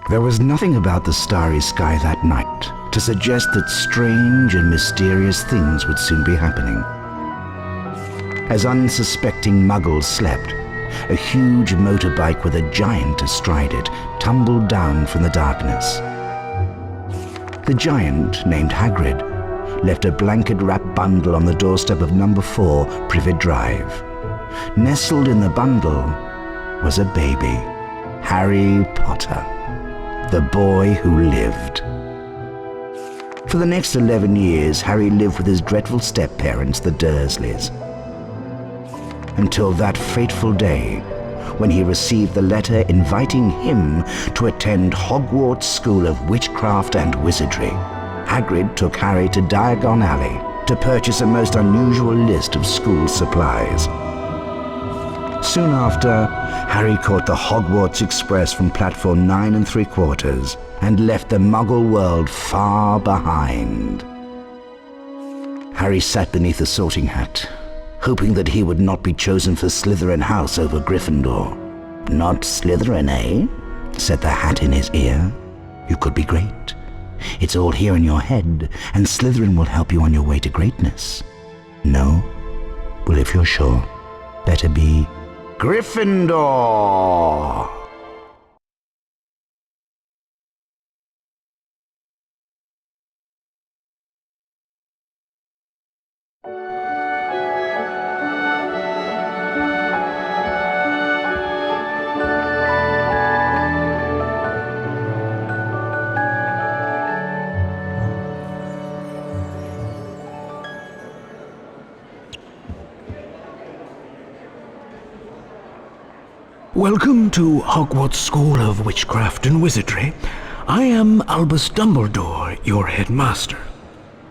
There was nothing about the starry sky that night to suggest that strange and mysterious things would soon be happening. As unsuspecting muggles slept, a huge motorbike with a giant astride it tumbled down from the darkness. The giant, named Hagrid, left a blanket-wrapped bundle on the doorstep of number 4 Privet Drive. Nestled in the bundle was a baby, Harry Potter, the boy who lived. For the next 11 years, Harry lived with his dreadful step-parents, the Dursleys, until that fateful day when he received the letter inviting him to attend Hogwarts School of Witchcraft and Wizardry. Hagrid took Harry to Diagon Alley to purchase a most unusual list of school supplies. Soon after, Harry caught the Hogwarts Express from platform 9 3/4 and left the Muggle world far behind. Harry sat beneath a sorting hat, hoping that he would not be chosen for Slytherin House over Gryffindor. "Not Slytherin, eh?" said the hat in his ear. "You could be great. It's all here in your head, and Slytherin will help you on your way to greatness." "No? Well, if you're sure, better be Gryffindor!" Welcome to Hogwarts School of Witchcraft and Wizardry. I am Albus Dumbledore, your headmaster.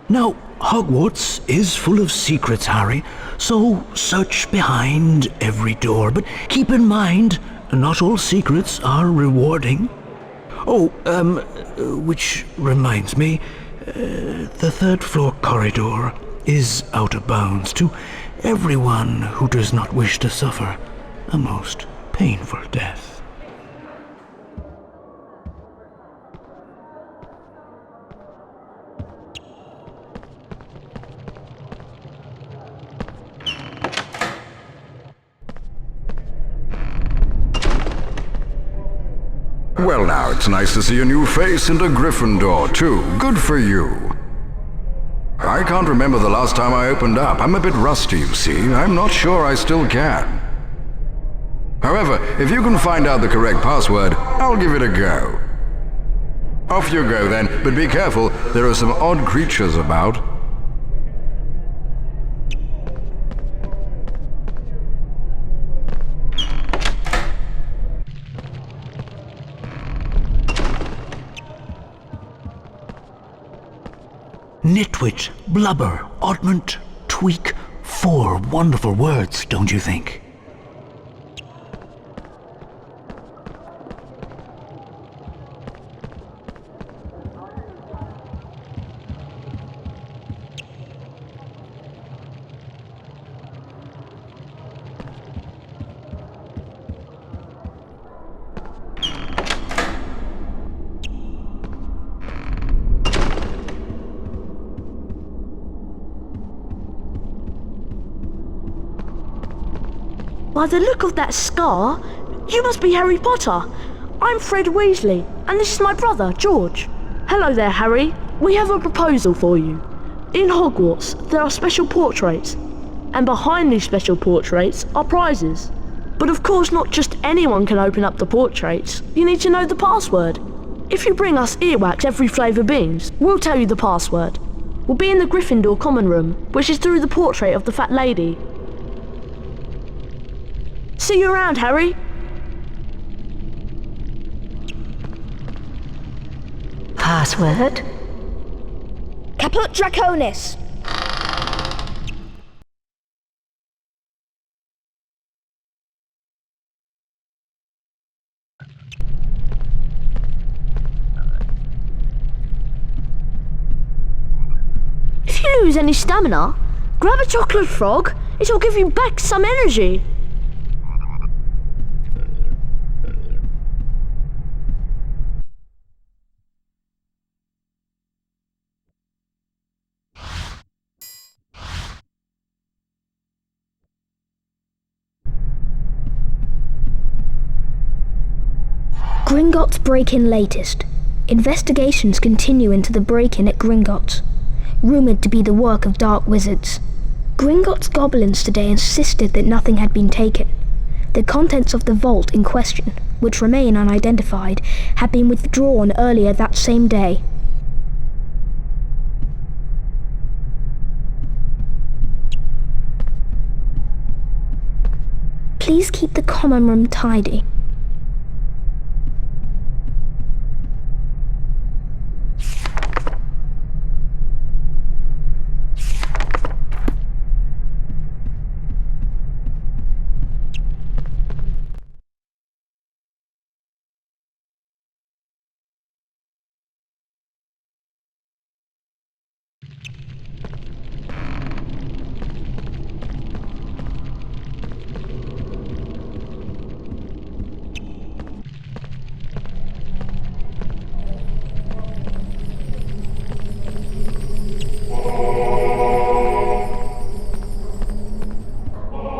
Now, Hogwarts is full of secrets, Harry, so search behind every door, but keep in mind, not all secrets are rewarding. Oh, which reminds me, the third floor corridor is out of bounds to everyone who does not wish to suffer a most painful death. Well now, it's nice to see a new face and a Gryffindor too. Good for you. I can't remember the last time I opened up. I'm a bit rusty, you see. I'm not sure I still can. However, if you can find out the correct password, I'll give it a go. Off you go then, but be careful, there are some odd creatures about. Nitwit, blubber, oddment, tweak, 4 wonderful words, don't you think? By the look of that scar, you must be Harry Potter. I'm Fred Weasley, and this is my brother, George. Hello there, Harry. We have a proposal for you. In Hogwarts, there are special portraits, and behind these special portraits are prizes. But of course, not just anyone can open up the portraits. You need to know the password. If you bring us earwax every flavour beans, we'll tell you the password. We'll be in the Gryffindor common room, which is through the portrait of the fat lady. See you around, Harry. Password? Caput Draconis. If you lose any stamina, grab a chocolate frog. It'll give you back some energy. Gringotts break-in latest. Investigations continue into the break-in at Gringotts, rumoured to be the work of dark wizards. Gringotts goblins today insisted that nothing had been taken. The contents of the vault in question, which remain unidentified, had been withdrawn earlier that same day. Please keep the common room tidy.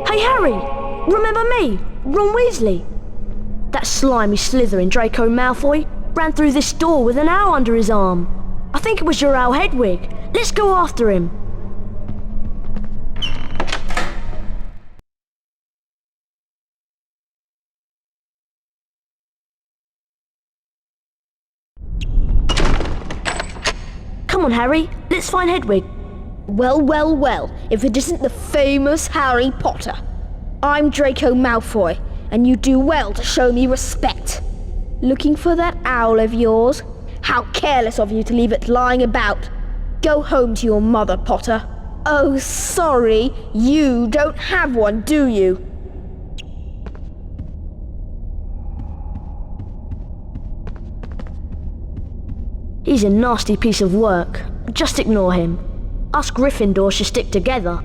Hey Harry! Remember me? Ron Weasley? That slimy Slytherin Draco Malfoy ran through this door with an owl under his arm. I think it was your owl Hedwig. Let's go after him. Come on, Harry. Let's find Hedwig. Well, well, well, if it isn't the famous Harry Potter. I'm Draco Malfoy, and you do well to show me respect. Looking for that owl of yours? How careless of you to leave it lying about. Go home to your mother, Potter. Oh, sorry, you don't have one, do you? He's a nasty piece of work. Just ignore him. Us Gryffindors should stick together.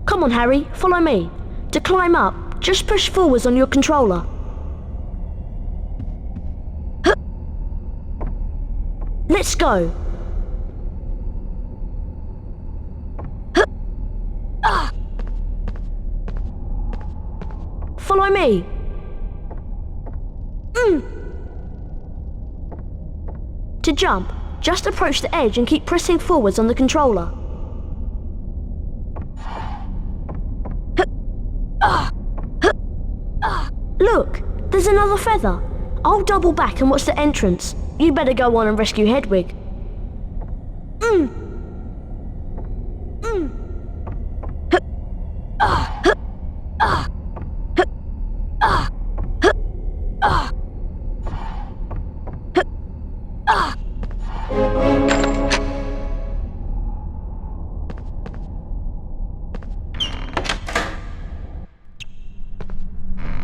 Come on, Harry, follow me. To climb up, just push forwards on your controller. Let's go. Follow me. To jump, just approach the edge and keep pressing forwards on the controller. Look, there's another feather. I'll double back and watch the entrance. You better go on and rescue Hedwig.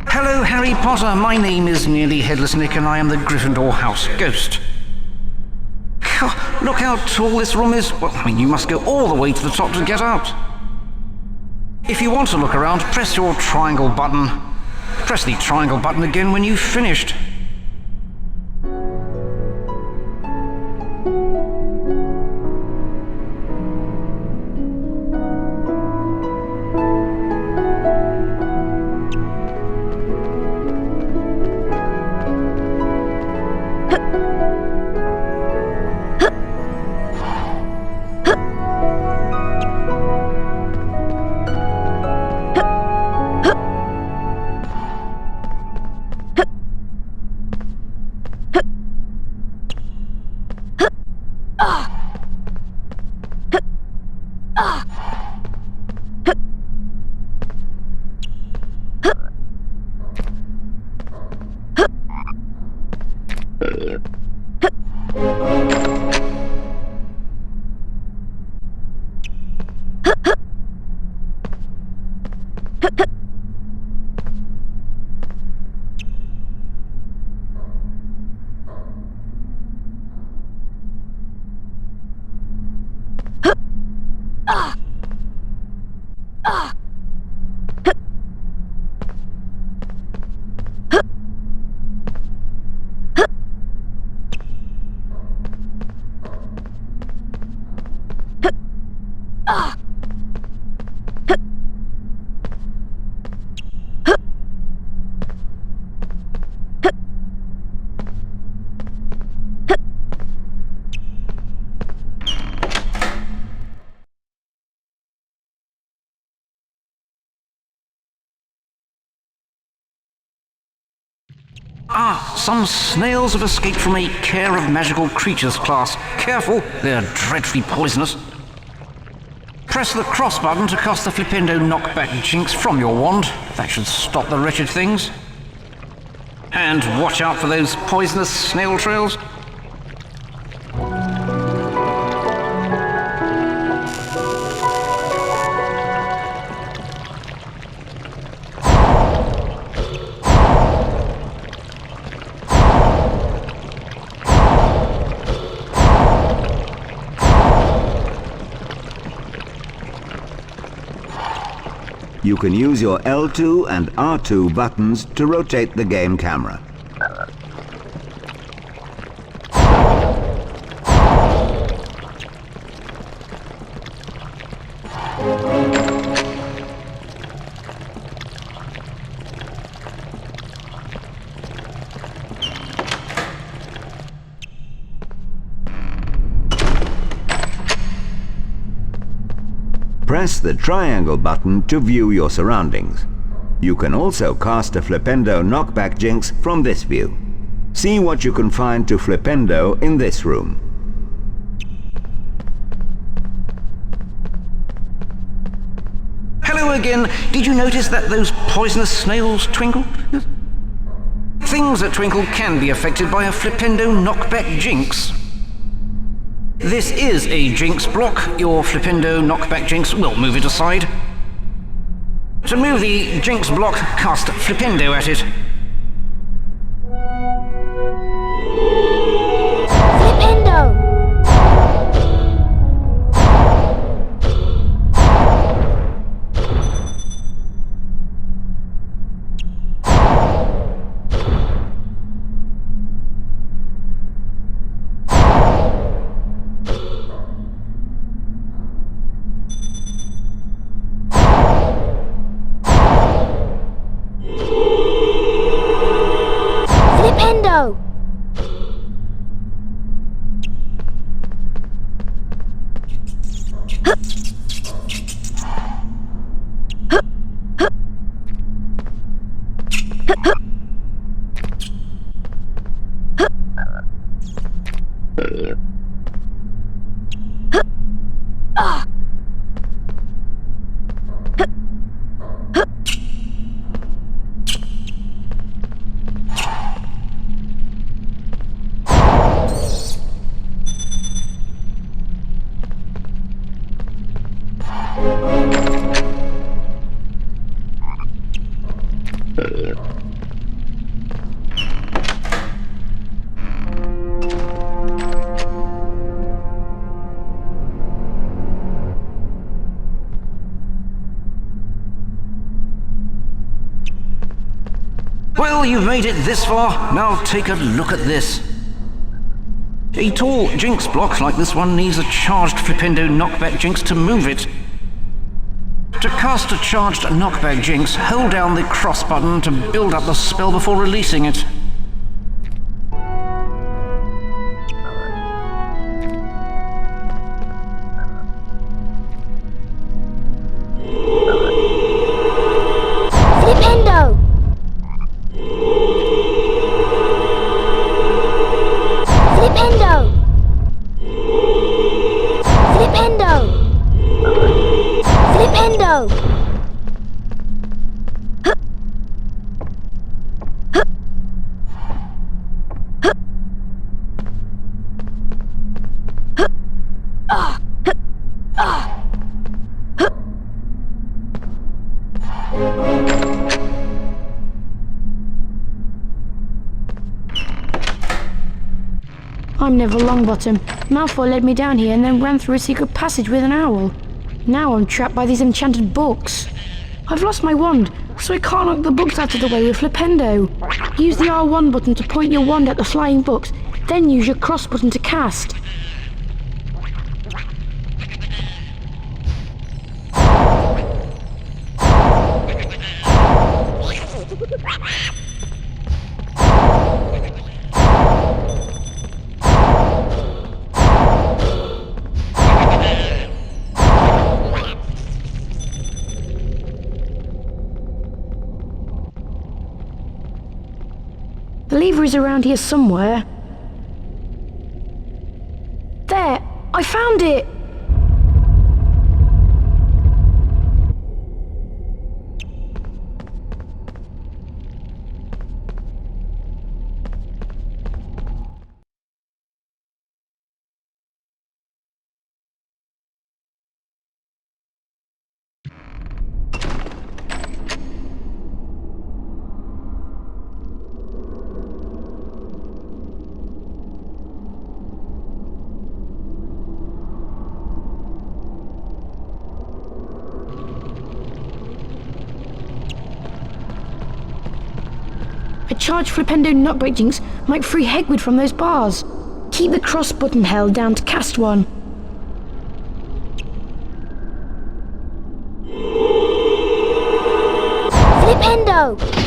Hello, Harry Potter. My name is Nearly Headless Nick, and I am the Gryffindor House Ghost. Look how tall this room is. Well, I mean, you must go all the way to the top to get out. If you want to look around, press your triangle button. Press the triangle button again when you've finished. Some snails have escaped from a care of magical creatures class. Careful, they're dreadfully poisonous. Press the cross button to cast the Flipendo knockback jinx from your wand. That should stop the wretched things. And watch out for those poisonous snail trails. You can use your L2 and R2 buttons to rotate the game camera. Press the triangle button to view your surroundings. You can also cast a Flipendo knockback jinx from this view. See what you can find to Flipendo in this room. Hello again. Did you notice that those poisonous snails twinkle? Things that twinkle can be affected by a Flipendo knockback jinx. This is a jinx block. Your Flipendo knockback jinx will move it aside. To move the jinx block, cast Flipendo at it. Flipendo! Flipendo! Well, you've made it this far. Now take a look at this. A tall jinx block like this one needs a charged Flipendo knockback jinx to move it. To cast a charged knockback jinx, hold down the cross button to build up the spell before releasing it. Flipendo! Flipendo! Flipendo! Flipendo! I'm Neville Longbottom. Malfoy led me down here and then ran through a secret passage with an owl. Now I'm trapped by these enchanted books. I've lost my wand, so I can't knock the books out of the way with Flipendo. Use the R1 button to point your wand at the flying books, then use your cross button to cast. The lever is around here somewhere. There! I found it! A charged Flipendo knockback jinx might free Hegwood from those bars. Keep the cross button held down to cast one. Flipendo!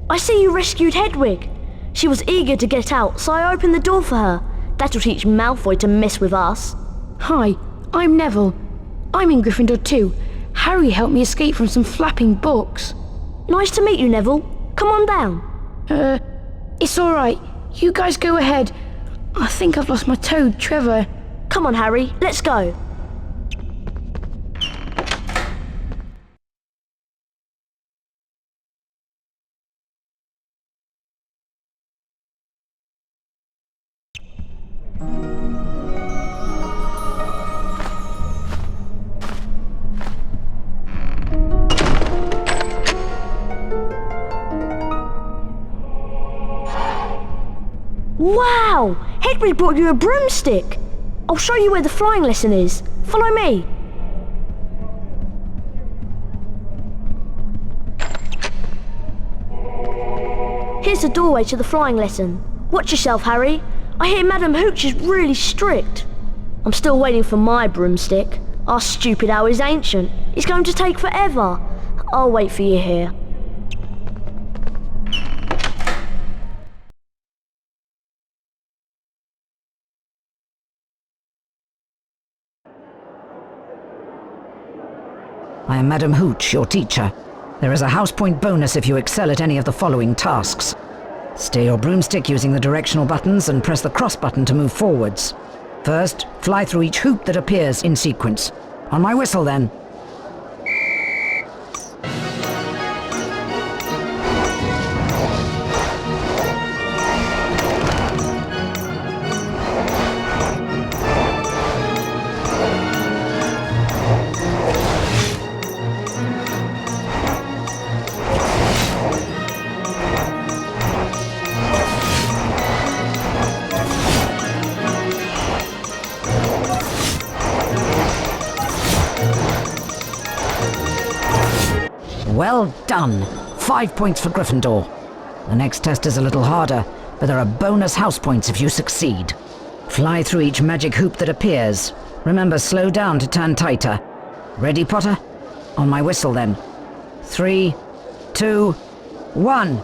I see you rescued Hedwig. She was eager to get out, so I opened the door for her. That'll teach Malfoy to mess with us. Hi, I'm Neville. I'm in Gryffindor too. Harry helped me escape from some flapping books. Nice to meet you, Neville. Come on down. It's alright. You guys go ahead. I think I've lost my toad, Trevor. Come on, Harry, let's go. Wow! Hedwig brought you a broomstick! I'll show you where the flying lesson is. Follow me. Here's the doorway to the flying lesson. Watch yourself, Harry. I hear Madam Hooch is really strict. I'm still waiting for my broomstick. Our stupid owl is ancient. It's going to take forever. I'll wait for you here. I am Madam Hooch, your teacher. There is a house point bonus if you excel at any of the following tasks. Steer your broomstick using the directional buttons and press the cross button to move forwards. First, fly through each hoop that appears in sequence. On my whistle, then. Well done! 5 points for Gryffindor. The next test is a little harder, but there are bonus house points if you succeed. Fly through each magic hoop that appears. Remember, slow down to turn tighter. Ready, Potter? On my whistle, then. 3, 2, 1.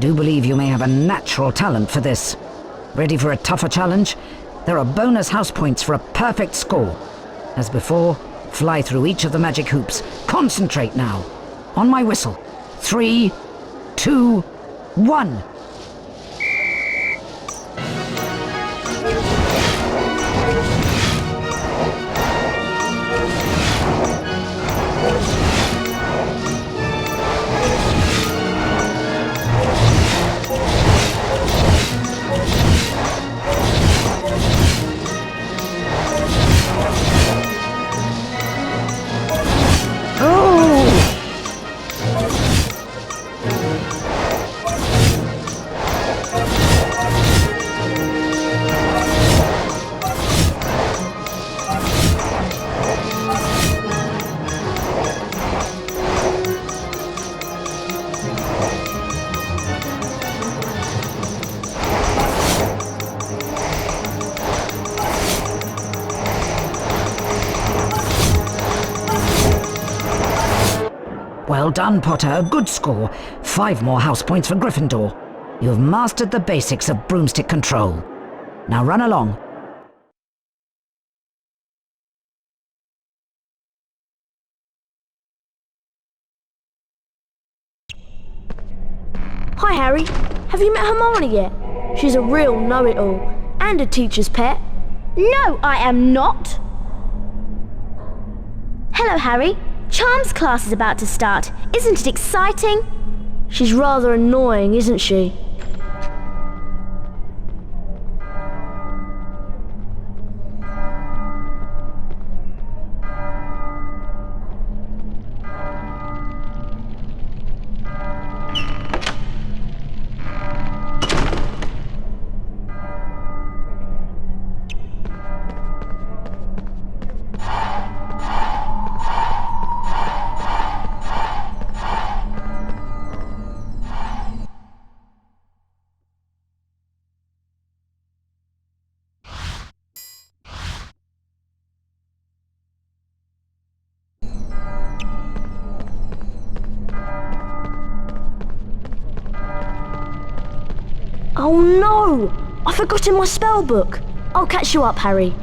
do believe you may have a natural talent for this. Ready for a tougher challenge? There are bonus house points for a perfect score. As before, fly through each of the magic hoops. Concentrate now. On my whistle. 3, 2, 1. Well done, Potter. A good score. 5 more house points for Gryffindor. You've mastered the basics of broomstick control. Now run along. Hi, Harry. Have you met Hermione yet? She's a real know-it-all and a teacher's pet. No, I am not. Hello, Harry. Charms class is about to start. Isn't it exciting? She's rather annoying, isn't she? Oh no! I forgot in my spell book. I'll catch you up, Harry.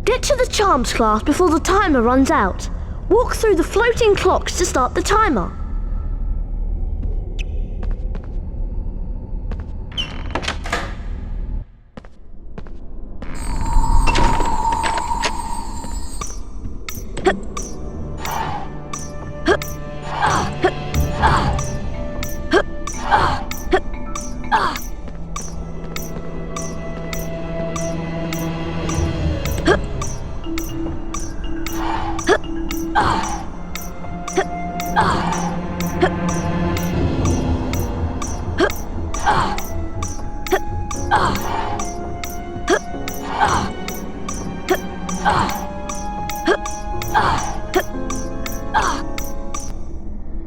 Get to the charms class before the timer runs out. Walk through the floating clocks to start the timer.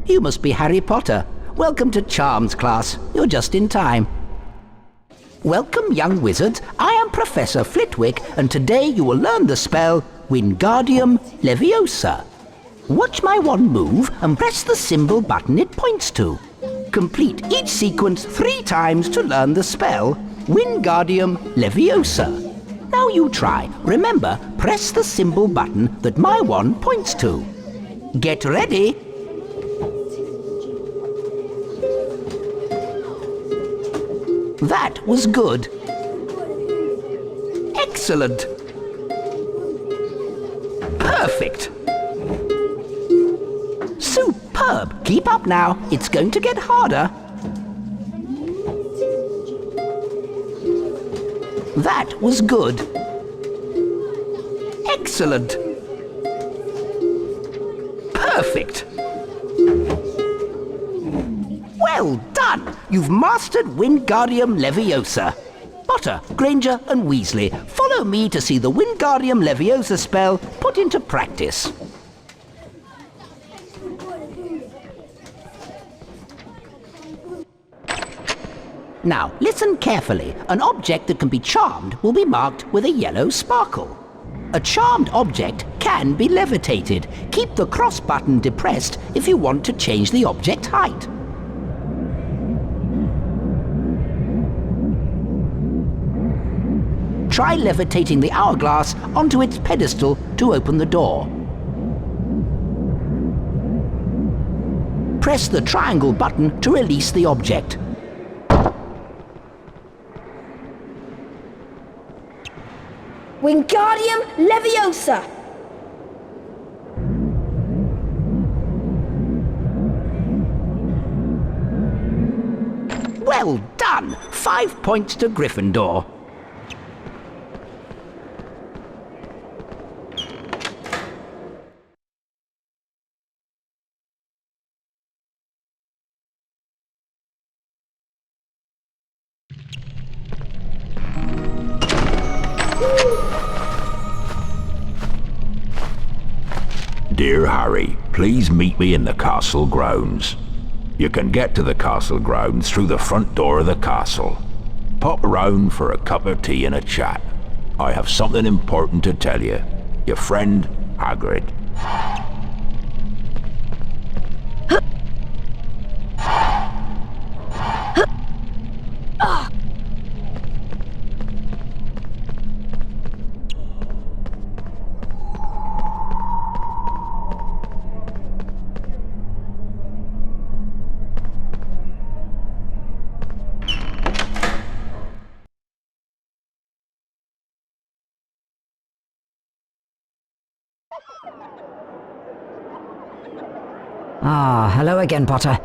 You must be Harry Potter. Welcome to Charms class. You're just in time. Welcome, young wizards. I am Professor Flitwick, and today you will learn the spell Wingardium Leviosa. Watch my wand move and press the symbol button it points to. Complete each sequence 3 times to learn the spell Wingardium Leviosa. Now you try. Remember, press the symbol button that my wand points to. Get ready. That was good. Excellent. Perfect. Superb. Keep up now. It's going to get harder. That was good. Excellent. Perfect. Well done! You've mastered Wingardium Leviosa. Potter, Granger and Weasley, follow me to see the Wingardium Leviosa spell put into practice. Now, listen carefully. An object that can be charmed will be marked with a yellow sparkle. A charmed object can be levitated. Keep the cross button depressed if you want to change the object height. Try levitating the hourglass onto its pedestal to open the door. Press the triangle button to release the object. Wingardium Leviosa! Well done! 5 points to Gryffindor. Dear Harry, please meet me in the castle grounds. You can get to the castle grounds through the front door of the castle. Pop around for a cup of tea and a chat. I have something important to tell you. Your friend, Hagrid. Ah, hello again, Potter.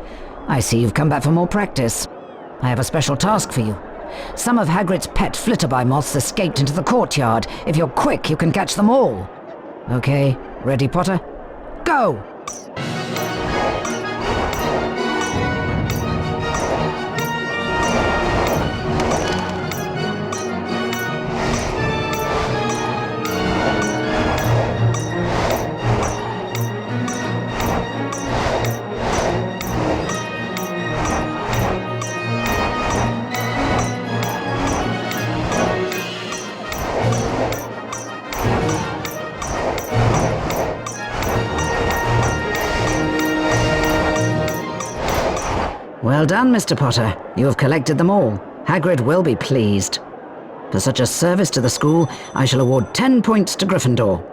I see you've come back for more practice. I have a special task for you. Some of Hagrid's pet flitterby moths escaped into the courtyard. If you're quick, you can catch them all. Okay, ready, Potter? Go! Well done, Mr. Potter. You have collected them all. Hagrid will be pleased. For such a service to the school, I shall award 10 points to Gryffindor.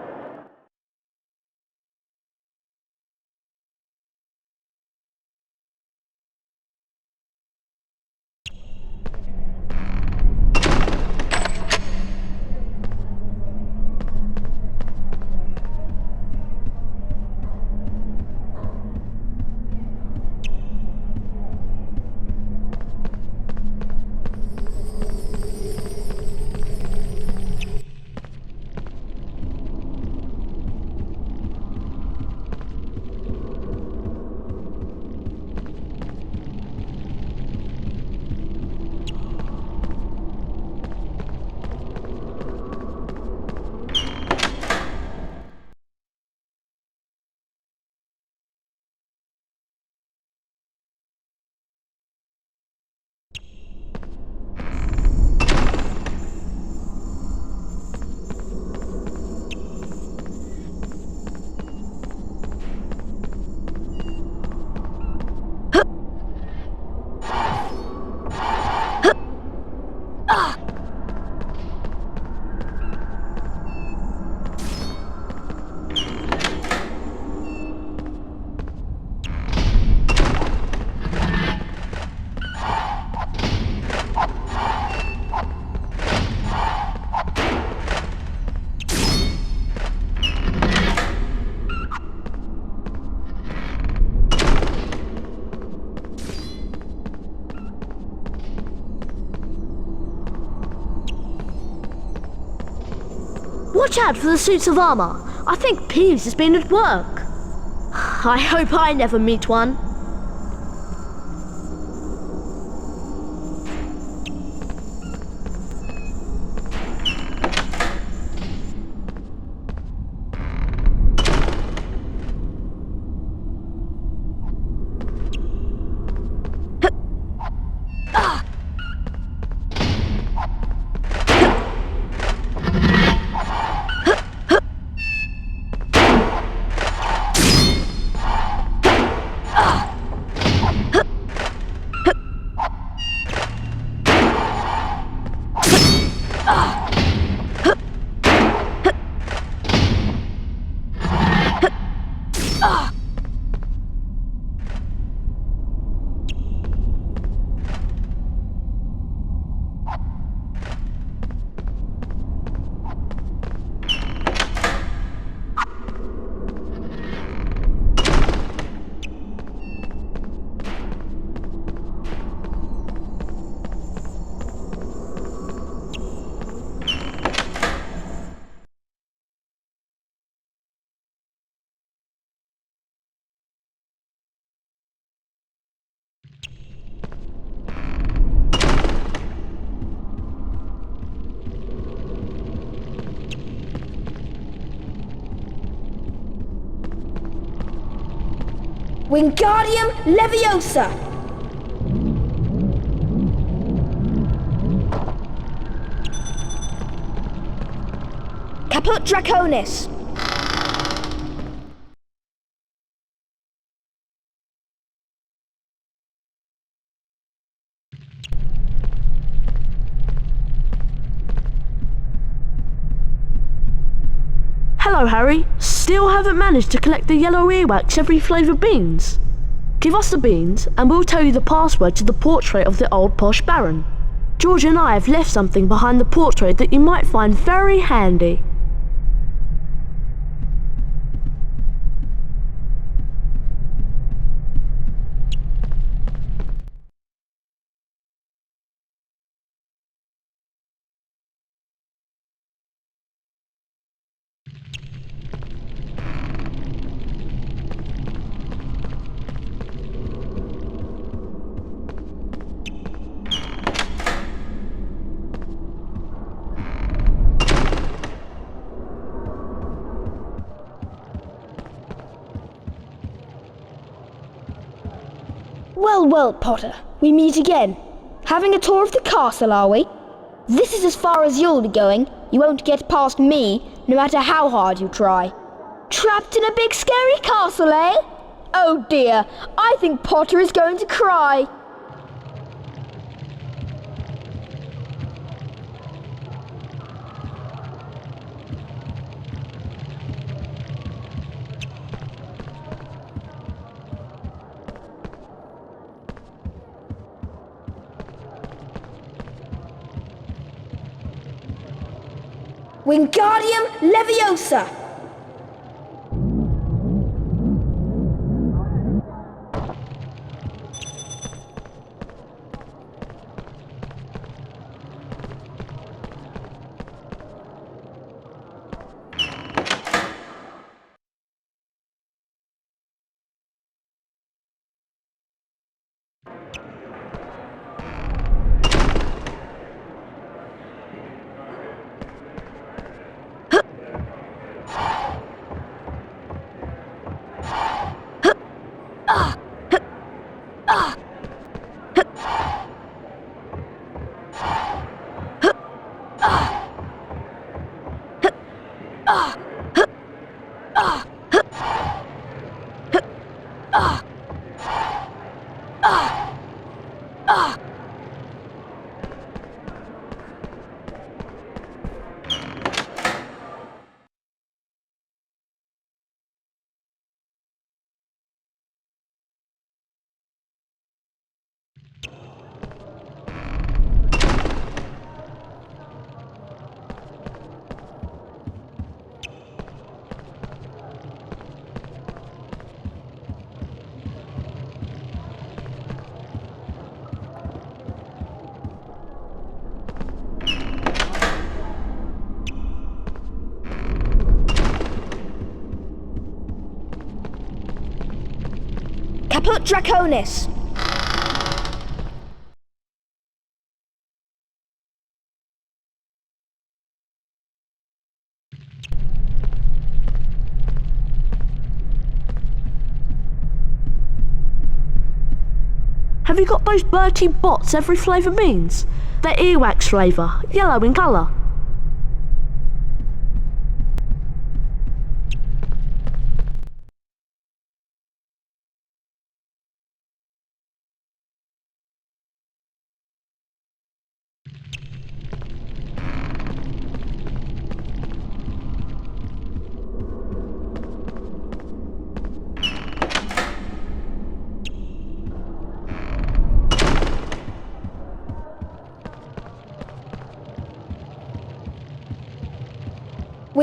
Watch out for the suits of armour. I think Peeves has been at work. I hope I never meet one. Wingardium Leviosa! Caput Draconis! Hello, Harry. Still haven't managed to collect the yellow earwax every flavour beans? Give us the beans and we'll tell you the password to the portrait of the old posh baron. George and I have left something behind the portrait that you might find very handy. Well, well, Potter, we meet again. Having a tour of the castle, are we? This is as far as you'll be going. You won't get past me, no matter how hard you try. Trapped in a big scary castle, eh? Oh dear, I think Potter is going to cry. Wingardium Leviosa! Caput Draconis! Have you got those Bertie Bott's every flavour beans? They're earwax flavour, yellow in colour.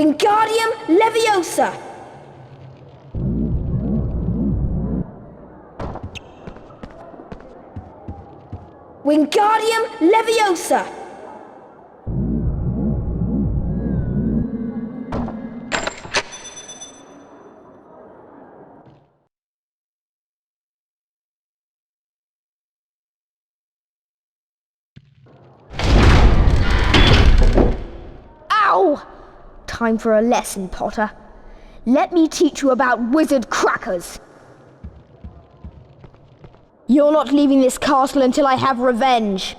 Wingardium Leviosa! Wingardium Leviosa! Ow! Time for a lesson, Potter. Let me teach you about wizard crackers. You're not leaving this castle until I have revenge.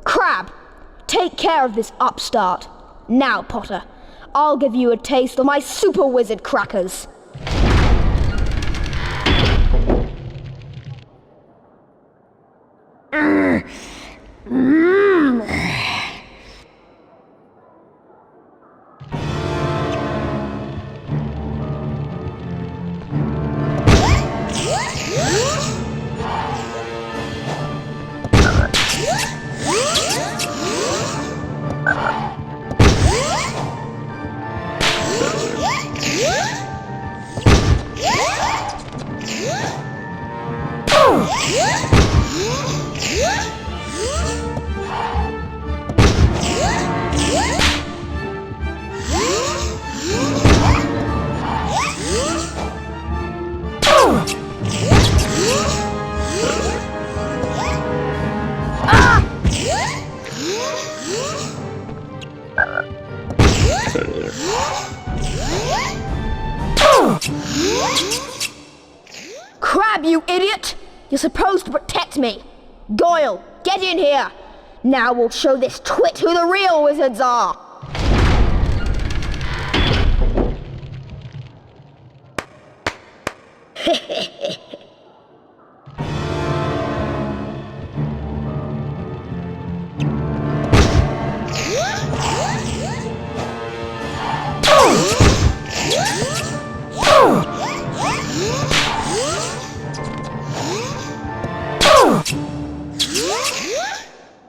Crab, take care of this upstart. Now, Potter, I'll give you a taste of my super wizard crackers. Crab, you idiot! You're supposed to protect me. Goyle, get in here. Now we'll show this twit who the real wizards are.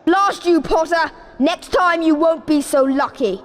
Blast you, Potter! Next time you won't be so lucky.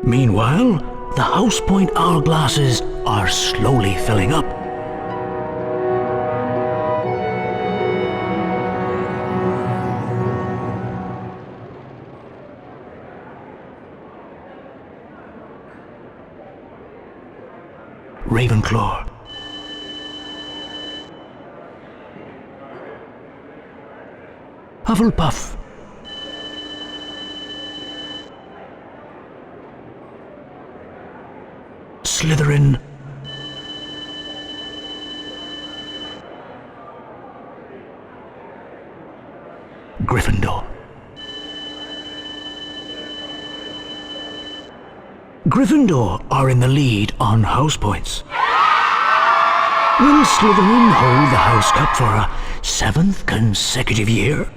Meanwhile, the House Point hourglasses are slowly filling up. Ravenclaw. Hufflepuff. Slytherin. Gryffindor. Gryffindor are in the lead on house points. Will Slytherin hold the House Cup for a 7th consecutive year?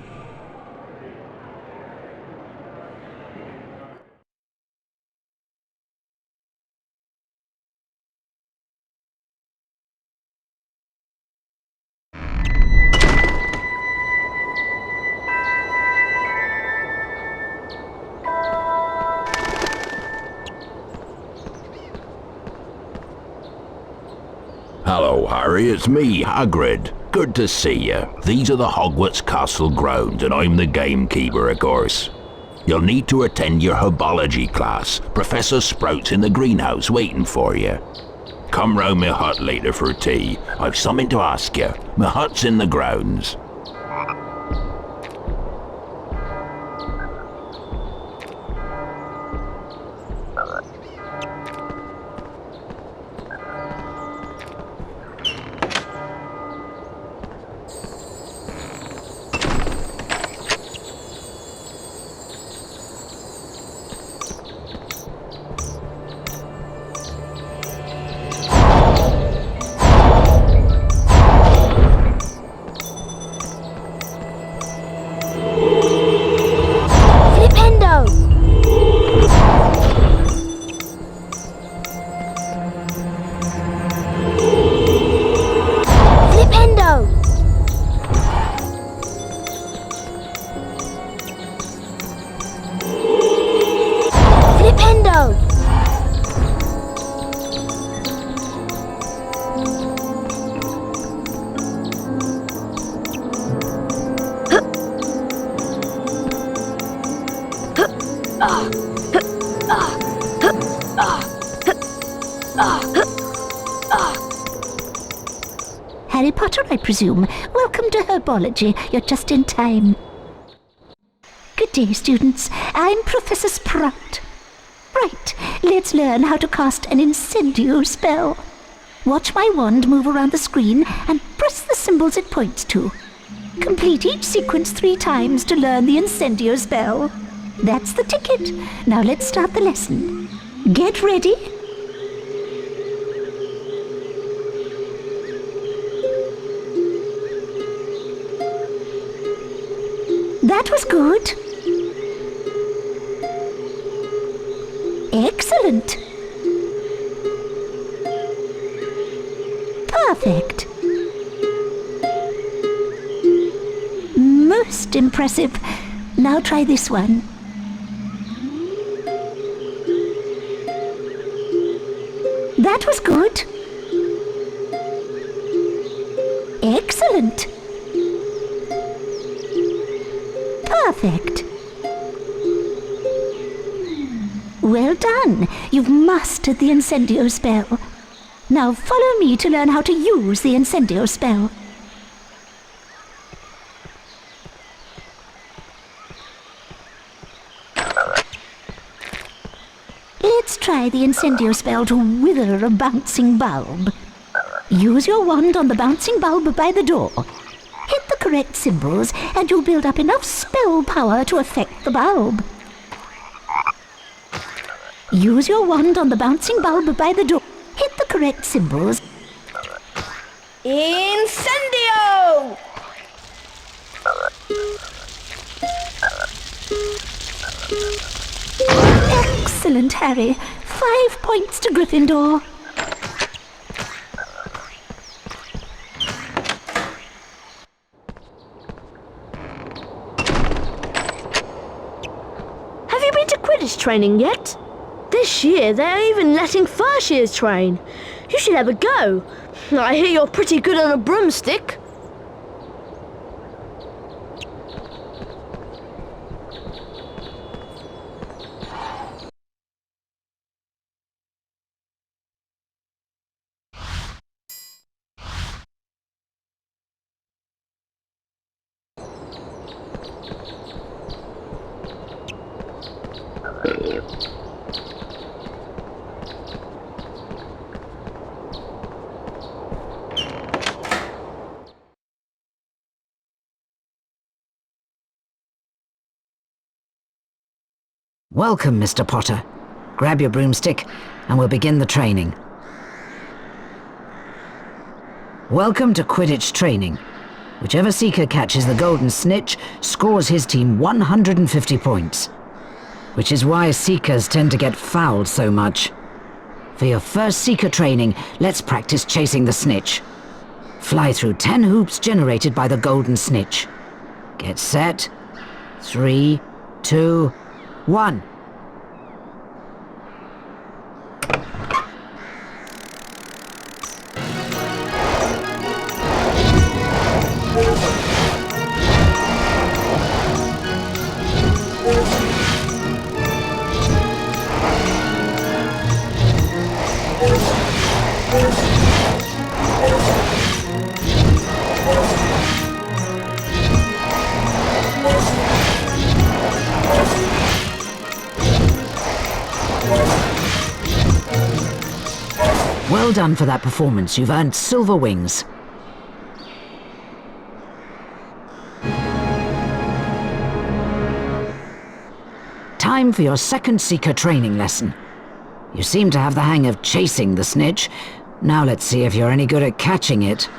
Hello, Harry, it's me, Hagrid. Good to see you. These are the Hogwarts Castle grounds, and I'm the gamekeeper, of course. You'll need to attend your herbology class. Professor Sprout's in the greenhouse waiting for you. Come round my hut later for tea. I've something to ask you. My hut's in the grounds. Harry Potter, I presume. Welcome to herbology. You're just in time. Good day, students. I'm Professor Sprout. Right, let's learn how to cast an incendio spell. Watch my wand move around the screen and press the symbols it points to. Complete each sequence 3 times to learn the incendio spell. That's the ticket. Now let's start the lesson. Get ready. That was good. Excellent. Perfect. Most impressive. Now try this one. That was good. Excellent. Perfect. Well done. You've mastered the incendio spell. Now follow me to learn how to use the incendio spell. Let's try the incendio spell to wither a bouncing bulb. Use your wand on the bouncing bulb by the door. Hit the correct symbols and you'll build up enough spell power to affect the bulb. Use your wand on the bouncing bulb by the door. Hit the correct symbols. Incendio! Excellent, Harry. 5 points to Gryffindor. Have you been to Quidditch training yet? This year they're even letting first years train. You should have a go. I hear you're pretty good on a broomstick. Welcome, Mr. Potter. Grab your broomstick and we'll begin the training. Welcome to Quidditch training. Whichever seeker catches the golden snitch scores his team 150 points. Which is why seekers tend to get fouled so much. For your first seeker training, let's practice chasing the snitch. Fly through 10 hoops generated by the golden snitch. Get set. 3, 2, 1. Well done for that performance. You've earned silver wings. Time for your second Seeker training lesson. You seem to have the hang of chasing the snitch. Now let's see if you're any good at catching it.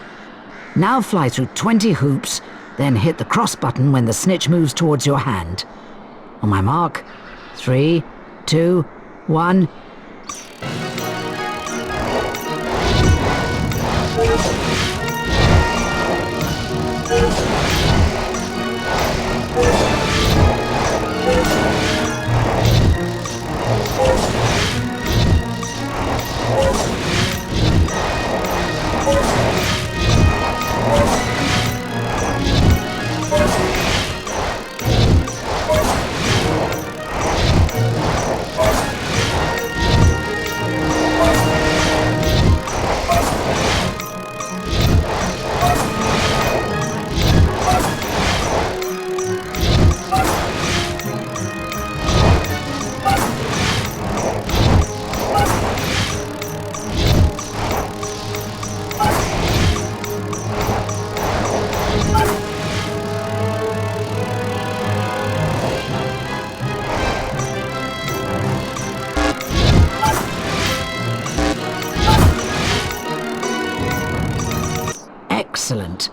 Now fly through 20 hoops, then hit the cross button when the snitch moves towards your hand. On my mark, 3, 2, 1... Excellent.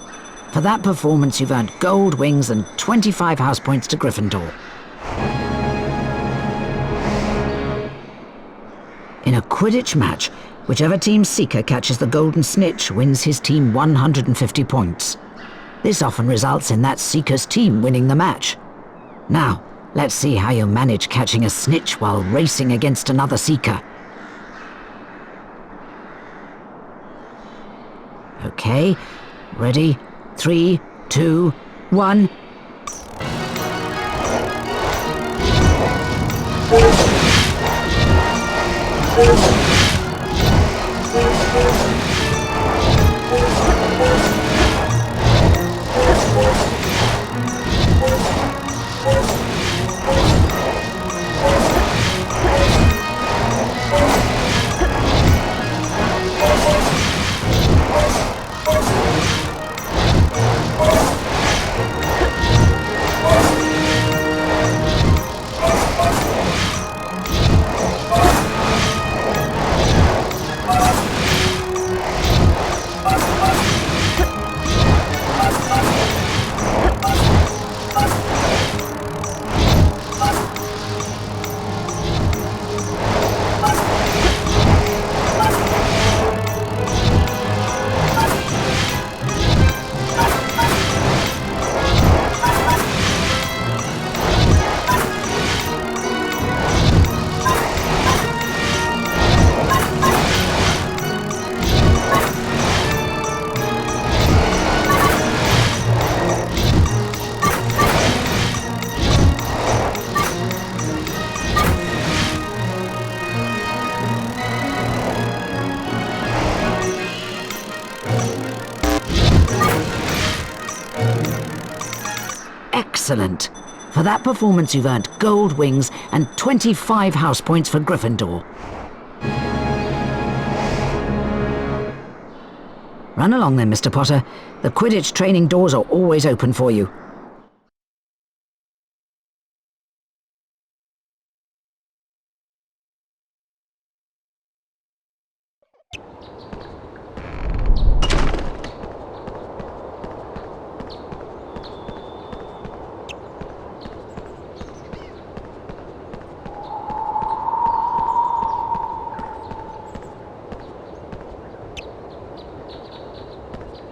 For that performance, you've earned gold wings and 25 house points to Gryffindor. In a Quidditch match, whichever team's Seeker catches the golden snitch wins his team 150 points. This often results in that Seeker's team winning the match. Now, let's see how you manage catching a snitch while racing against another Seeker. Okay, ready? 3, 2, 1... Excellent. For that performance, you've earned gold wings and 25 house points for Gryffindor. Run along then, Mr. Potter. The Quidditch training doors are always open for you.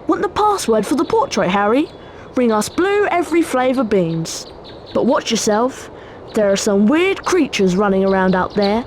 Want the password for the portrait, Harry? Bring us blue every flavour beans. But watch yourself. There are some weird creatures running around out there.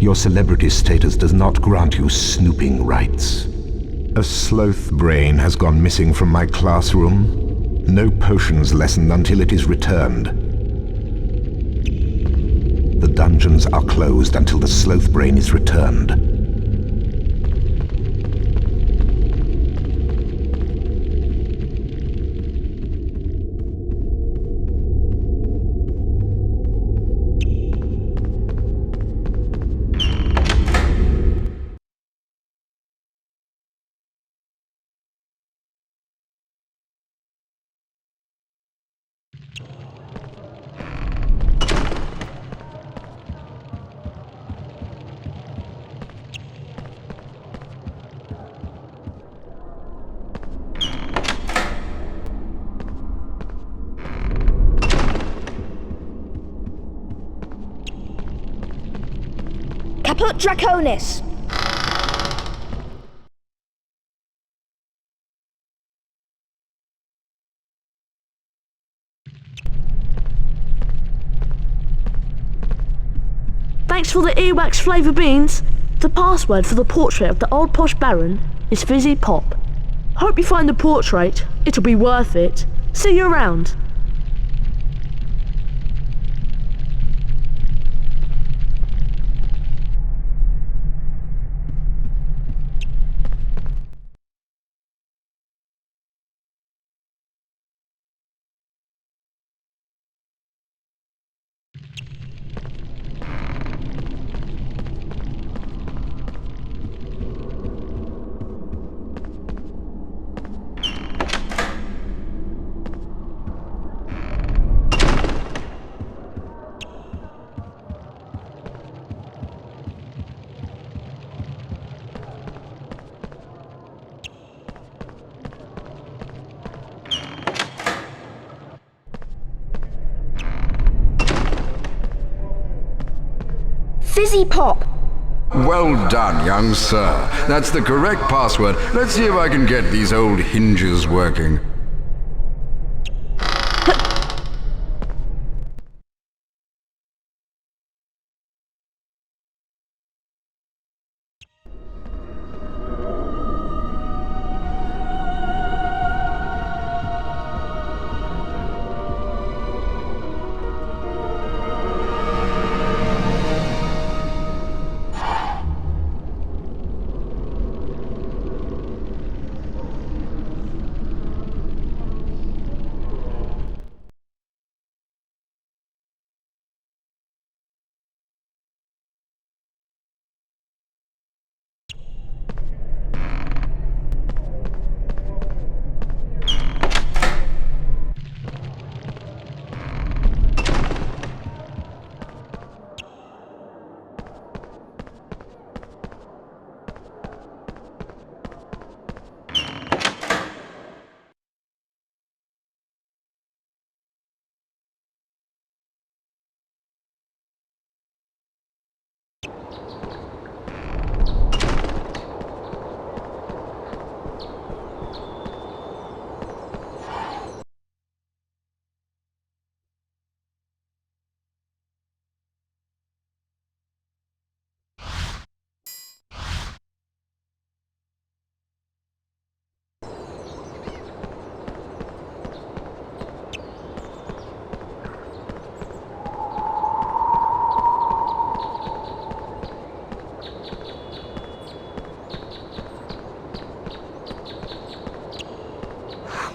Your celebrity status does not grant you snooping rights. A sloth brain has gone missing from my classroom. No potions lesson until it is returned. The dungeons are closed until the sloth brain is returned. Caput Draconis! Thanks for the earwax flavour beans. The password for the portrait of the old posh baron is Fizzy Pop. Hope you find the portrait. It'll be worth it. See you around. Fizzy Pop! Well done, young sir. That's the correct password. Let's see if I can get these old hinges working.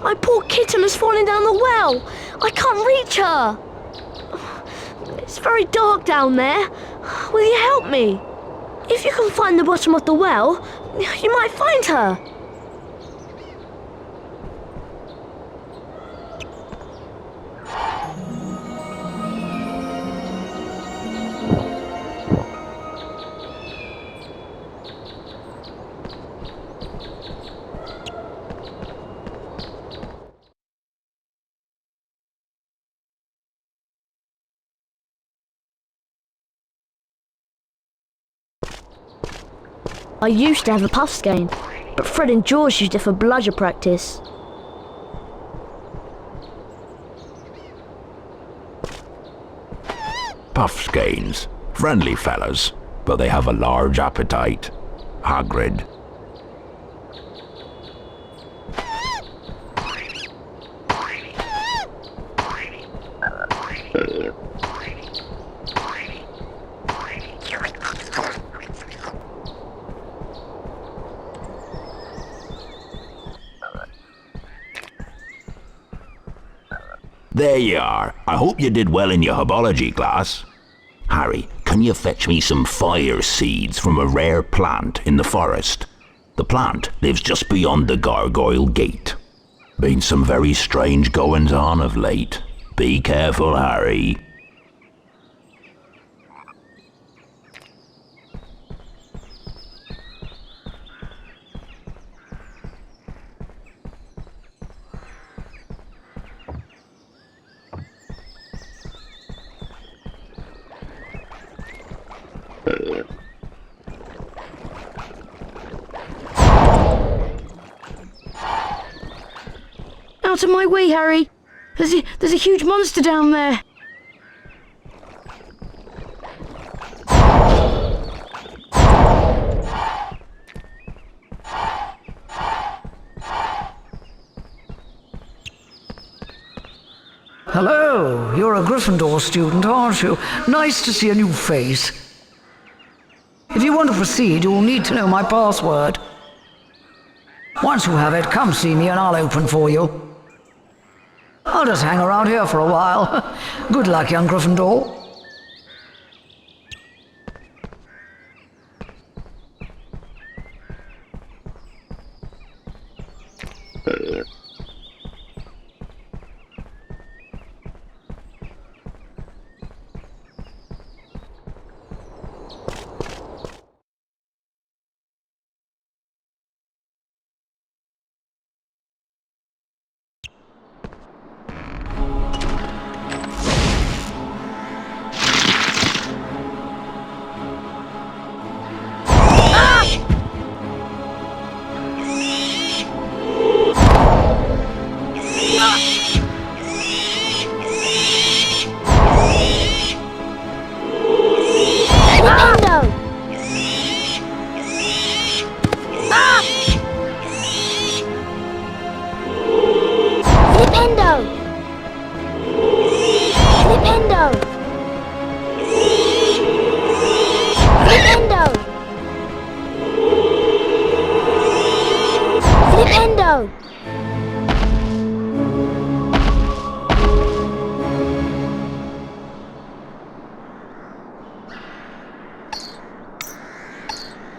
My poor kitten has fallen down the well. I can't reach her. It's very dark down there. Will you help me? If you can find the bottom of the well, you might find her. I used to have a puffs game, but Fred and George used it for bludger practice. Puff skeins. Friendly fellas. but they have a large appetite. Hagrid. There you are. I hope you did well in your herbology class. Harry, can you fetch me some fire seeds from a rare plant in the forest? The plant lives just beyond the Gargoyle Gate. Been some very strange goings-on of late. Be careful, Harry. Out of my way, Harry! There's a huge monster down there! Hello, you're a Gryffindor student, aren't you? Nice to see a new face. If you want to proceed, you'll need to know my password. Once you have it, come see me and I'll open for you. I'll just hang around here for a while. Good luck, young Gryffindor.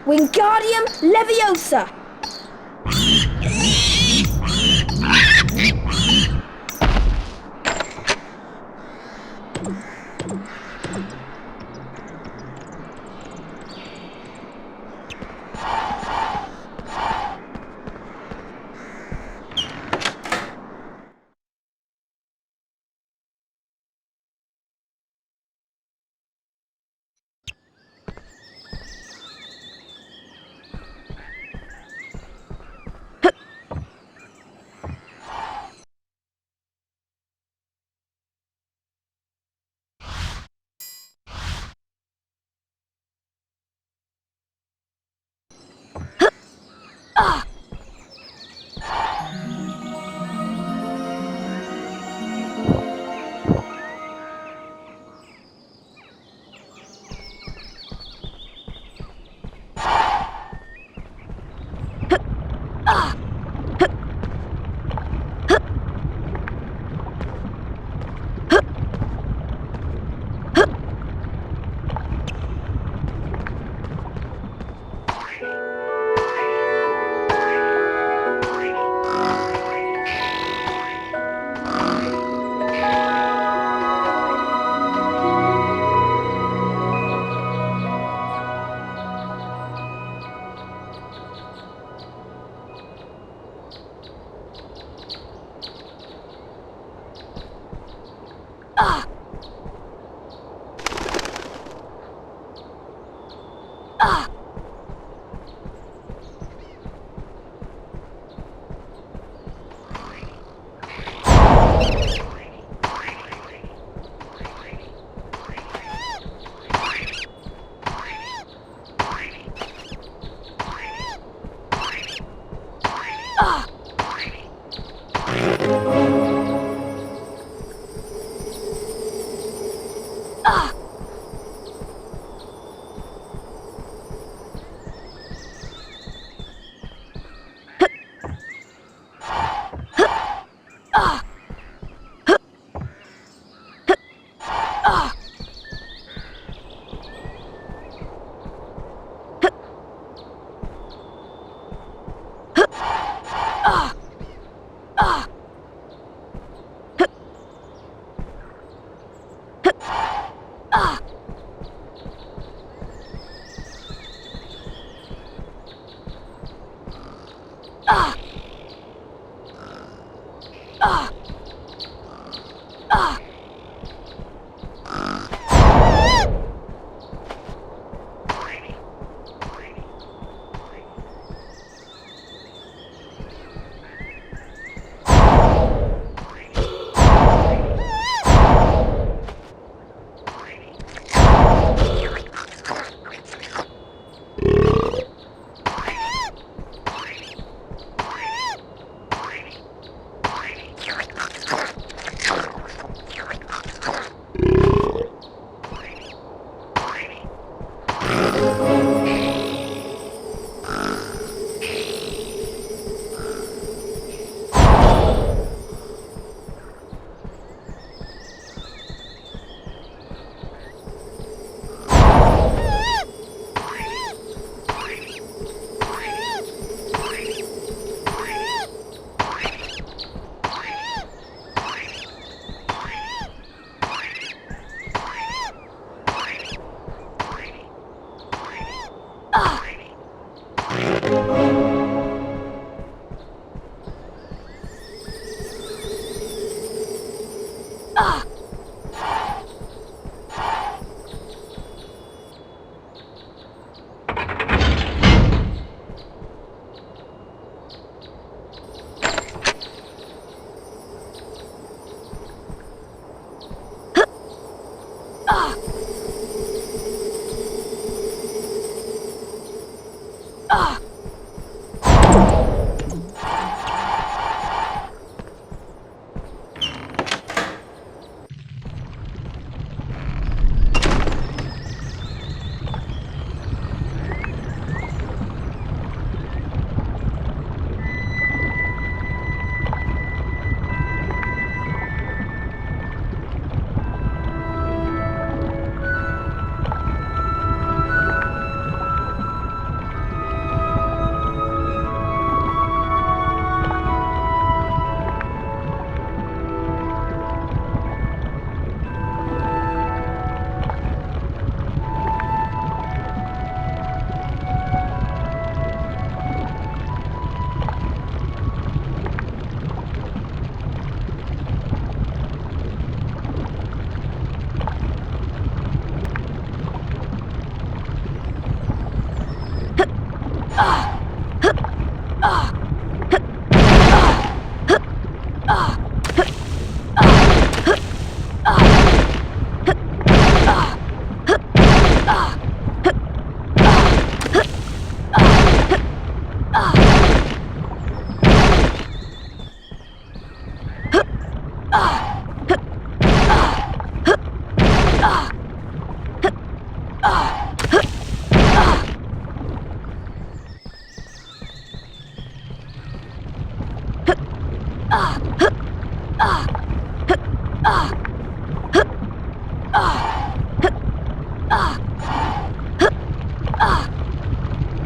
Wingardium Leviosa!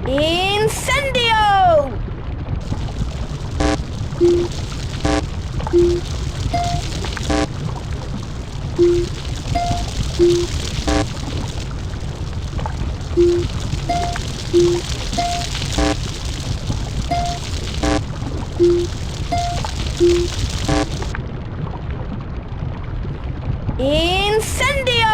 Incendio! Incendio!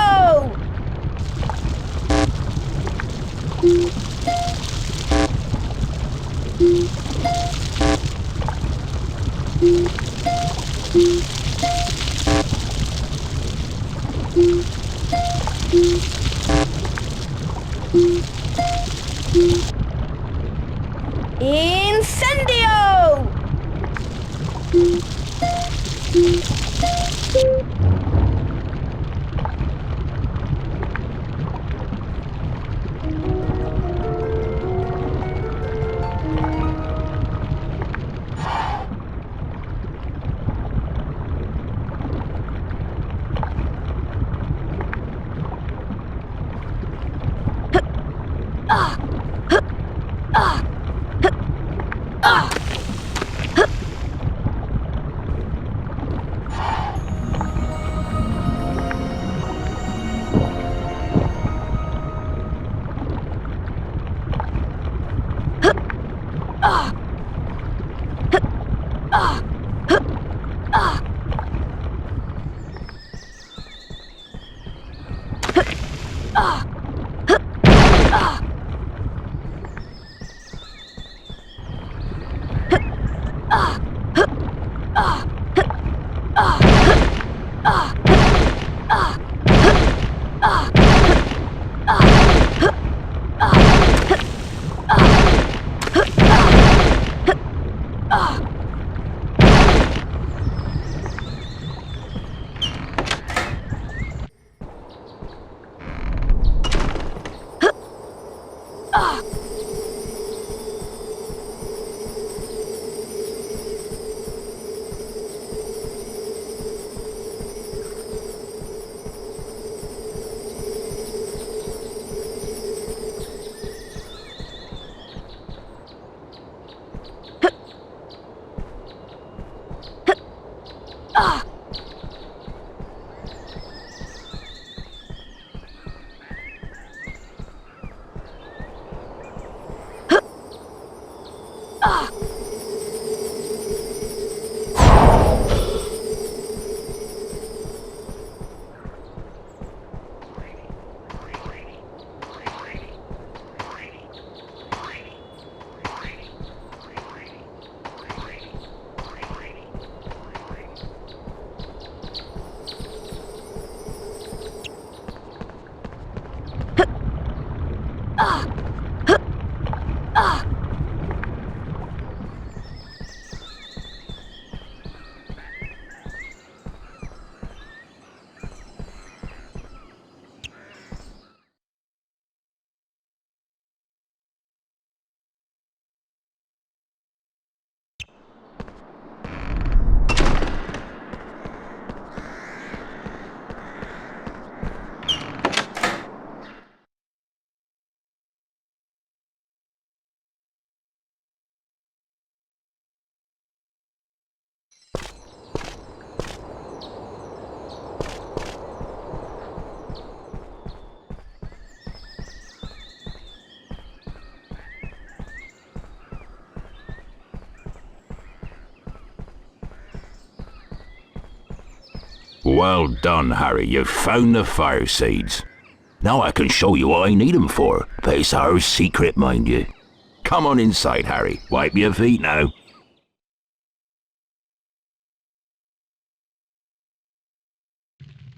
Incendio! Well done, Harry. You've found the fire seeds. Now I can show you what I need them for, but it's our secret, mind you. Come on inside, Harry. Wipe your feet now.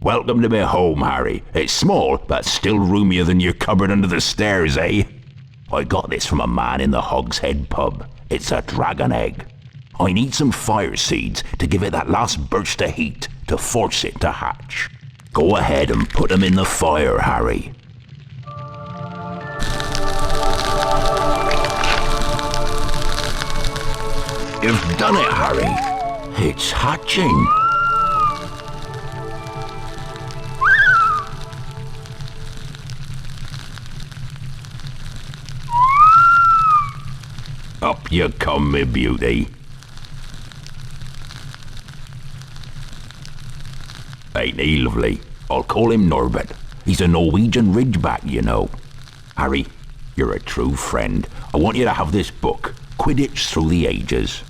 Welcome to my home, Harry. It's small, but still roomier than your cupboard under the stairs, eh? I got this from a man in the Hogshead pub. It's a dragon egg. I need some fire seeds to give it that last burst of heat, to force it to hatch. Go ahead and put them in the fire, Harry. You've done it, Harry. It's hatching. Up you come, me beauty. Ain't he lovely? I'll call him Norbert. He's a Norwegian ridgeback, you know. Harry, you're a true friend. I want you to have this book, Quidditch Through the Ages.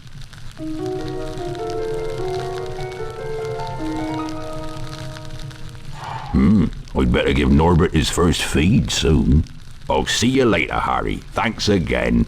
I'd better give Norbert his first feed soon. I'll see you later, Harry. Thanks again.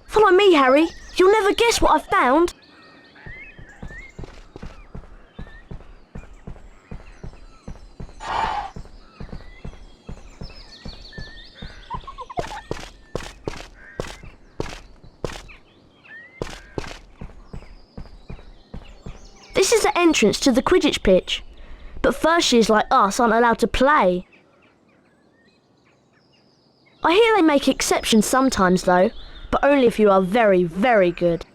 Follow me, Harry. You'll never guess what I've found. This is the entrance to the Quidditch pitch. But first years like us aren't allowed to play. I hear they make exceptions sometimes though, but only if you are very, very good.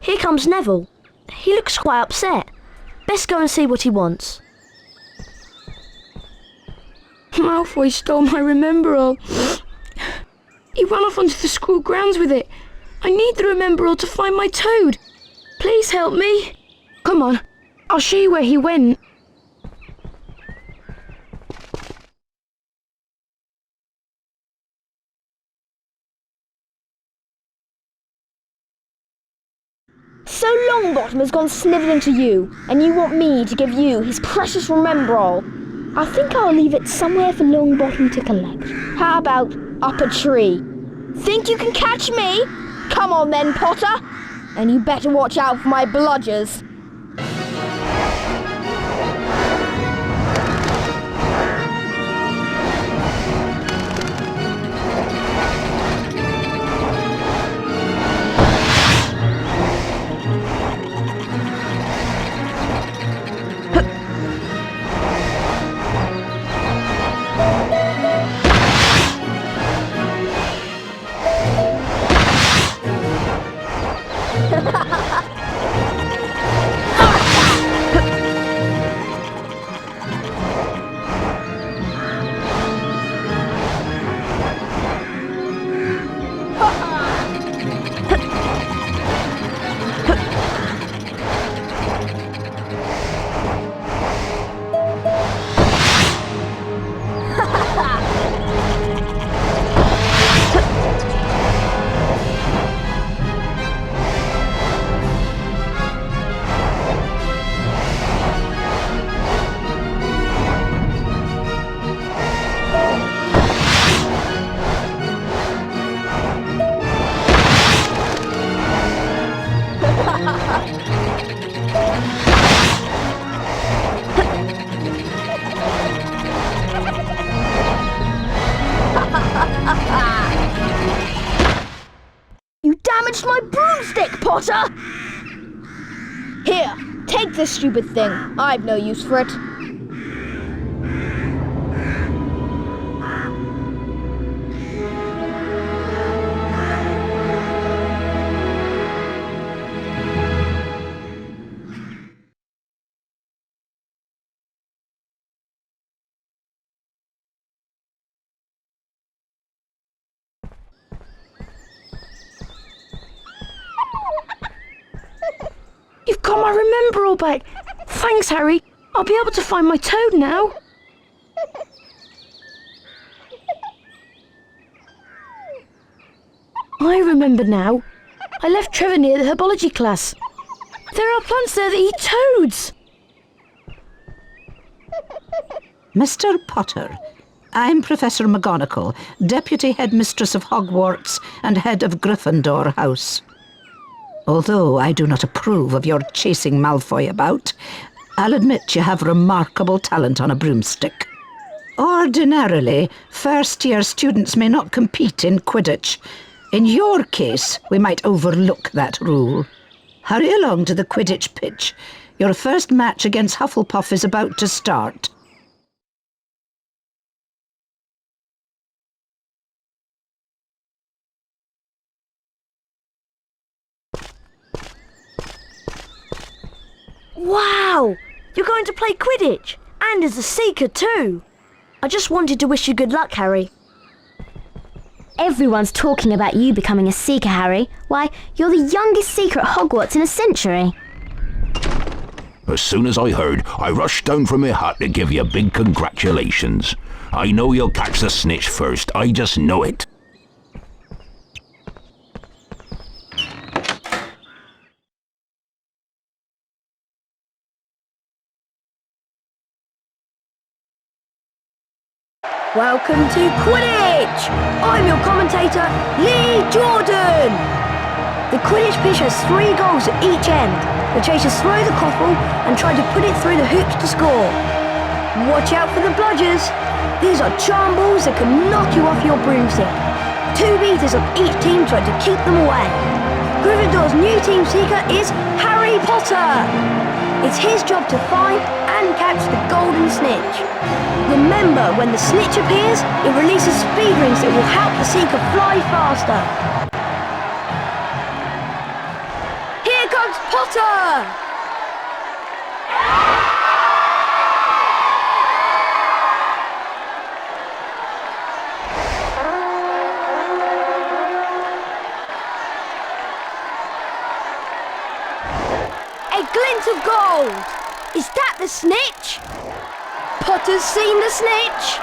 Here comes Neville. He looks quite upset. Best go and see what he wants. Malfoy stole my Remember-All. He ran off onto the school grounds with it. I need the Remember-All to find my toad. Please help me. Come on, I'll show you where he went. So Longbottom has gone snivelling to you, and you want me to give you his precious Remember-All. I think I'll leave it somewhere for Longbottom to collect. How about up a tree? Think you can catch me? Come on then, Potter. And you better watch out for my bludgers. You damaged my broomstick, Potter! Here, take this stupid thing. I've no use for it. You've got my remember-all back. Thanks, Harry. I'll be able to find my toad now. I remember now. I left Trevor near the herbology class. There are plants there that eat toads. Mr. Potter, I'm Professor McGonagall, Deputy Headmistress of Hogwarts and Head of Gryffindor House. Although I do not approve of your chasing Malfoy about, I'll admit you have remarkable talent on a broomstick. Ordinarily, first-year students may not compete in Quidditch. In your case, we might overlook that rule. Hurry along to the Quidditch pitch. Your first match against Hufflepuff is about to start. Wow! You're going to play Quidditch, and as a Seeker too. I just wanted to wish you good luck, Harry. Everyone's talking about you becoming a Seeker, Harry. Why, you're the youngest Seeker at Hogwarts in a century. As soon as I heard, I rushed down from my hut to give you big congratulations. I know you'll catch the snitch first, I just know it. Welcome to Quidditch! I'm your commentator, Lee Jordan! The Quidditch pitch has 3 goals at each end. The chasers throw the quaffle and try to put it through the hoops to score. Watch out for the bludgers. These are charm balls that can knock you off your broomstick. 2 beaters of each team try to keep them away. Gryffindor's new team seeker is Harry Potter. It's his job to find and catch the golden snitch. Remember, when the snitch appears, it releases speed rings that will help the seeker fly faster. Here comes Potter! A glint of gold! Is that the snitch? Potter's seen the snitch!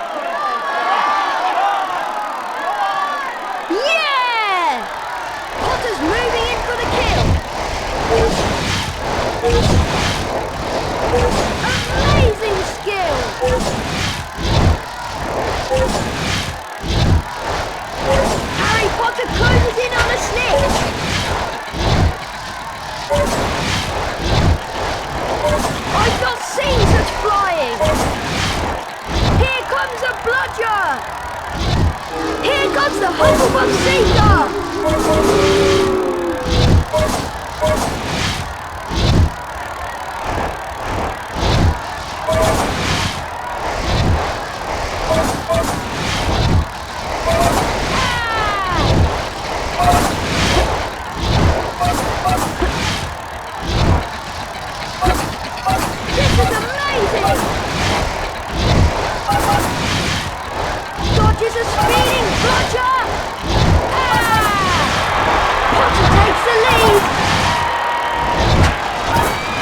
Yeah! Potter's moving in for the kill! Amazing skill! Harry Potter closes in on a snitch! I've not seen such flying! Here comes a bludger! Here comes the Hufflepuff Seeker! This is amazing! Dodges a speeding bludger! Potter takes the lead!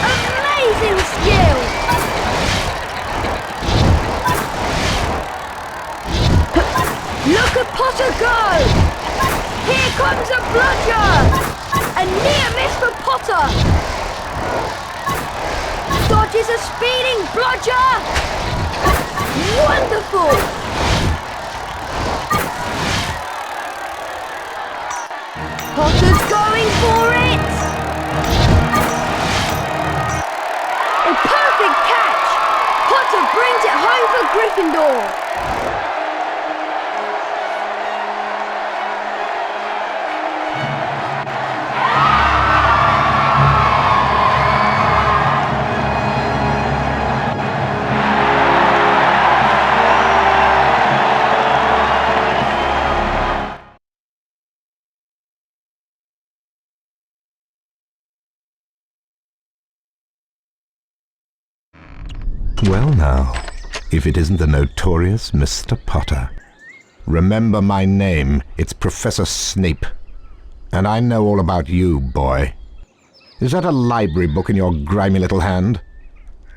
Amazing skill! Look at Potter go! Here comes a bludger! A near miss for Potter! Dodges a speeding bludger! Wonderful! Potter's going for it! A perfect catch! Potter brings it home for Gryffindor! Well now, if it isn't the notorious Mr. Potter. Remember my name, it's Professor Snape. And I know all about you, boy. Is that a library book in your grimy little hand?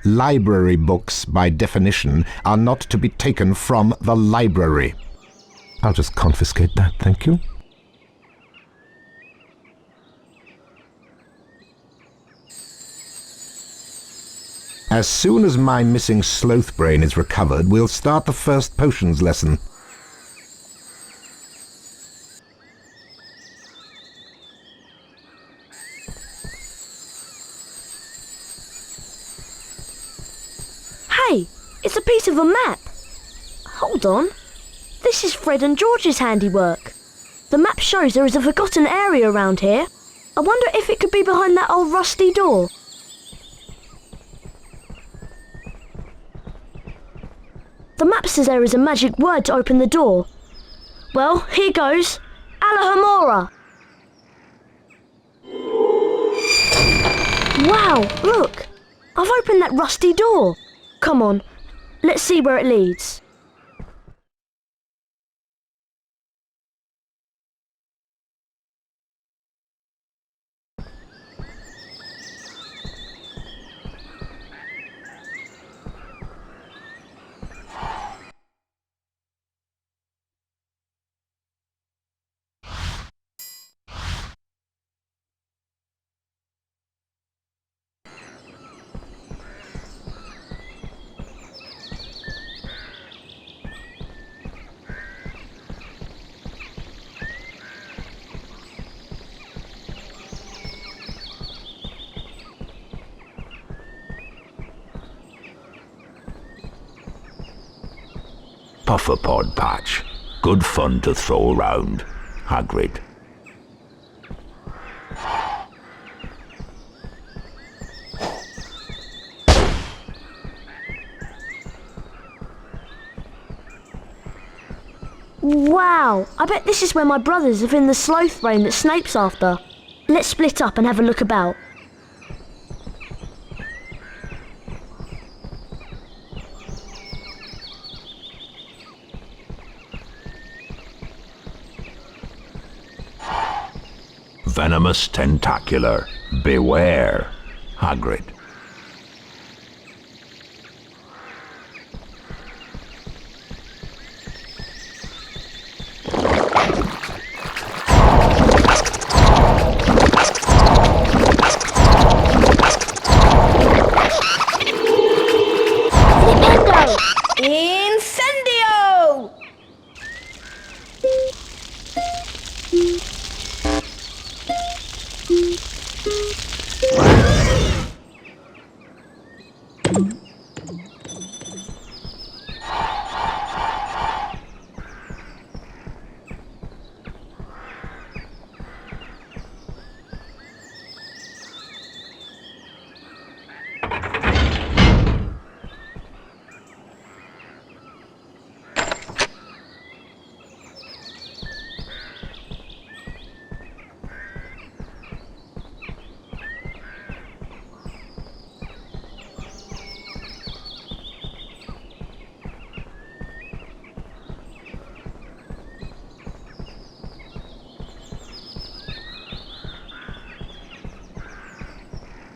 Library books, by definition, are not to be taken from the library. I'll just confiscate that, thank you. As soon as my missing sloth brain is recovered, we'll start the first potions lesson. Hey, it's a piece of a map. Hold on. This is Fred and George's handiwork. The map shows there is a forgotten area around here. I wonder if it could be behind that old rusty door. The map says there is a magic word to open the door. Well, here goes. Alahamora. Wow, look. I've opened that rusty door. Come on, let's see where it leads. Pufferpod patch. Good fun to throw around. Hagrid. Wow, I bet this is where my brothers have in the sloth brain that Snape's after. Let's split up and have a look about. Venomous tentacular. Beware. Hagrid. Incendio!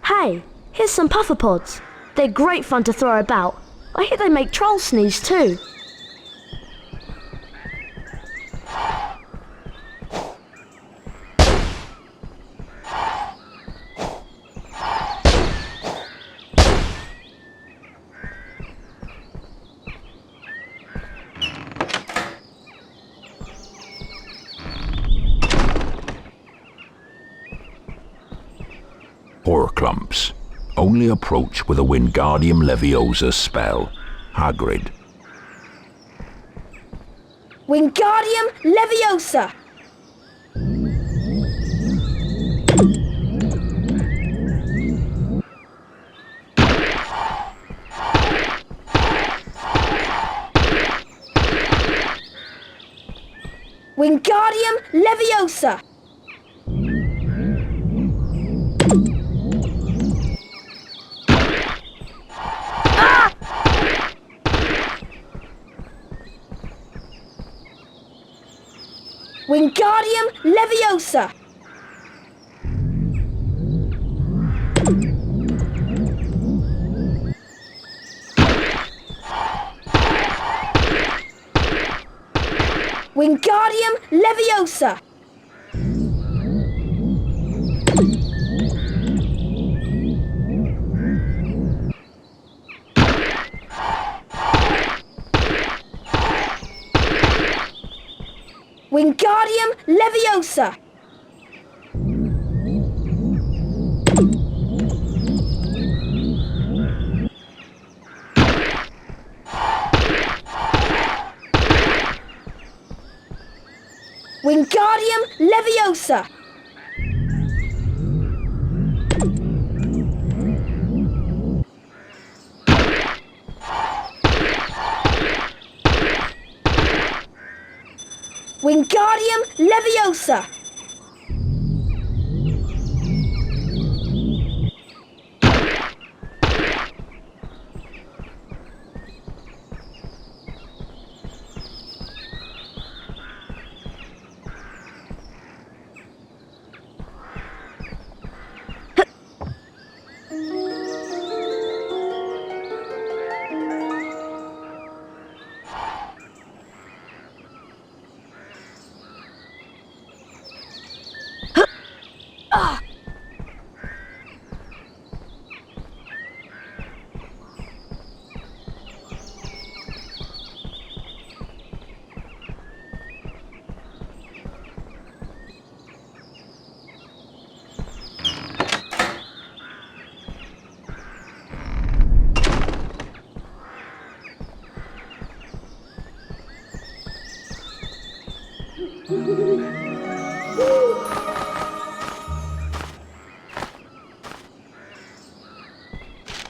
Hey, here's some puffer pods. They're great fun to throw about. I hear they make trolls sneeze too. Horcrux. Only approach with a Wingardium Leviosa spell. Hagrid. Wingardium Leviosa! Wingardium Leviosa! Wingardium Leviosa! Wingardium Leviosa! Wingardium Leviosa! Wingardium Leviosa! Wingardium Leviosa!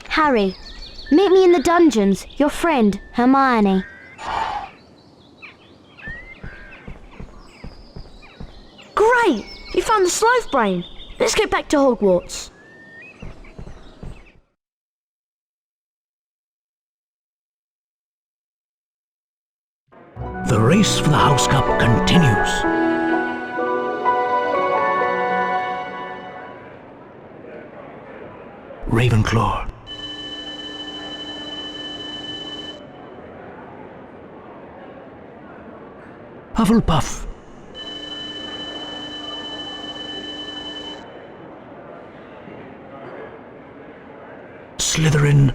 Harry, meet me in the dungeons. Your friend, Hermione. Great! You found the sloth brain. Let's get back to Hogwarts. The race for the House Cup continues. Ravenclaw. Hufflepuff. Slytherin.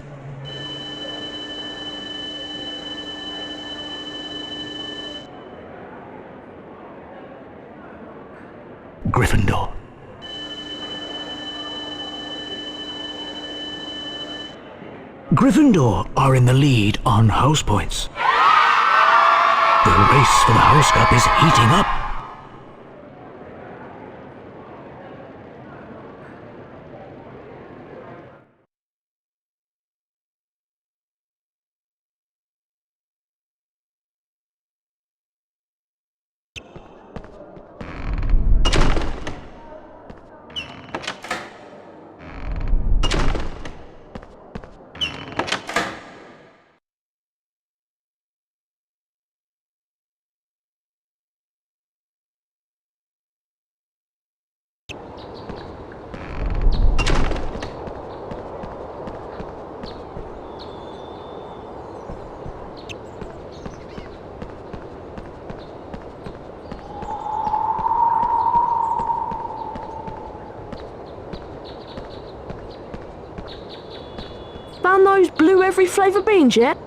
Gryffindor. Gryffindor are in the lead on house points. The race for the House Cup is heating up. Found those blue every flavour beans yet?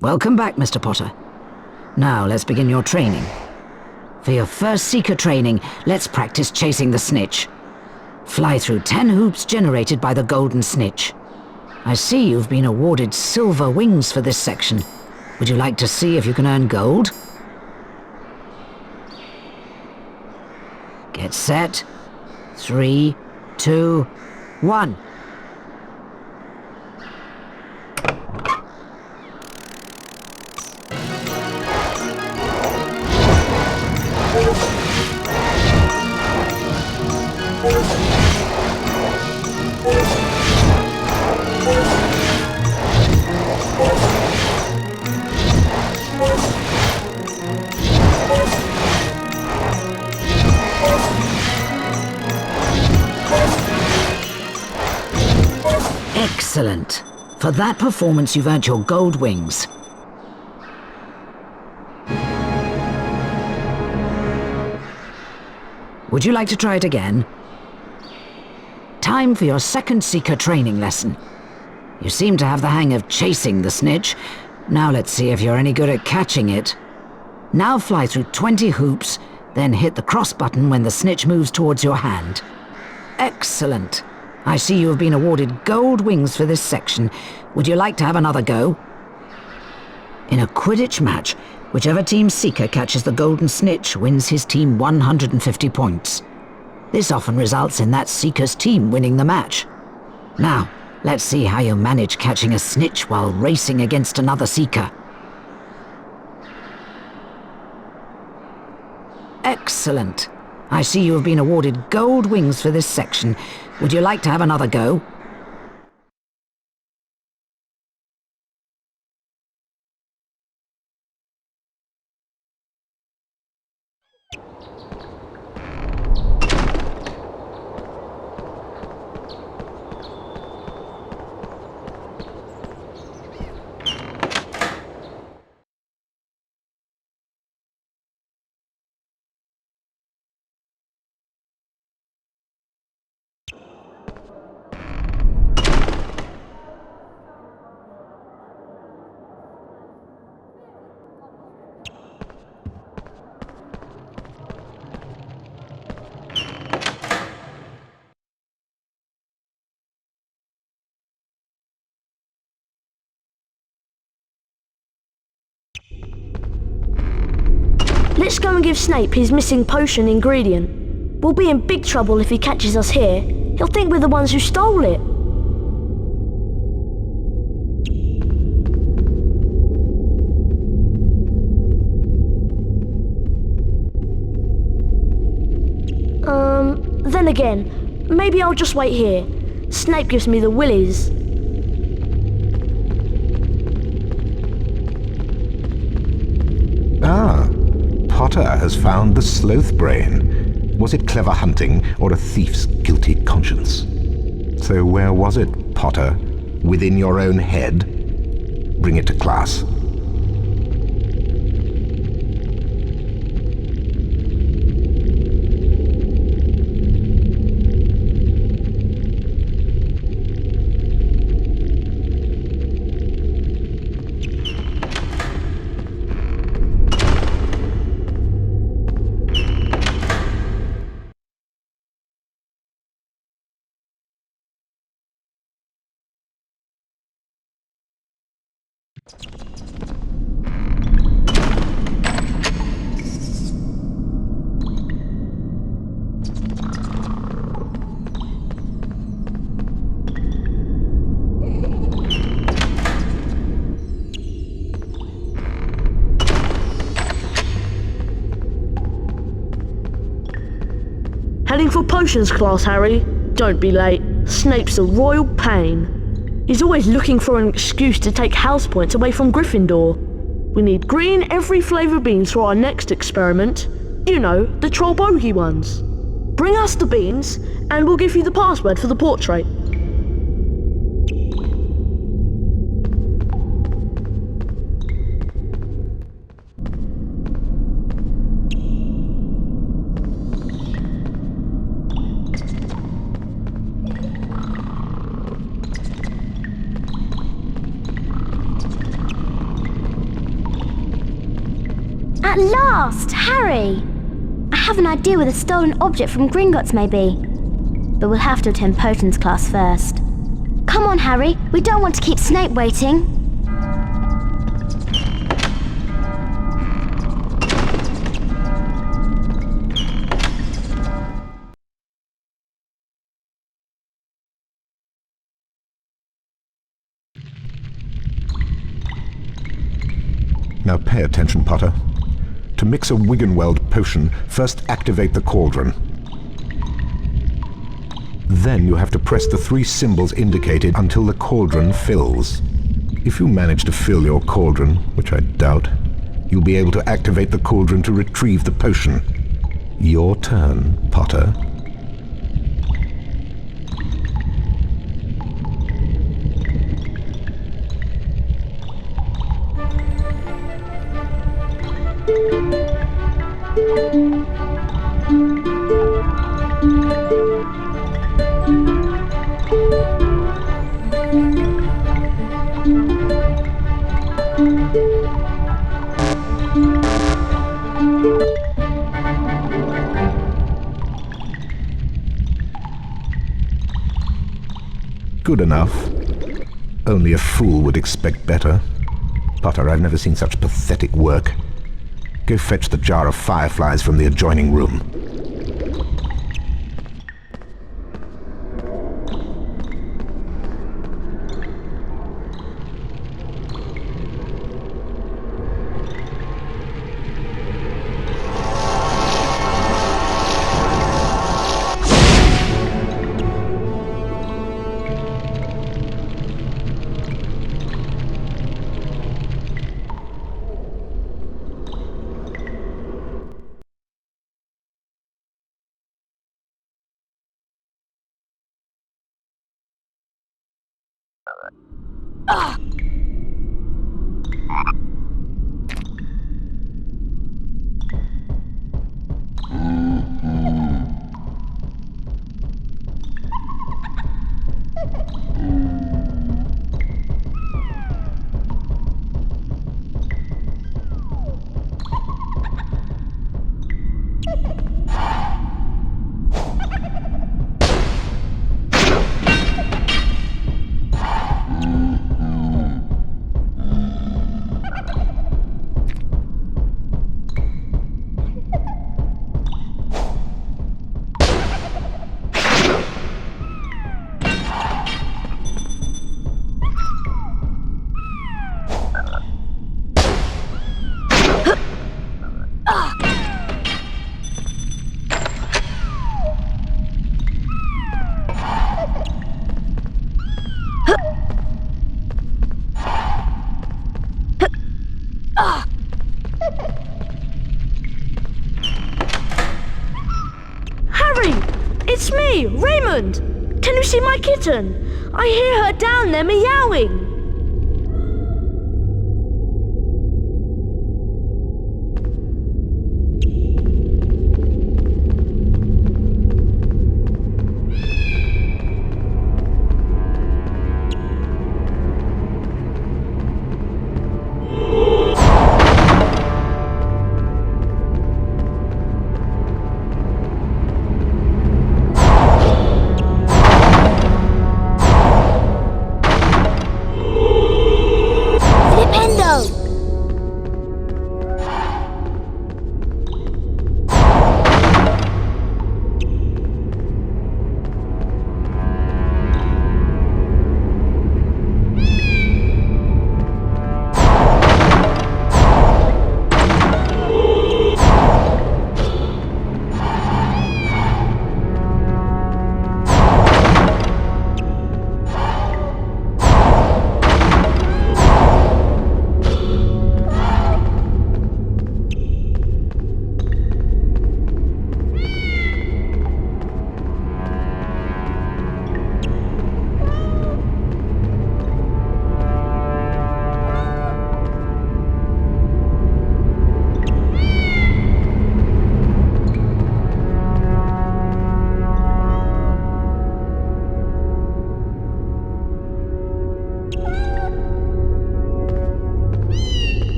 Welcome back, Mr. Potter. Now, let's begin your training. For your first Seeker training, let's practice chasing the snitch. Fly through 10 hoops generated by the golden snitch. I see you've been awarded silver wings for this section. Would you like to see if you can earn gold? Get set. 3, 2, 1. Excellent. For that performance, you've earned your gold wings. Would you like to try it again? Time for your second Seeker training lesson. You seem to have the hang of chasing the snitch. Now let's see if you're any good at catching it. Now fly through 20 hoops, then hit the cross button when the snitch moves towards your hand. Excellent. I see you have been awarded gold wings for this section. Would you like to have another go? In a Quidditch match, whichever team Seeker catches the golden snitch wins his team 150 points. This often results in that Seeker's team winning the match. Now, let's see how you manage catching a snitch while racing against another Seeker. Excellent. I see you have been awarded gold wings for this section. Would you like to have another go? Let's go and give Snape his missing potion ingredient. We'll be in big trouble if he catches us here. He'll think we're the ones who stole it. Then again, maybe I'll just wait here. Snape gives me the willies. Ah, Potter has found the sloth brain. Was it clever hunting or a thief's guilty conscience? So where was it, Potter? Within your own head? Bring it to class. Heading for potions class, Harry. Don't be late. Snape's a royal pain. He's always looking for an excuse to take house points away from Gryffindor. We need green every flavour beans for our next experiment. You know, the troll bogey ones. Bring us the beans, and we'll give you the password for the portrait. At last! Harry! I have an idea where the stolen object from Gringotts may be. But we'll have to attend Potions class first. Come on, Harry. We don't want to keep Snape waiting. Now pay attention, Potter. To mix a Wiggenweld potion, first activate the cauldron. Then you have to press the 3 symbols indicated until the cauldron fills. If you manage to fill your cauldron, which I doubt, you'll be able to activate the cauldron to retrieve the potion. Your turn, Potter. Good enough. Only a fool would expect better. Potter, I've never seen such pathetic work. Go fetch the jar of fireflies from the adjoining room. Harry! It's me, Raymond! Can you see my kitten? I hear her down there meowing.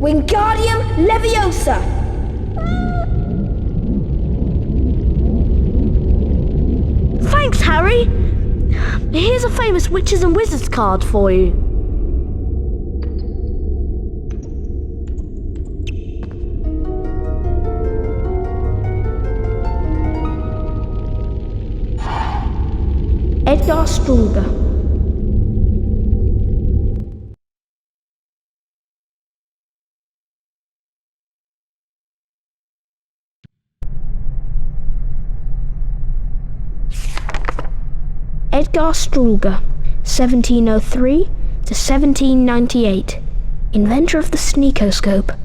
Wingardium Leviosa! Thanks, Harry. Here's a famous witches and wizards card for you. Edgar Struga. Edgar Struga, 1703 to 1798, inventor of the sneakoscope.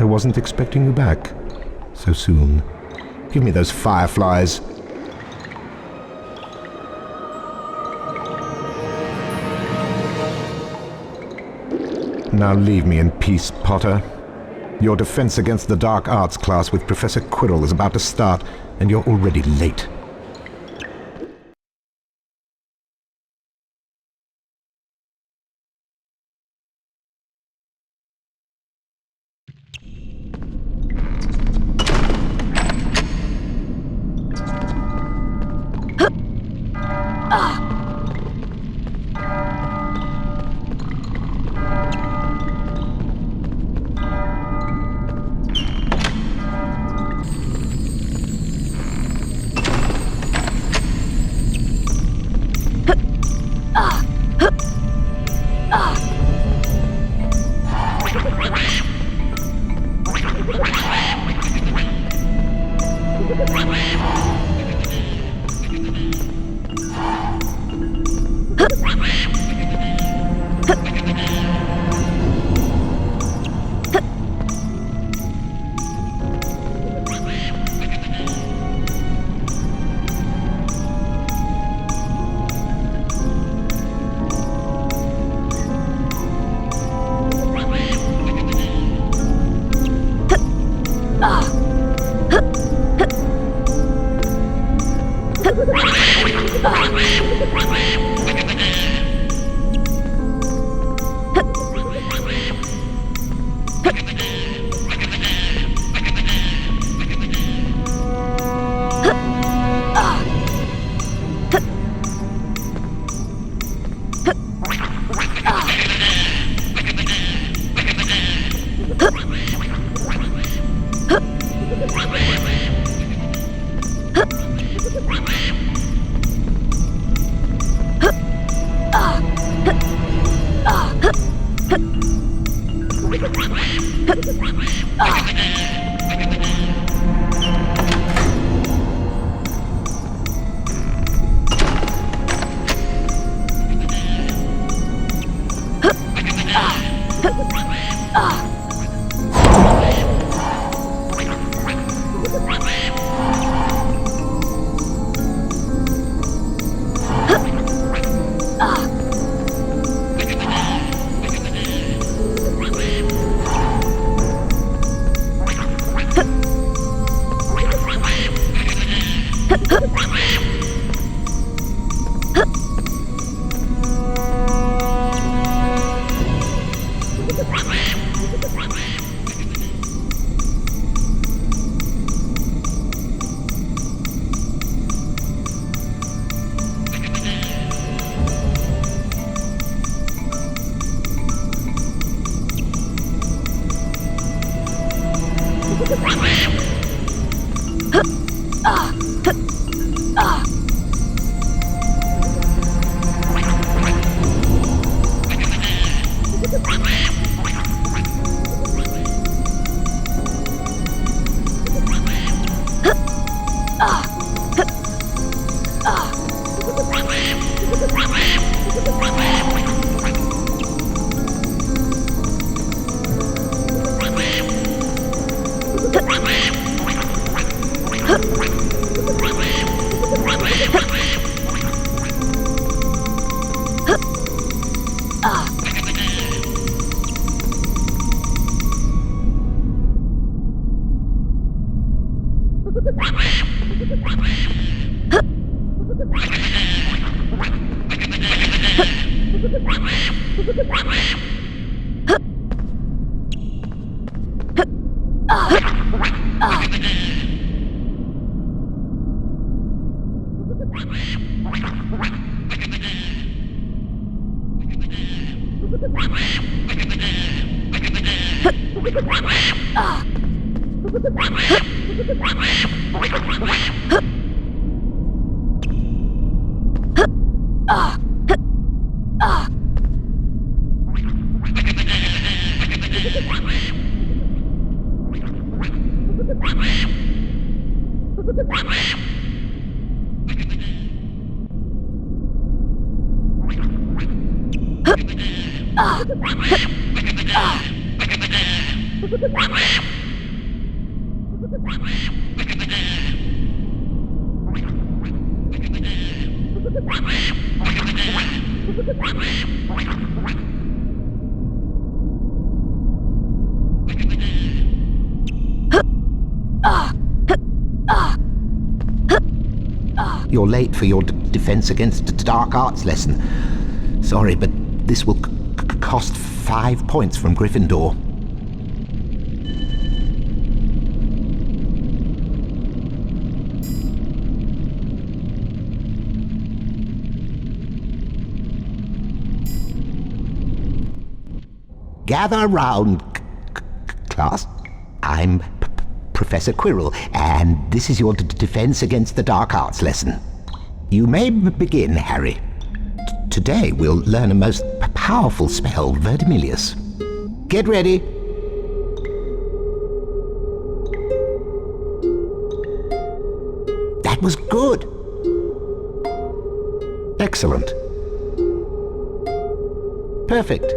I wasn't expecting you back so soon. Give me those fireflies. Now leave me in peace, Potter. Your defense against the dark arts class with Professor Quirrell is about to start, and you're already late. You're late for your defense against dark arts lesson. Sorry, but this will cost 5 points from Gryffindor. Gather round, class. I'm Professor Quirrell, and this is your defense against the dark arts lesson. You may begin, Harry. Today we'll learn a most powerful spell, Verdimillious. Get ready. That was good. Excellent. Perfect.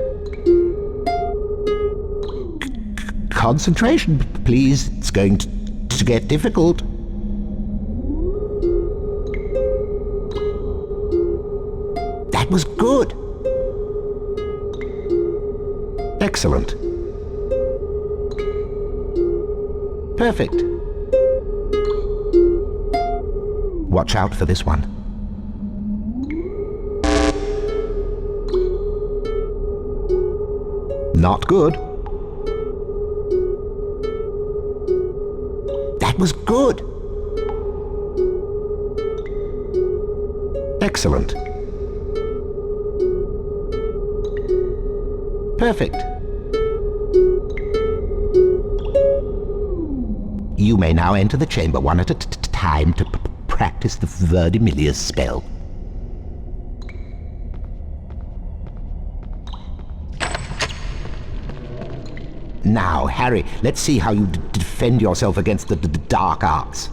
Concentration, please. It's going to get difficult. That was good. Excellent. Perfect. Watch out for this one. Not good. That was good. Excellent. Perfect. You may now enter the chamber one at a time to practice the Verdimillious spell. Now, Harry, let's see how you defend yourself against the dark arts.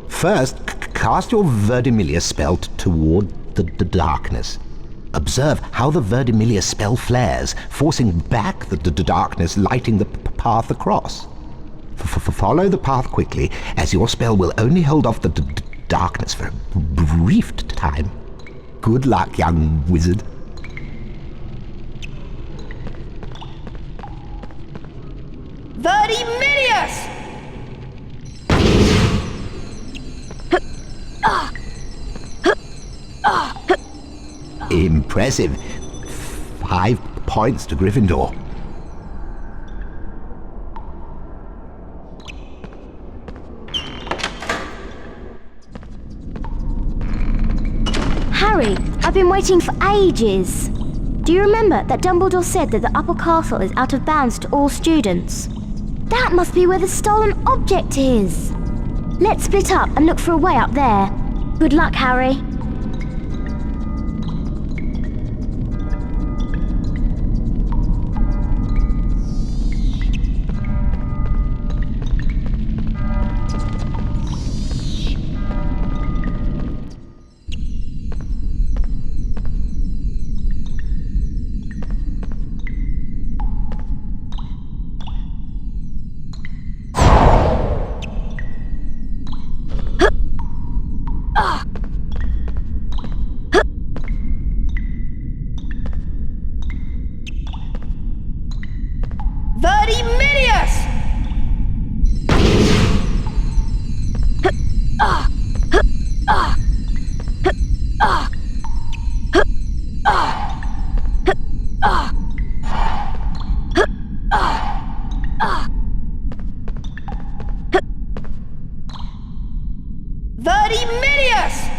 First, cast your Verdimillious spell toward the darkness. Observe how the Verdimillious spell flares, forcing back the darkness, lighting the path across. Follow the path quickly, as your spell will only hold off the darkness for a brief time. Good luck, young wizard. Verdimillious! Impressive. 5 points to Gryffindor. Harry, I've been waiting for ages. Do you remember that Dumbledore said that the upper castle is out of bounds to all students? That must be where the stolen object is. Let's split up and look for a way up there. Good luck, Harry. Verdimillious! Verdimillious!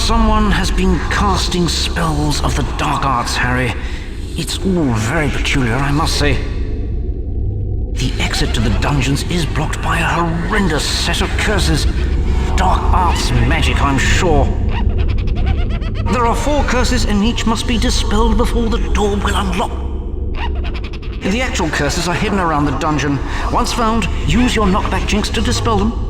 Someone has been casting spells of the dark arts, Harry. It's all very peculiar, I must say. The exit to the dungeons is blocked by a horrendous set of curses. Dark arts magic, I'm sure. There are 4 curses and each must be dispelled before the door will unlock. The actual curses are hidden around the dungeon. Once found, use your knockback jinx to dispel them.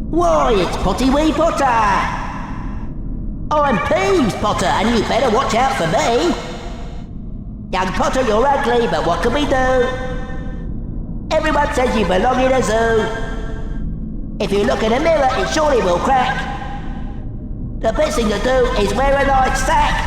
Why, it's Potty Wee Potter! I'm Peeves Potter, and you better watch out for me! Young Potter, you're ugly, but what can we do? Everyone says you belong in a zoo. If you look in a mirror, it surely will crack. The best thing to do is wear a nice sack.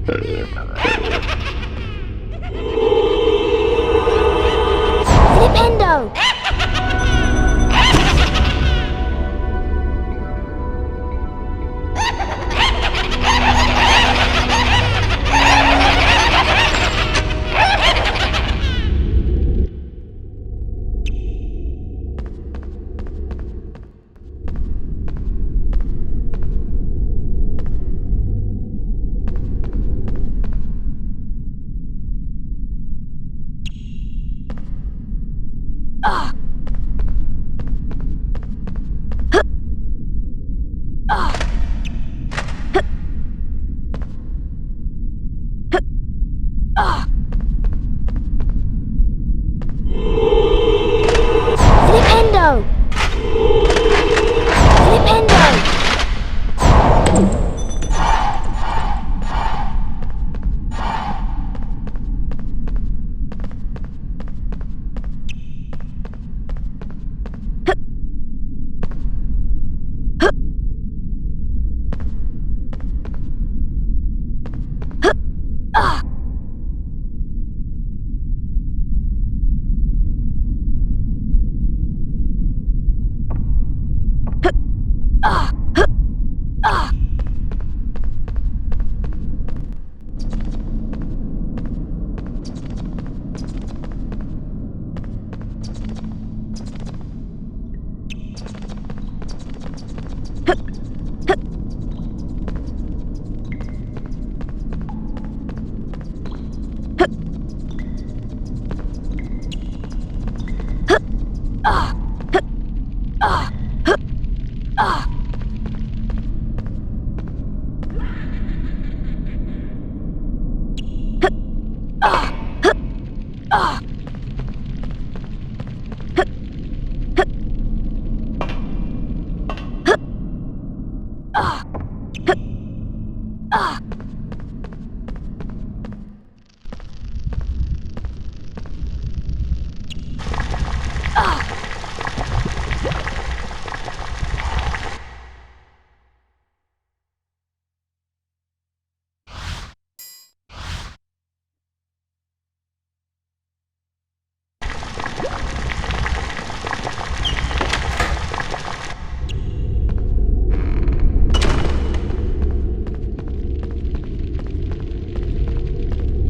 Flipendo! Flipendo! Flipendo!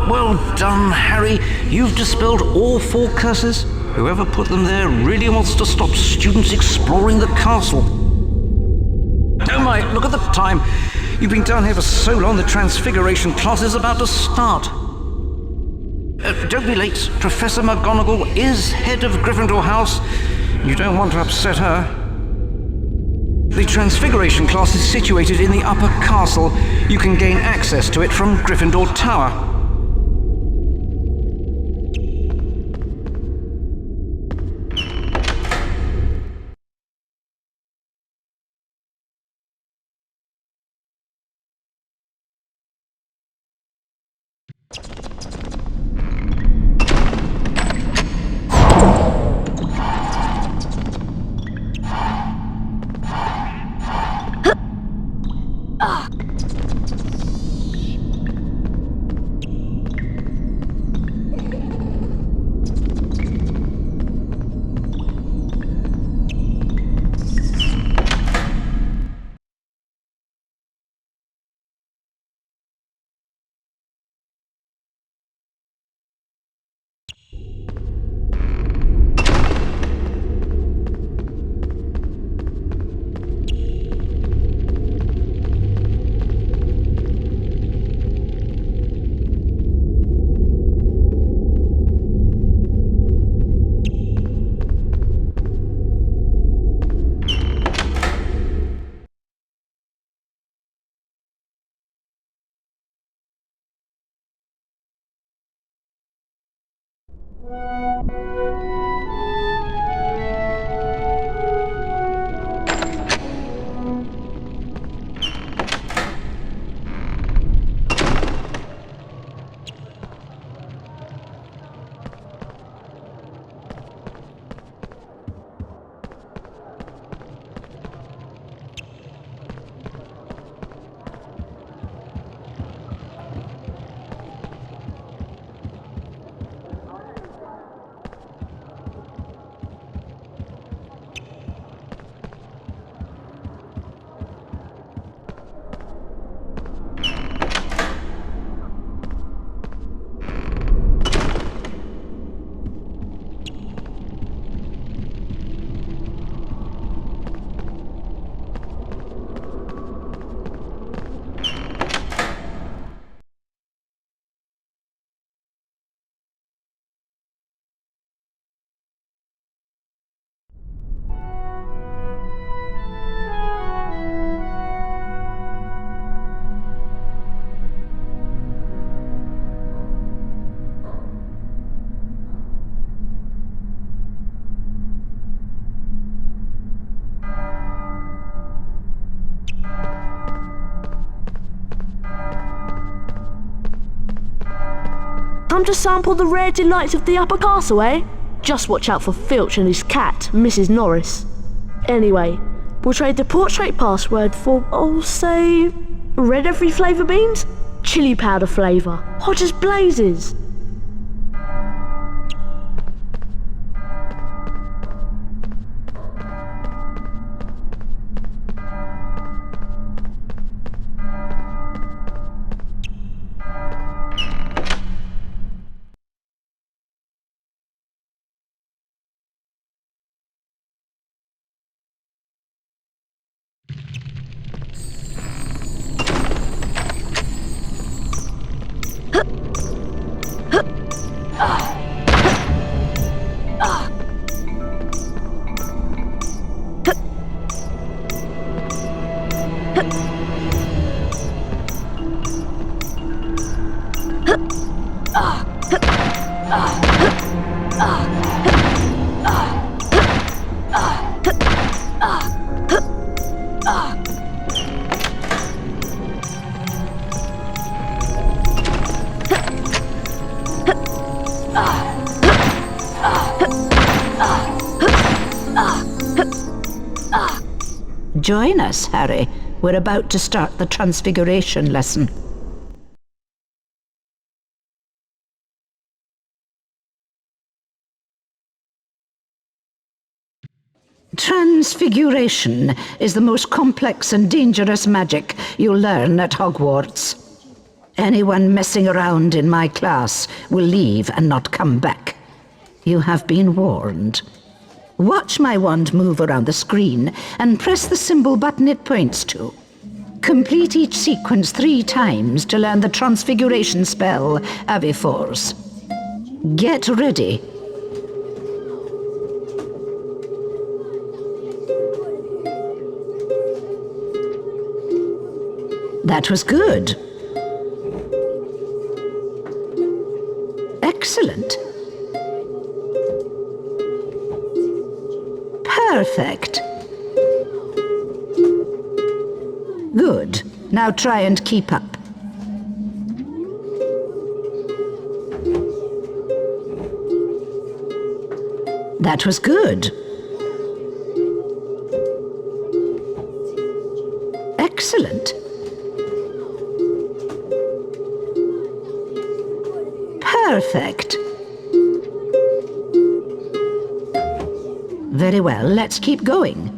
Well done, Harry. You've dispelled all 4 curses. Whoever put them there really wants to stop students exploring the castle. Oh my, look at the time. You've been down here for so long, the transfiguration class is about to start. Don't be late. Professor McGonagall is head of Gryffindor House. You don't want to upset her. The transfiguration class is situated in the upper castle. You can gain access to it from Gryffindor Tower. Come to sample the rare delights of the upper castle, eh? Just watch out for Filch and his cat, Mrs. Norris. Anyway, we'll trade the portrait password for, say, red every flavour beans? Chili powder flavour, hot as blazes. Join us, Harry. We're about to start the Transfiguration lesson. Transfiguration is the most complex and dangerous magic you'll learn at Hogwarts. Anyone messing around in my class will leave and not come back. You have been warned. Watch my wand move around the screen and press the symbol button it points to. Complete each sequence 3 times to learn the Transfiguration spell, Avifors. Get ready. That was good. Excellent. Perfect. Good. Now try and keep up. That was good. Excellent. Perfect. Very well, let's keep going.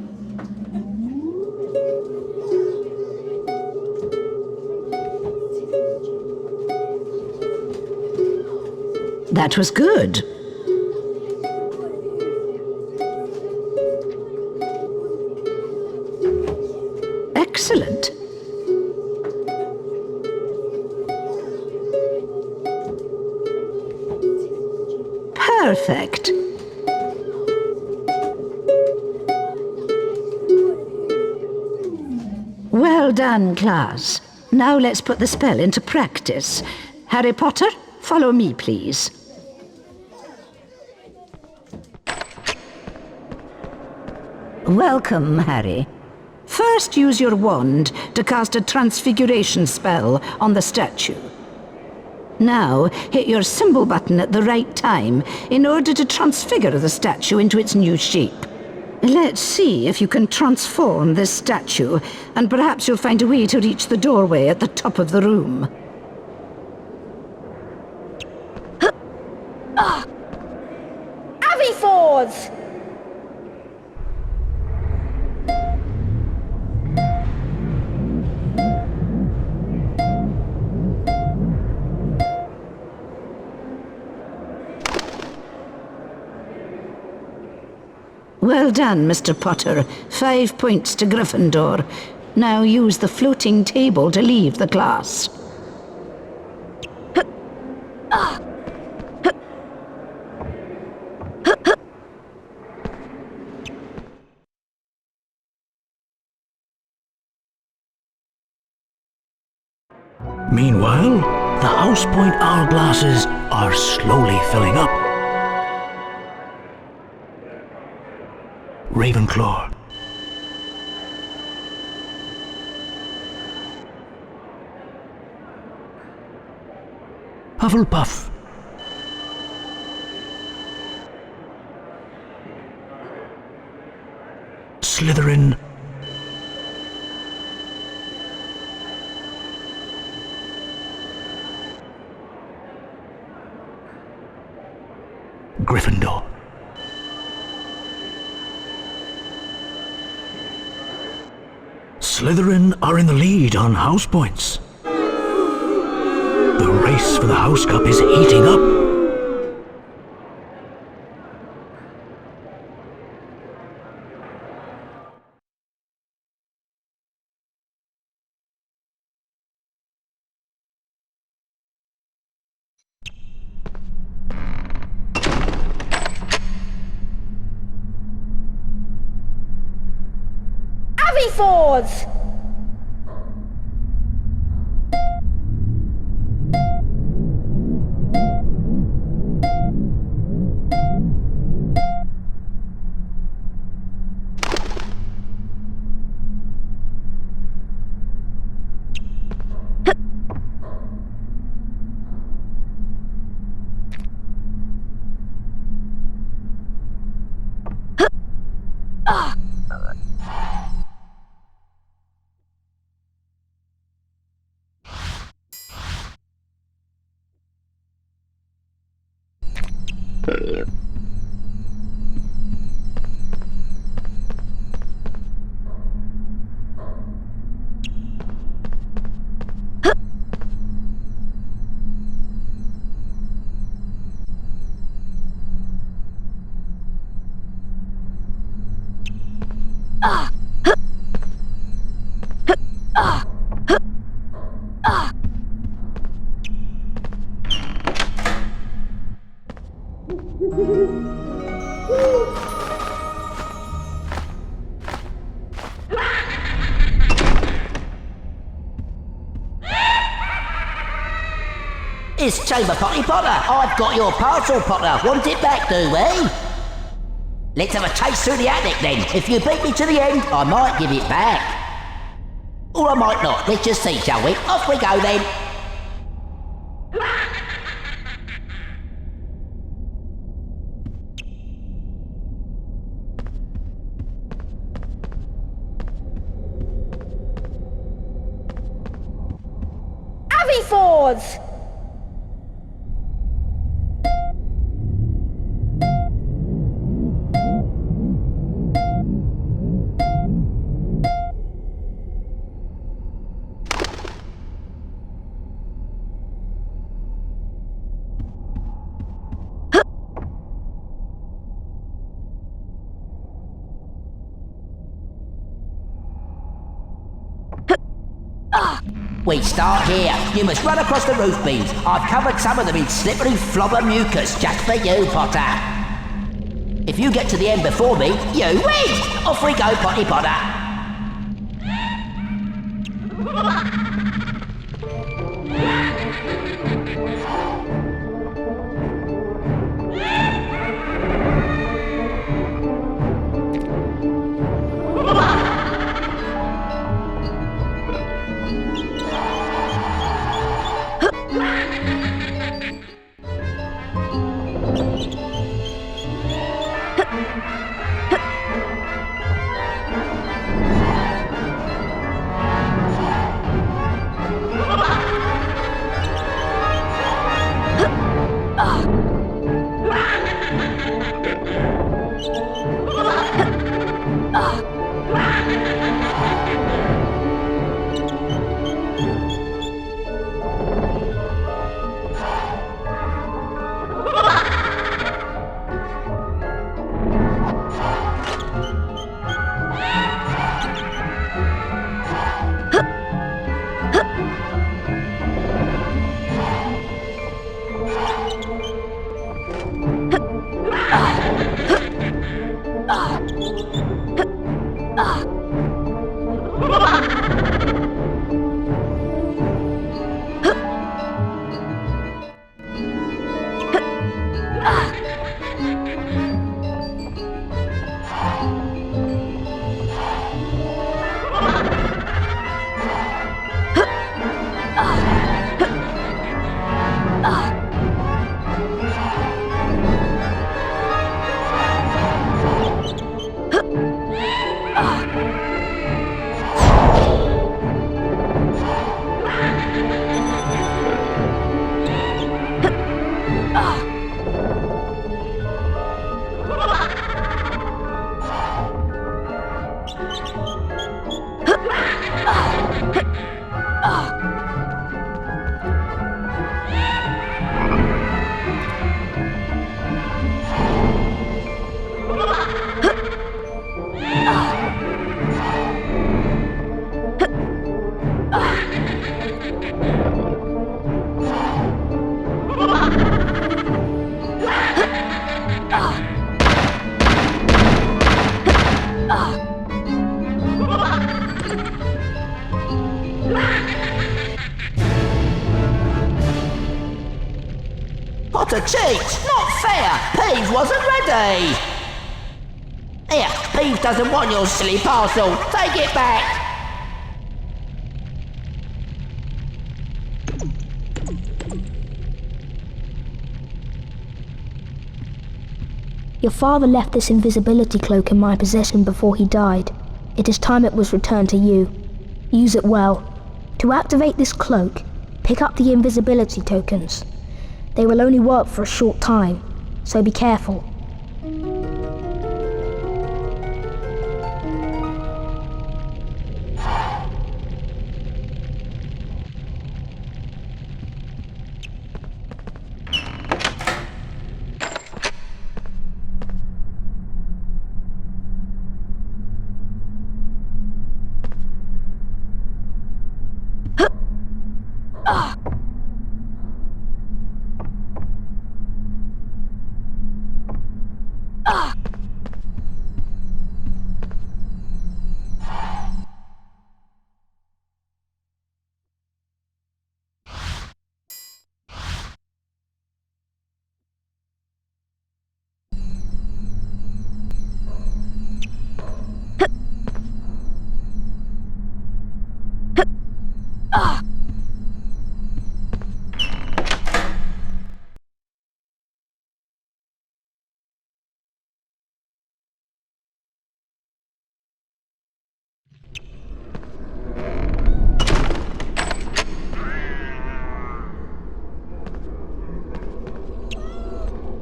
That was good. Excellent. Perfect. Well done, class. Now let's put the spell into practice. Harry Potter, follow me, please. Welcome, Harry. First, use your wand to cast a transfiguration spell on the statue. Now, hit your symbol button at the right time in order to transfigure the statue into its new shape. Let's see if you can transform this statue, and perhaps you'll find a way to reach the doorway at the top of the room. Avifors! Well done, Mr. Potter. 5 points to Gryffindor. Now use the floating table to leave the class. Meanwhile, the House Point hourglasses are slowly filling up. Ravenclaw. Hufflepuff. Slytherin. Gryffindor. Slytherin are in the lead on house points. The race for the House Cup is heating up. Fords! It's Chamber Potty Potter. I've got your parcel, Potter. Want it back, do we? Let's have a chase through the attic then. If you beat me to the end, I might give it back. Or I might not. Let's just see, shall we? Off we go then. Fords! We start here. You must run across the roof beams. I've covered some of them in slippery flobber mucus just for you, Potter. If you get to the end before me, you win! Off we go, Potty Potter. Potter cheats! Not fair! Peeves wasn't ready! Here, Peeves doesn't want your silly parcel. Take it back! Your father left this invisibility cloak in my possession before he died. It is time it was returned to you. Use it well. To activate this cloak, pick up the invisibility tokens. They will only work for a short time, so be careful.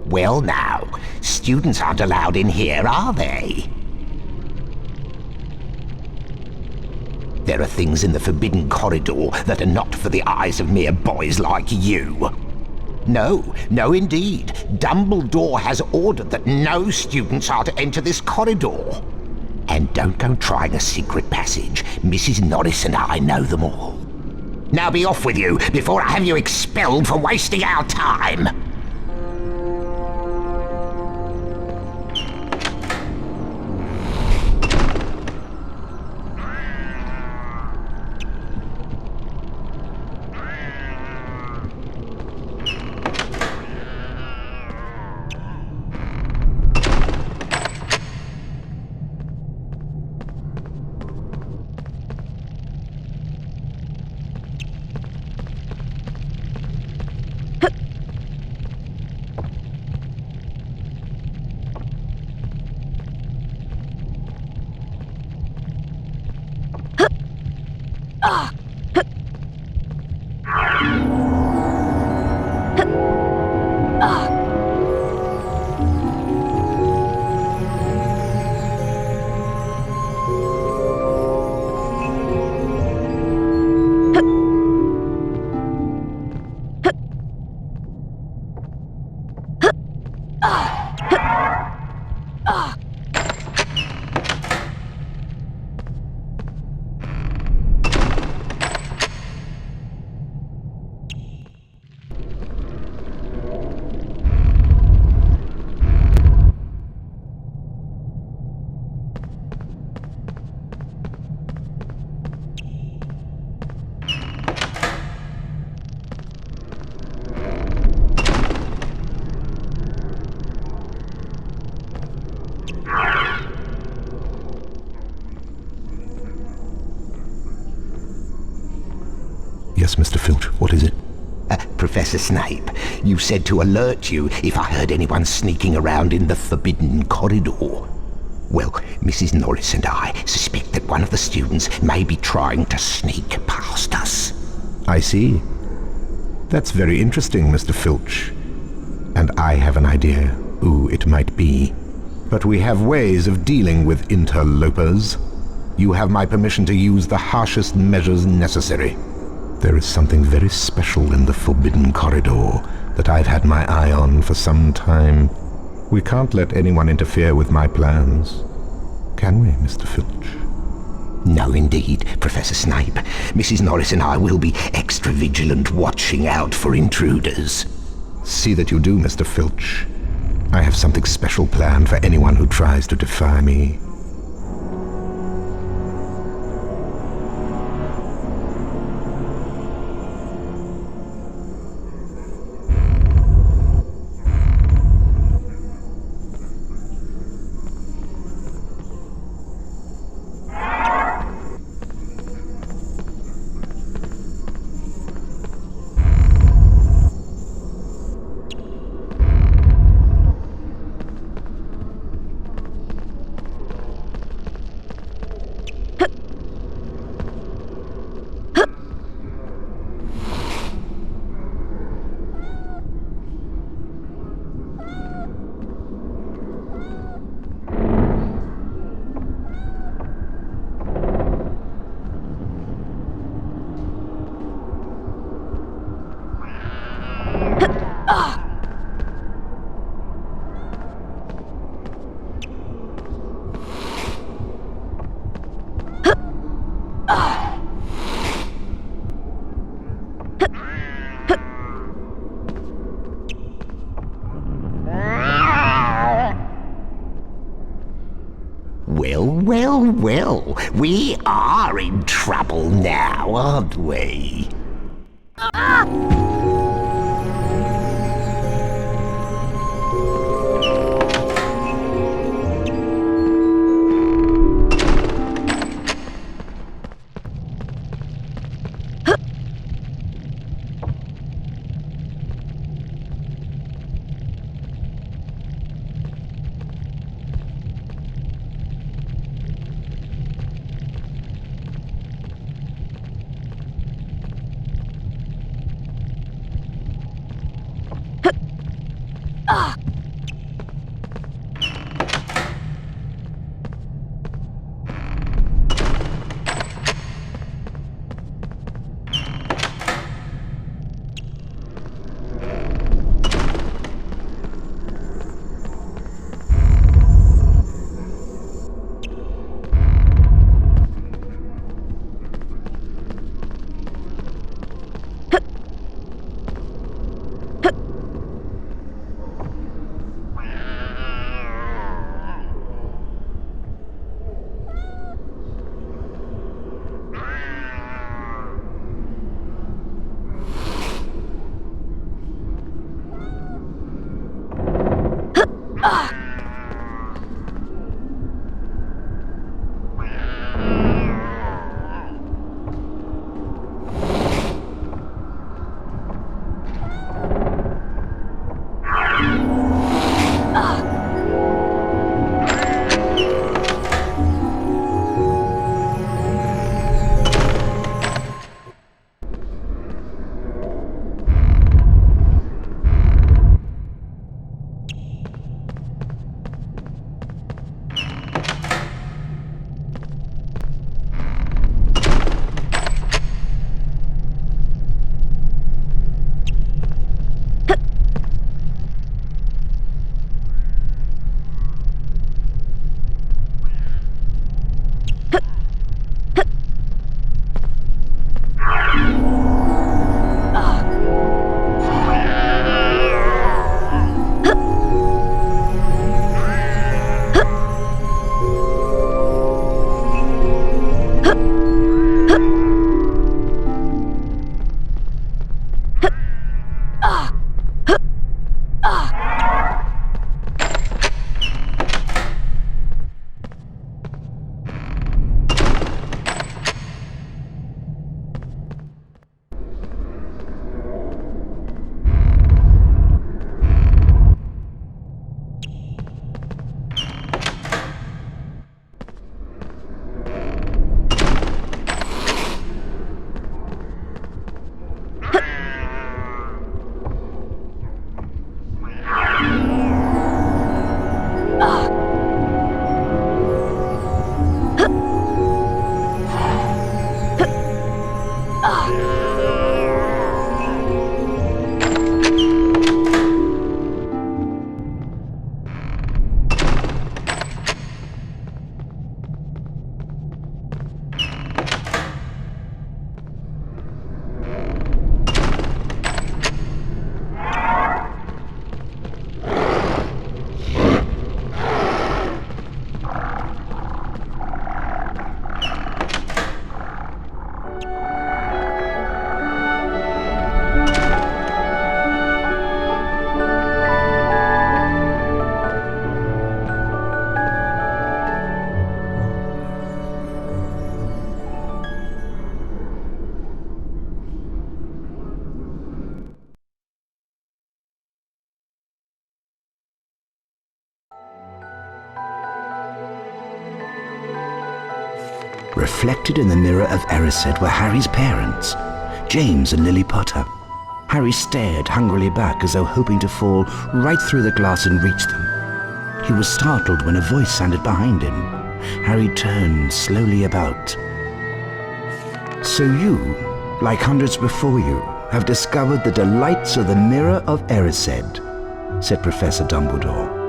Well now, students aren't allowed in here, are they? There are things in the forbidden corridor that are not for the eyes of mere boys like you. No, no indeed. Dumbledore has ordered that no students are to enter this corridor. And don't go trying a secret passage. Mrs. Norris and I know them all. Now be off with you, before I have you expelled for wasting our time. Yes, Mr. Filch, what is it? Professor Snape, you said to alert you if I heard anyone sneaking around in the forbidden corridor. Well, Mrs. Norris and I suspect that one of the students may be trying to sneak past us. I see. That's very interesting, Mr. Filch. And I have an idea who it might be. But we have ways of dealing with interlopers. You have my permission to use the harshest measures necessary. There is something very special in the Forbidden Corridor that I've had my eye on for some time. We can't let anyone interfere with my plans. Can we, Mr. Filch? No, indeed, Professor Snape. Mrs. Norris and I will be extra vigilant, watching out for intruders. See that you do, Mr. Filch. I have something special planned for anyone who tries to defy me. Well, we are in trouble now, aren't we? Reflected in the mirror of Erised were Harry's parents, James and Lily Potter. Harry stared hungrily back as though hoping to fall right through the glass and reach them. He was startled when a voice sounded behind him. Harry turned slowly about. So you, like hundreds before you, have discovered the delights of the mirror of Erised, said Professor Dumbledore.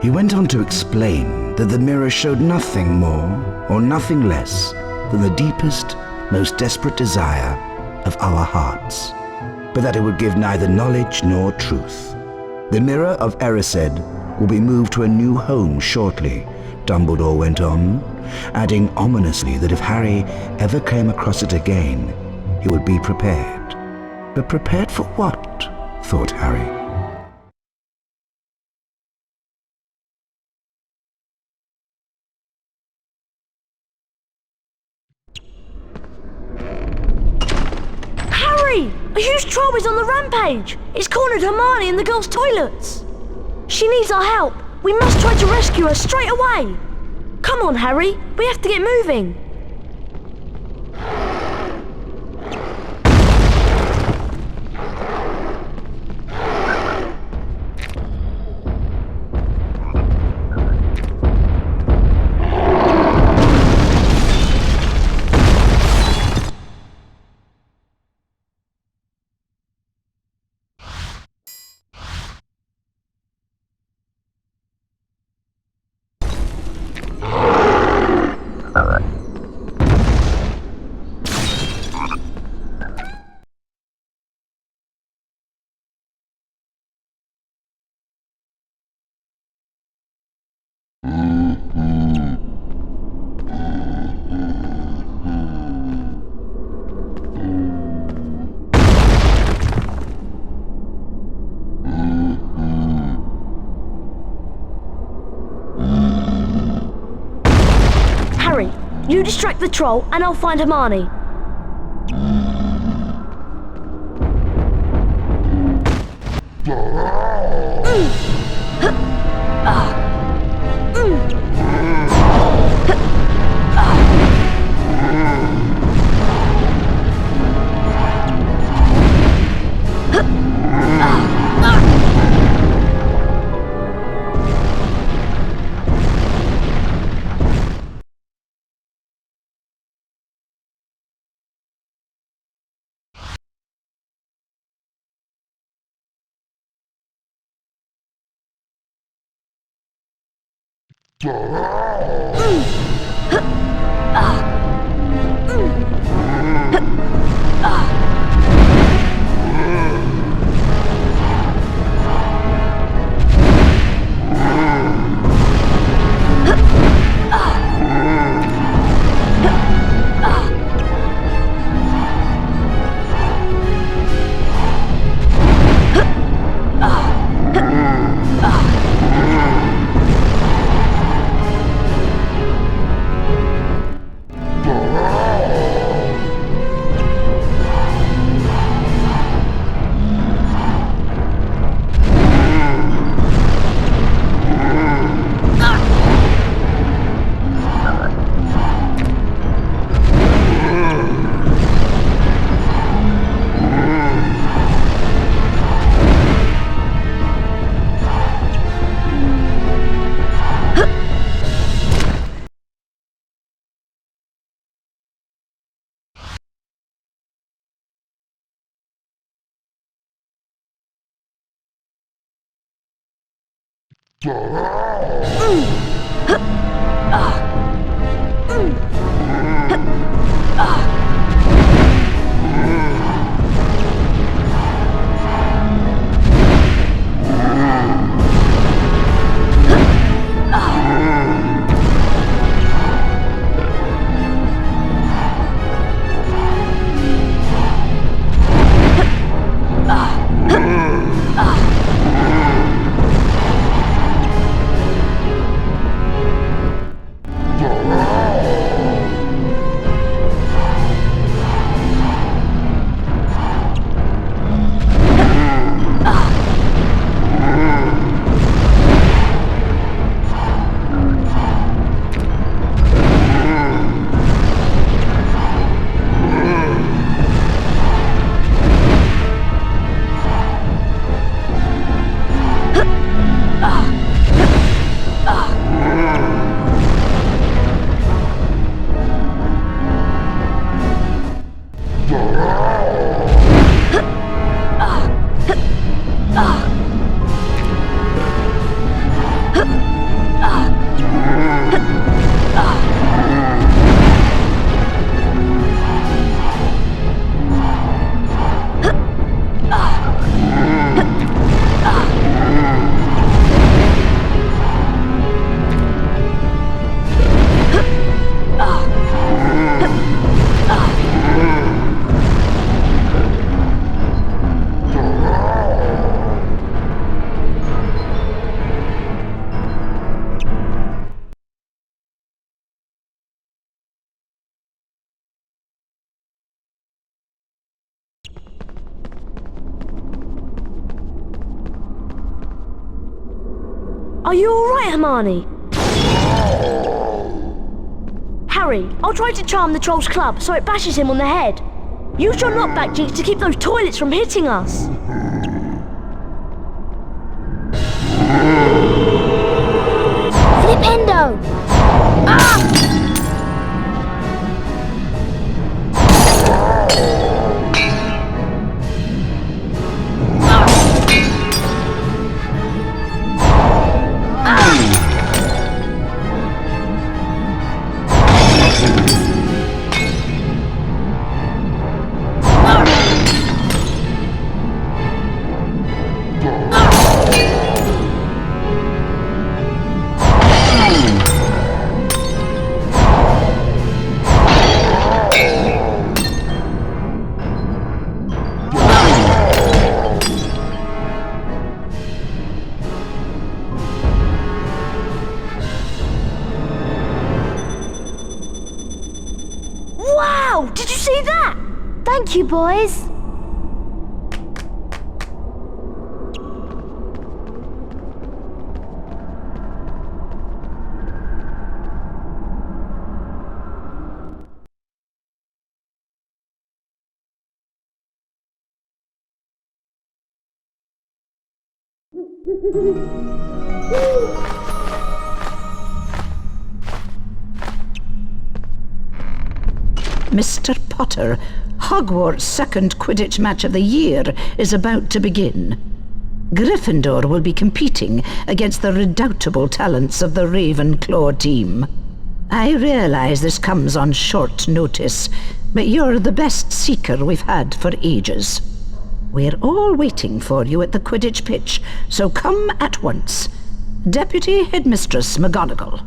He went on to explain that the mirror showed nothing more or nothing less than the deepest, most desperate desire of our hearts, but that it would give neither knowledge nor truth. The mirror of Erised will be moved to a new home shortly, Dumbledore went on, adding ominously that if Harry ever came across it again, he would be prepared. But prepared for what? Thought Harry. Harry! A huge troll is on the rampage! It's cornered Hermione in the girls' toilets! She needs our help! We must try to rescue her straight away! Come on, Harry! We have to get moving! Harry, you distract the troll and I'll find Hermione. Are you alright, Hermione? Harry, I'll try to charm the troll's club so it bashes him on the head. Use your knockback jinx to keep those toilets from hitting us. Flipendo! Ah! Wow! Did you see that? Thank you, boys. Mr. Potter, Hogwarts' second Quidditch match of the year is about to begin. Gryffindor will be competing against the redoubtable talents of the Ravenclaw team. I realise this comes on short notice, but you're the best seeker we've had for ages. We're all waiting for you at the Quidditch pitch, so come at once. Deputy Headmistress McGonagall.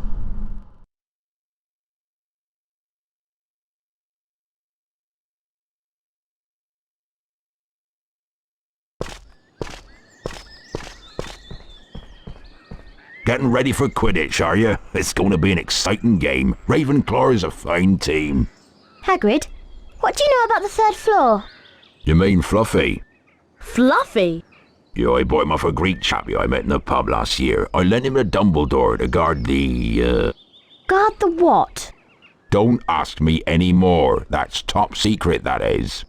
Getting ready for Quidditch, are you? It's going to be an exciting game. Ravenclaw is a fine team. Hagrid, what do you know about the third floor? You mean Fluffy? Fluffy? Yeah, I bought him off a Greek chappie I met in the pub last year. I lent him to Dumbledore to guard the, Guard the what? Don't ask me any more. That's top secret, that is.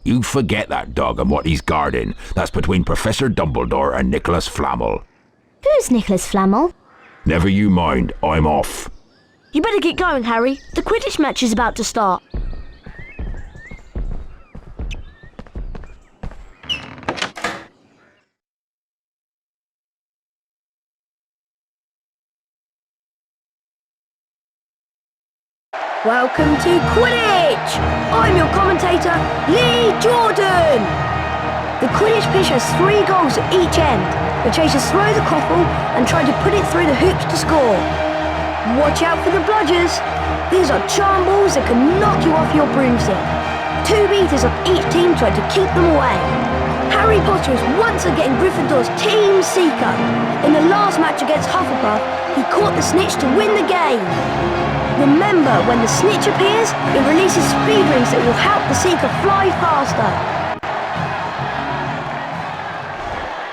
You forget that dog and what he's guarding. That's between Professor Dumbledore and Nicholas Flamel. Who's Nicholas Flamel? Never you mind, I'm off. You better get going, Harry. The Quidditch match is about to start. Welcome to Quidditch! I'm your commentator, Lee Jordan! The Quidditch pitch has 3 goals at each end. The chasers throw the quaffle and try to put it through the hoops to score. Watch out for the bludgers. These are charm balls that can knock you off your broomstick. 2 beaters of each team try to keep them away. Harry Potter is once again Gryffindor's team seeker. In the last match against Hufflepuff, he caught the snitch to win the game. Remember, when the snitch appears, it releases speed rings that will help the seeker fly faster.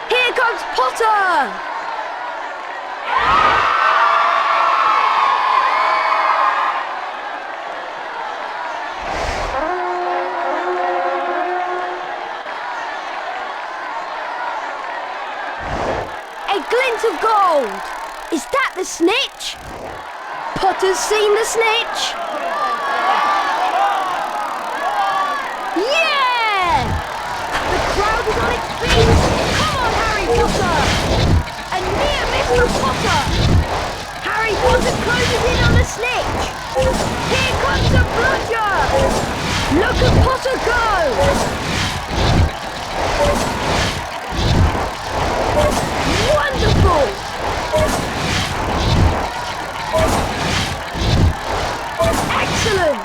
Here comes Potter! A glint of gold! Is that the snitch? Potter's seen the snitch! Yeah! The crowd is on its feet! Come on, Harry Potter! A near miss for Potter! Harry Potter closes in on the snitch! Here comes the bludger! Look at Potter go! Wonderful! Excellent!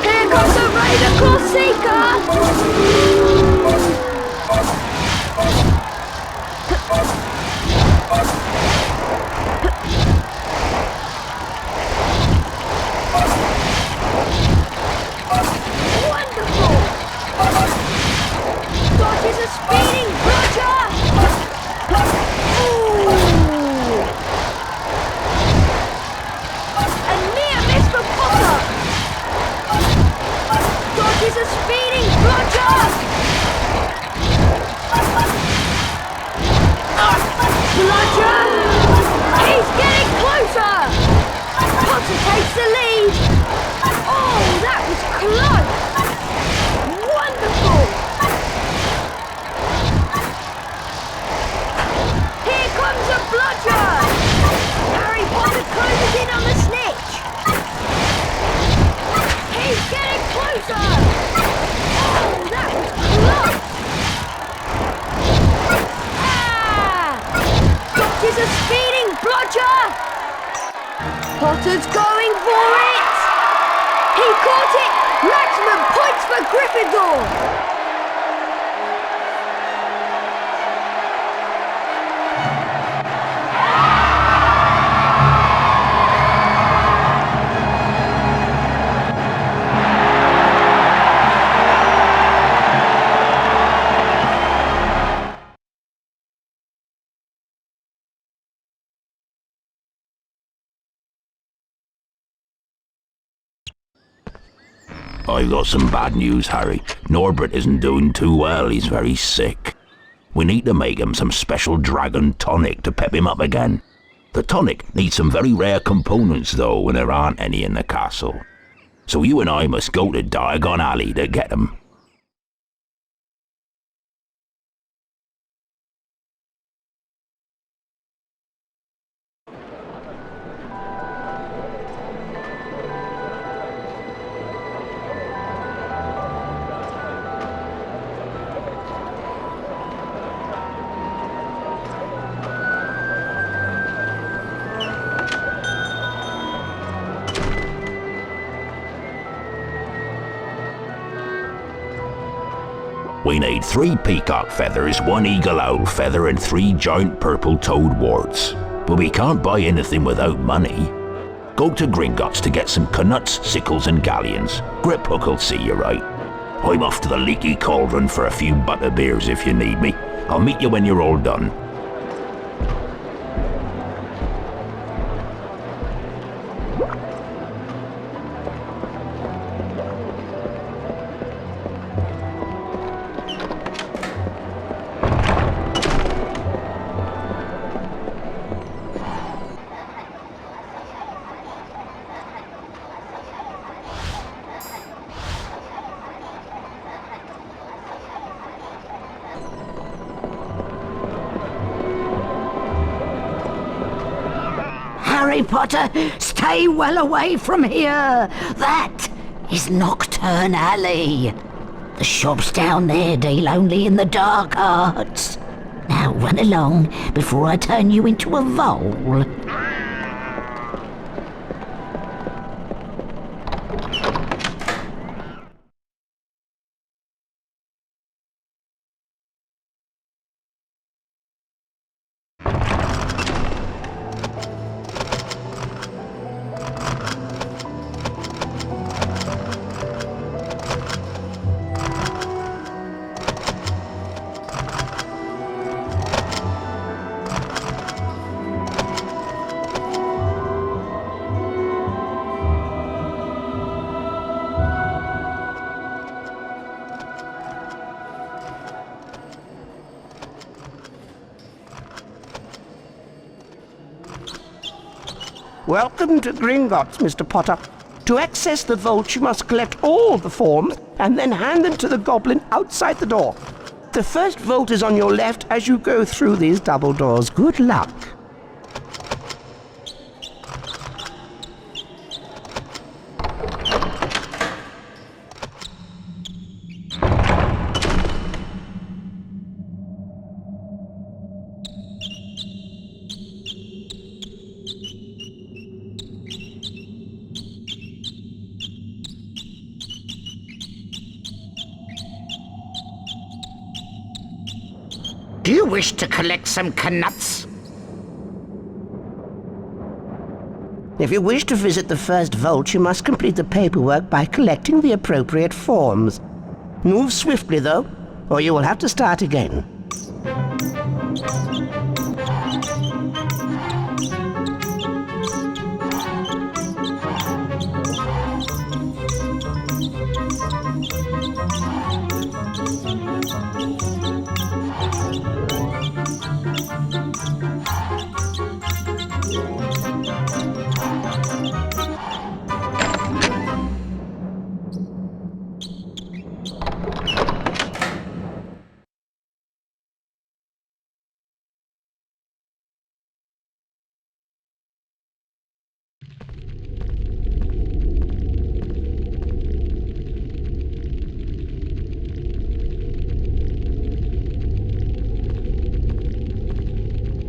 Here comes the Ravenclaw Seeker! Wonderful! Potter's going for it! He caught it! Maximum points for Gryffindor! I've got some bad news, Harry. Norbert isn't doing too well. He's very sick. We need to make him some special dragon tonic to pep him up again. The tonic needs some very rare components, though, and there aren't any in the castle. So you and I must go to Diagon Alley to get them. We need 3 peacock feathers, 1 eagle owl feather, and 3 giant purple toad warts. But we can't buy anything without money. Go to Gringotts to get some knuts, sickles, and galleons. Griphook will see you right. I'm off to the Leaky Cauldron for a few butterbeers if you need me. I'll meet you when you're all done. Harry Potter, stay well away from here. That is Nocturne Alley. The shops down there deal only in the dark arts. Now run along before I turn you into a vole. Welcome to Gringotts, Mr. Potter. To access the vault, you must collect all the forms and then hand them to the goblin outside the door. The first vault is on your left as you go through these double doors. Good luck. Do you wish to collect some knuts? If you wish to visit the first vault, you must complete the paperwork by collecting the appropriate forms. Move swiftly, though, or you will have to start again.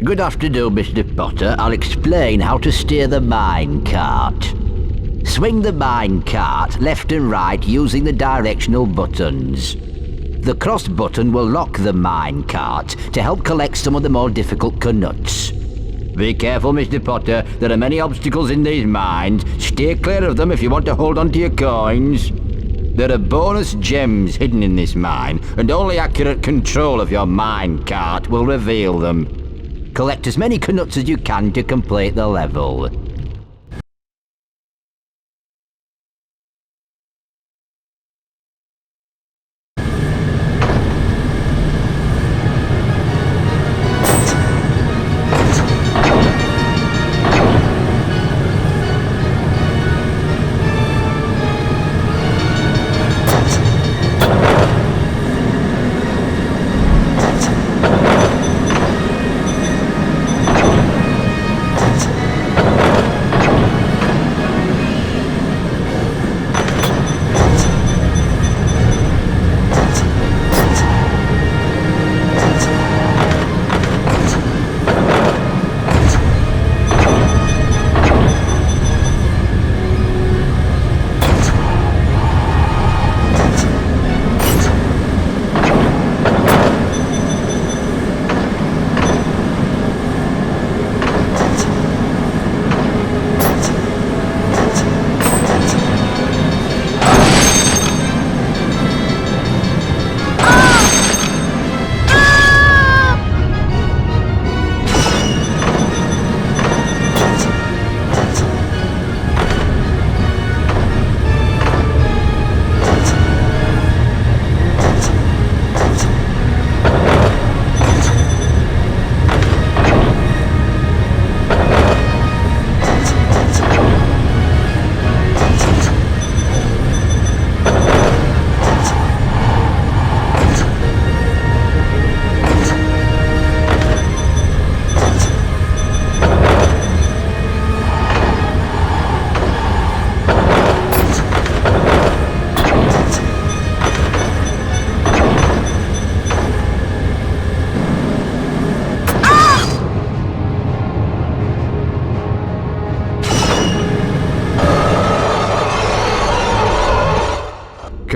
Good afternoon, Mr. Potter. I'll explain how to steer the mine cart. Swing the mine cart left and right using the directional buttons. The cross button will lock the mine cart to help collect some of the more difficult Knuts. Be careful, Mr. Potter. There are many obstacles in these mines. Steer clear of them if you want to hold on to your coins. There are bonus gems hidden in this mine, and only accurate control of your mine cart will reveal them. Collect as many Knuts as you can to complete the level.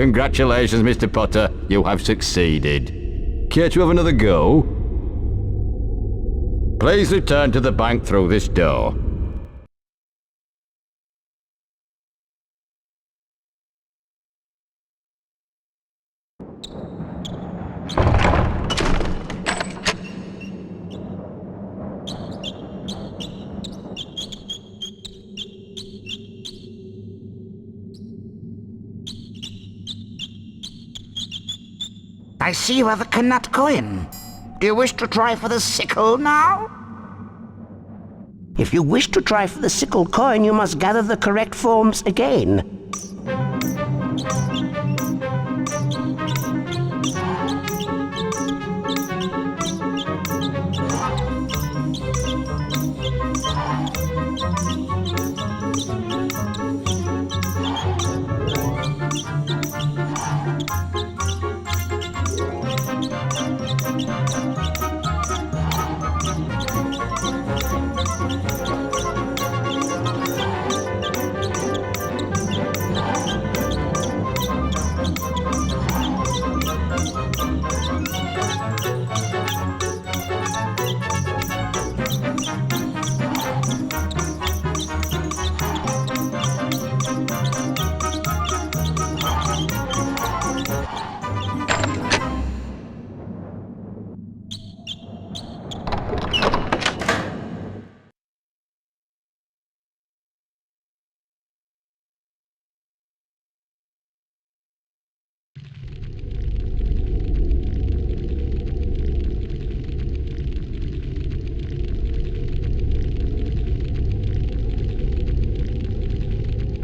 Congratulations, Mr. Potter. You have succeeded. Care to have another go? Please return to the bank through this door. I see you have a Knut coin. Do you wish to try for the sickle now? If you wish to try for the sickle coin, you must gather the correct forms again.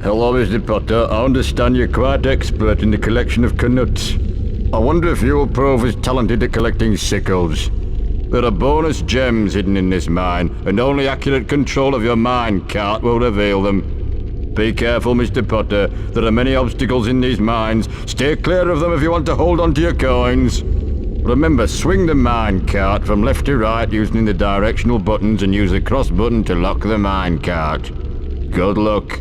Hello, Mr. Potter. I understand you're quite expert in the collection of Knuts. I wonder if you'll prove as talented at collecting sickles. There are bonus gems hidden in this mine, and only accurate control of your mine cart will reveal them. Be careful, Mr. Potter. There are many obstacles in these mines. Stay clear of them if you want to hold on to your coins. Remember, swing the minecart from left to right using the directional buttons and use the cross button to lock the minecart. Good luck.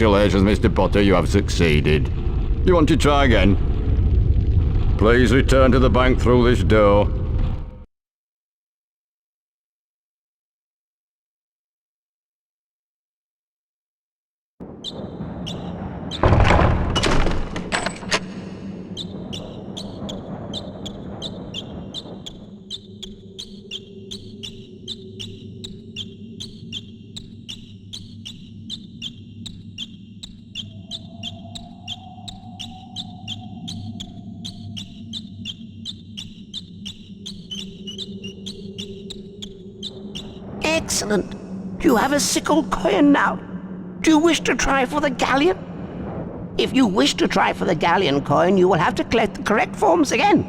Congratulations, Mr. Potter, you have succeeded. You want to try again? Please return to the bank through this door. Excellent. Do you have a sickle coin now? Do you wish to try for the galleon? If you wish to try for the galleon coin, you will have to collect the correct forms again.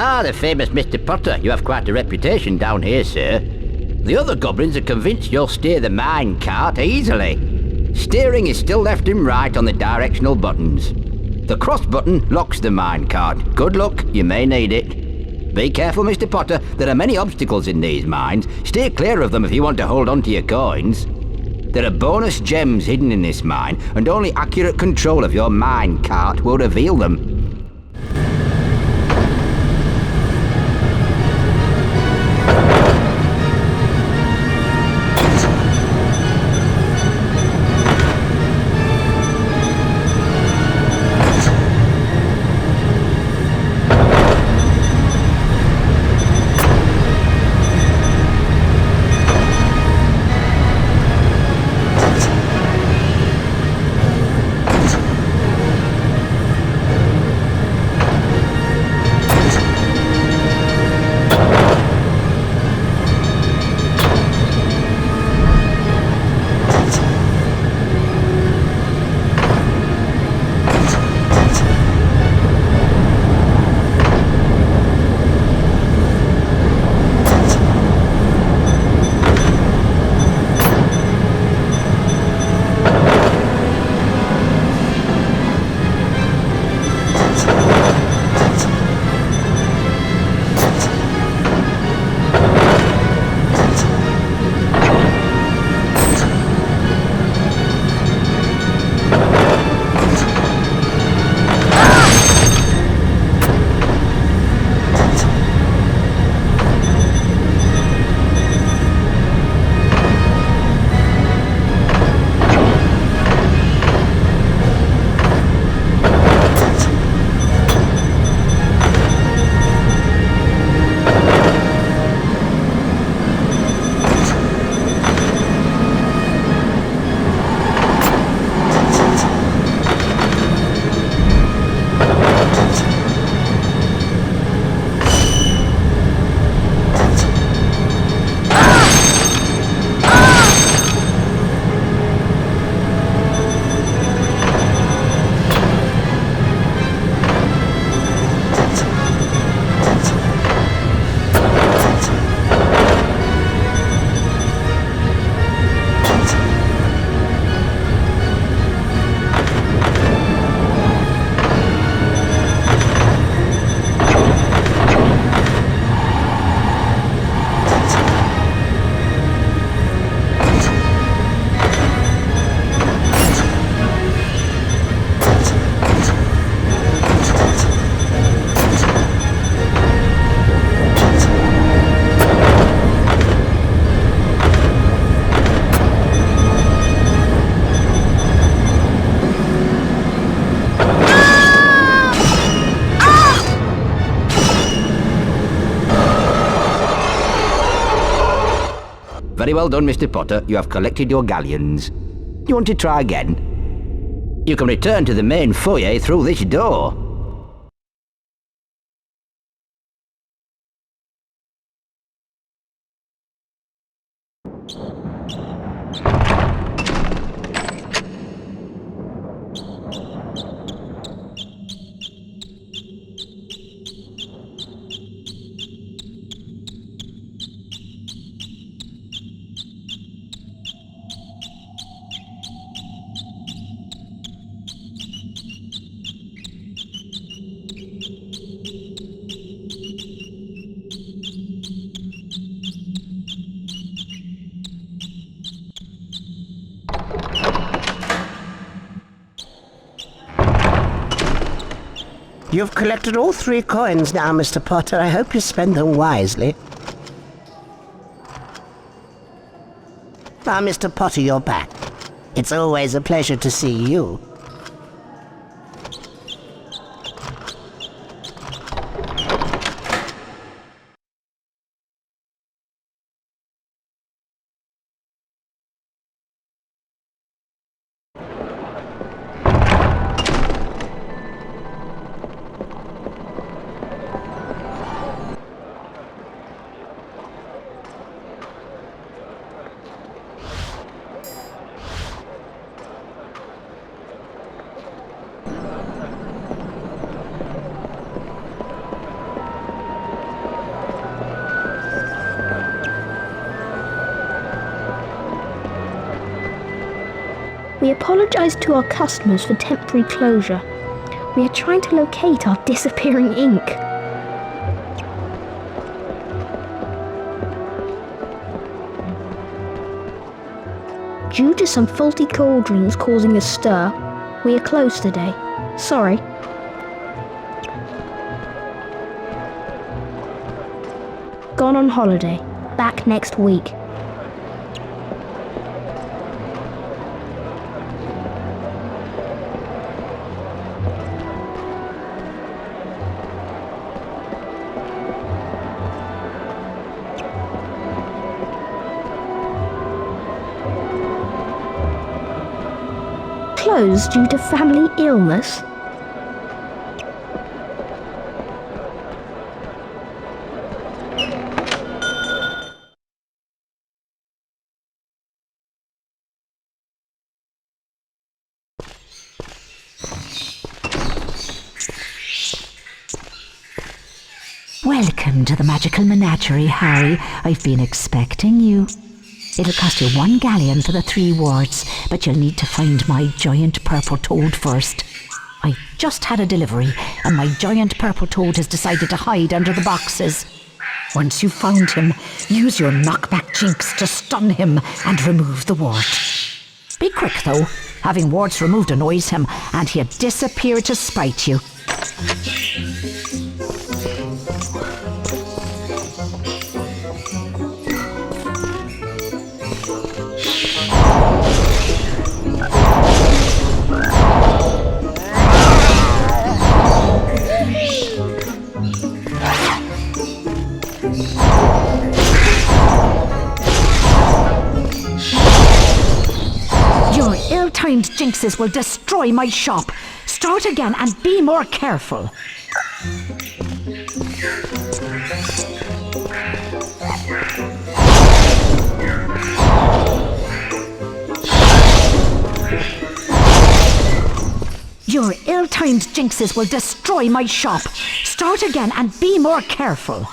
Ah, the famous Mr. Potter. You have quite a reputation down here, sir. The other goblins are convinced you'll steer the mine cart easily. Steering is still left and right on the directional buttons. The cross button locks the minecart. Good luck, you may need it. Be careful, Mr. Potter. There are many obstacles in these mines. Stay clear of them if you want to hold on to your coins. There are bonus gems hidden in this mine, and only accurate control of your minecart will reveal them. Very well done, Mr. Potter. You have collected your galleons. You want to try again? You can return to the main foyer through this door. You've collected all 3 coins now, Mr. Potter. I hope you spend them wisely. Now, Mr. Potter, you're back. It's always a pleasure to see you. We apologise to our customers for temporary closure. We are trying to locate our disappearing ink. Due to some faulty cauldrons causing a stir, we are closed today. Sorry. Gone on holiday. Back next week. Closed due to family illness? Welcome to the magical menagerie, Harry. I've been expecting you. It'll cost you 1 galleon for the 3 wards, but you'll need to find my giant purple toad first. I just had a delivery, and my giant purple toad has decided to hide under the boxes. Once you've found him, use your knockback jinx to stun him and remove the ward. Be quick, though. Having wards removed annoys him, and he'll disappear to spite you. Your ill-timed jinxes will destroy my shop. Start again and be more careful. Your ill-timed jinxes will destroy my shop. Start again and be more careful.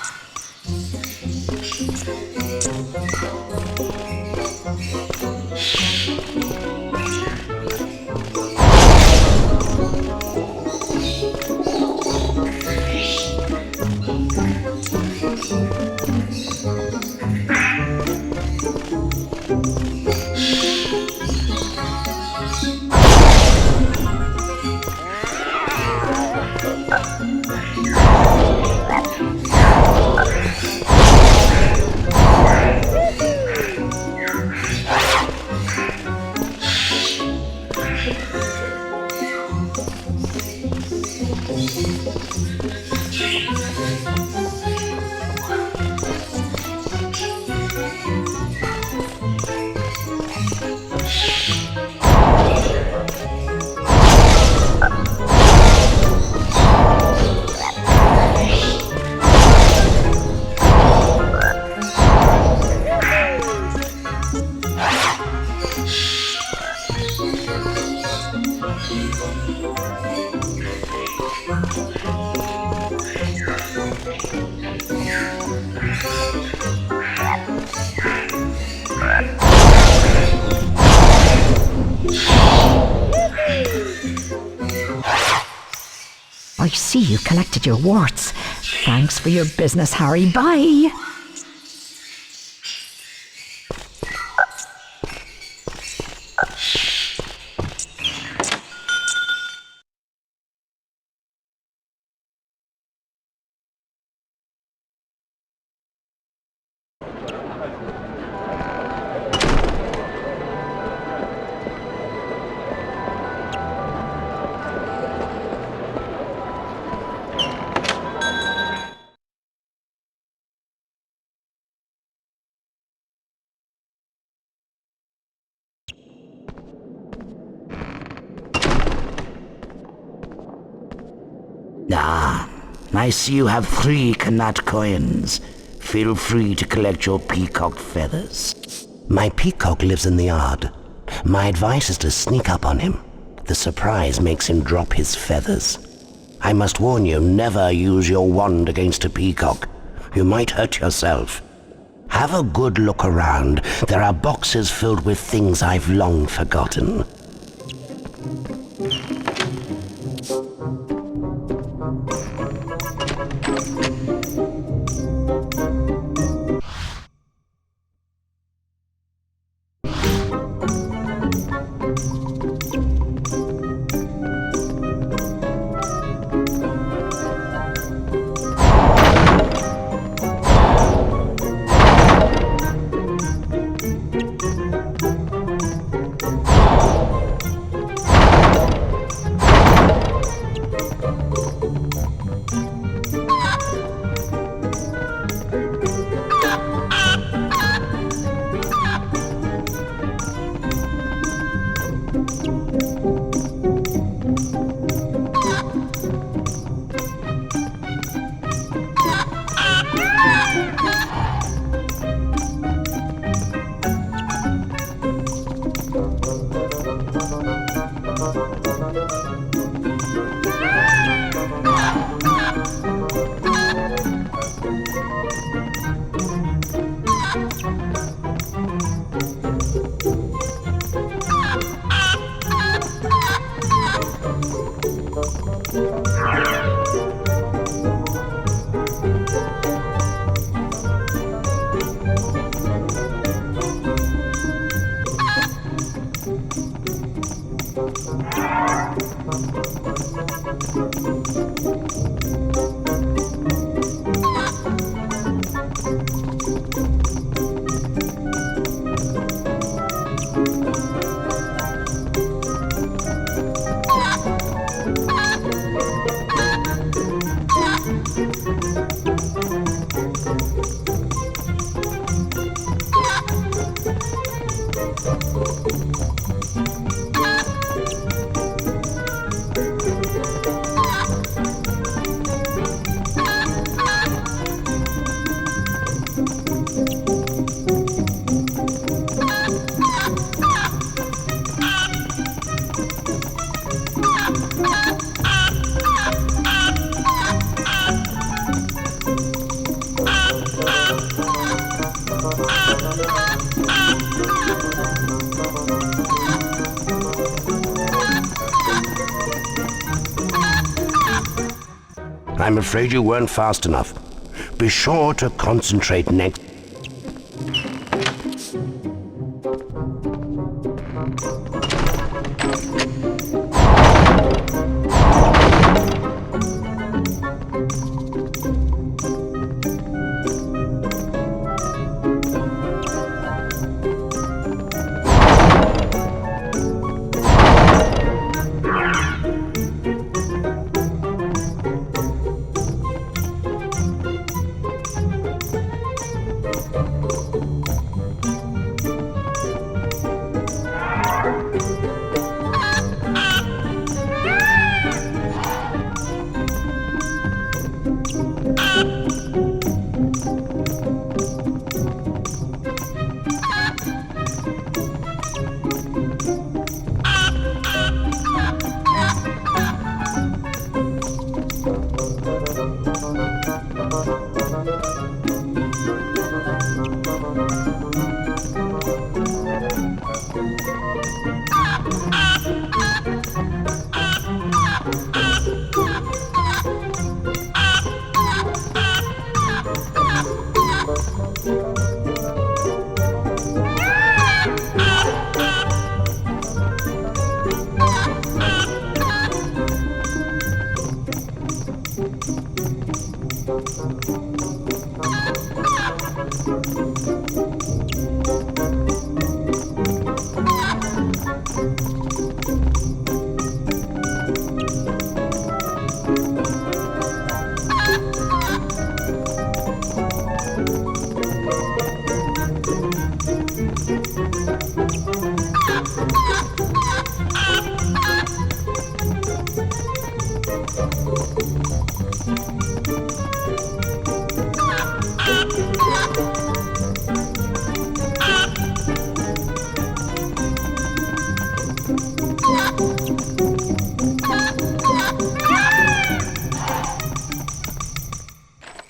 I see you collected your warts. Thanks for your business, Harry. Bye. Ah, I see you have 3 Knut coins. Feel free to collect your peacock feathers. My peacock lives in the yard. My advice is to sneak up on him. The surprise makes him drop his feathers. I must warn you, never use your wand against a peacock. You might hurt yourself. Have a good look around. There are boxes filled with things I've long forgotten. I'm afraid you weren't fast enough. Be sure to concentrate next.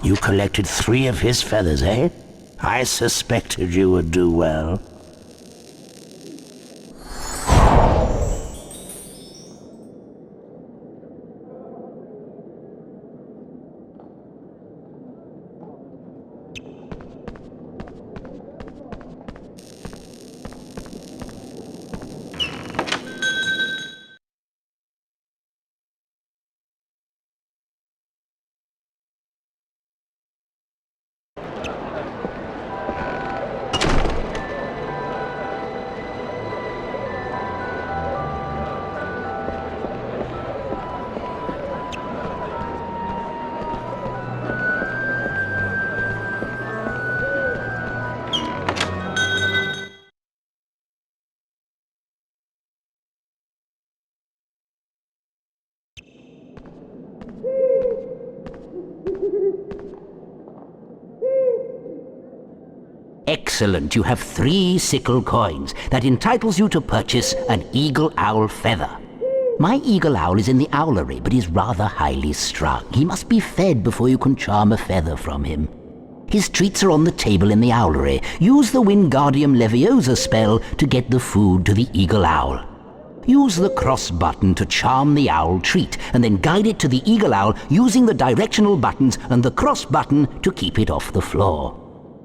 You collected 3 of his feathers, eh? I suspected you would do well. Excellent. You have 3 sickle coins. That entitles you to purchase an eagle owl feather. My eagle owl is in the owlery, but he's rather highly strung. He must be fed before you can charm a feather from him. His treats are on the table in the owlery. Use the Wingardium Leviosa spell to get the food to the eagle owl. use the cross button to charm the owl treat, and then guide it to the eagle owl using the directional buttons and the cross button to keep it off the floor.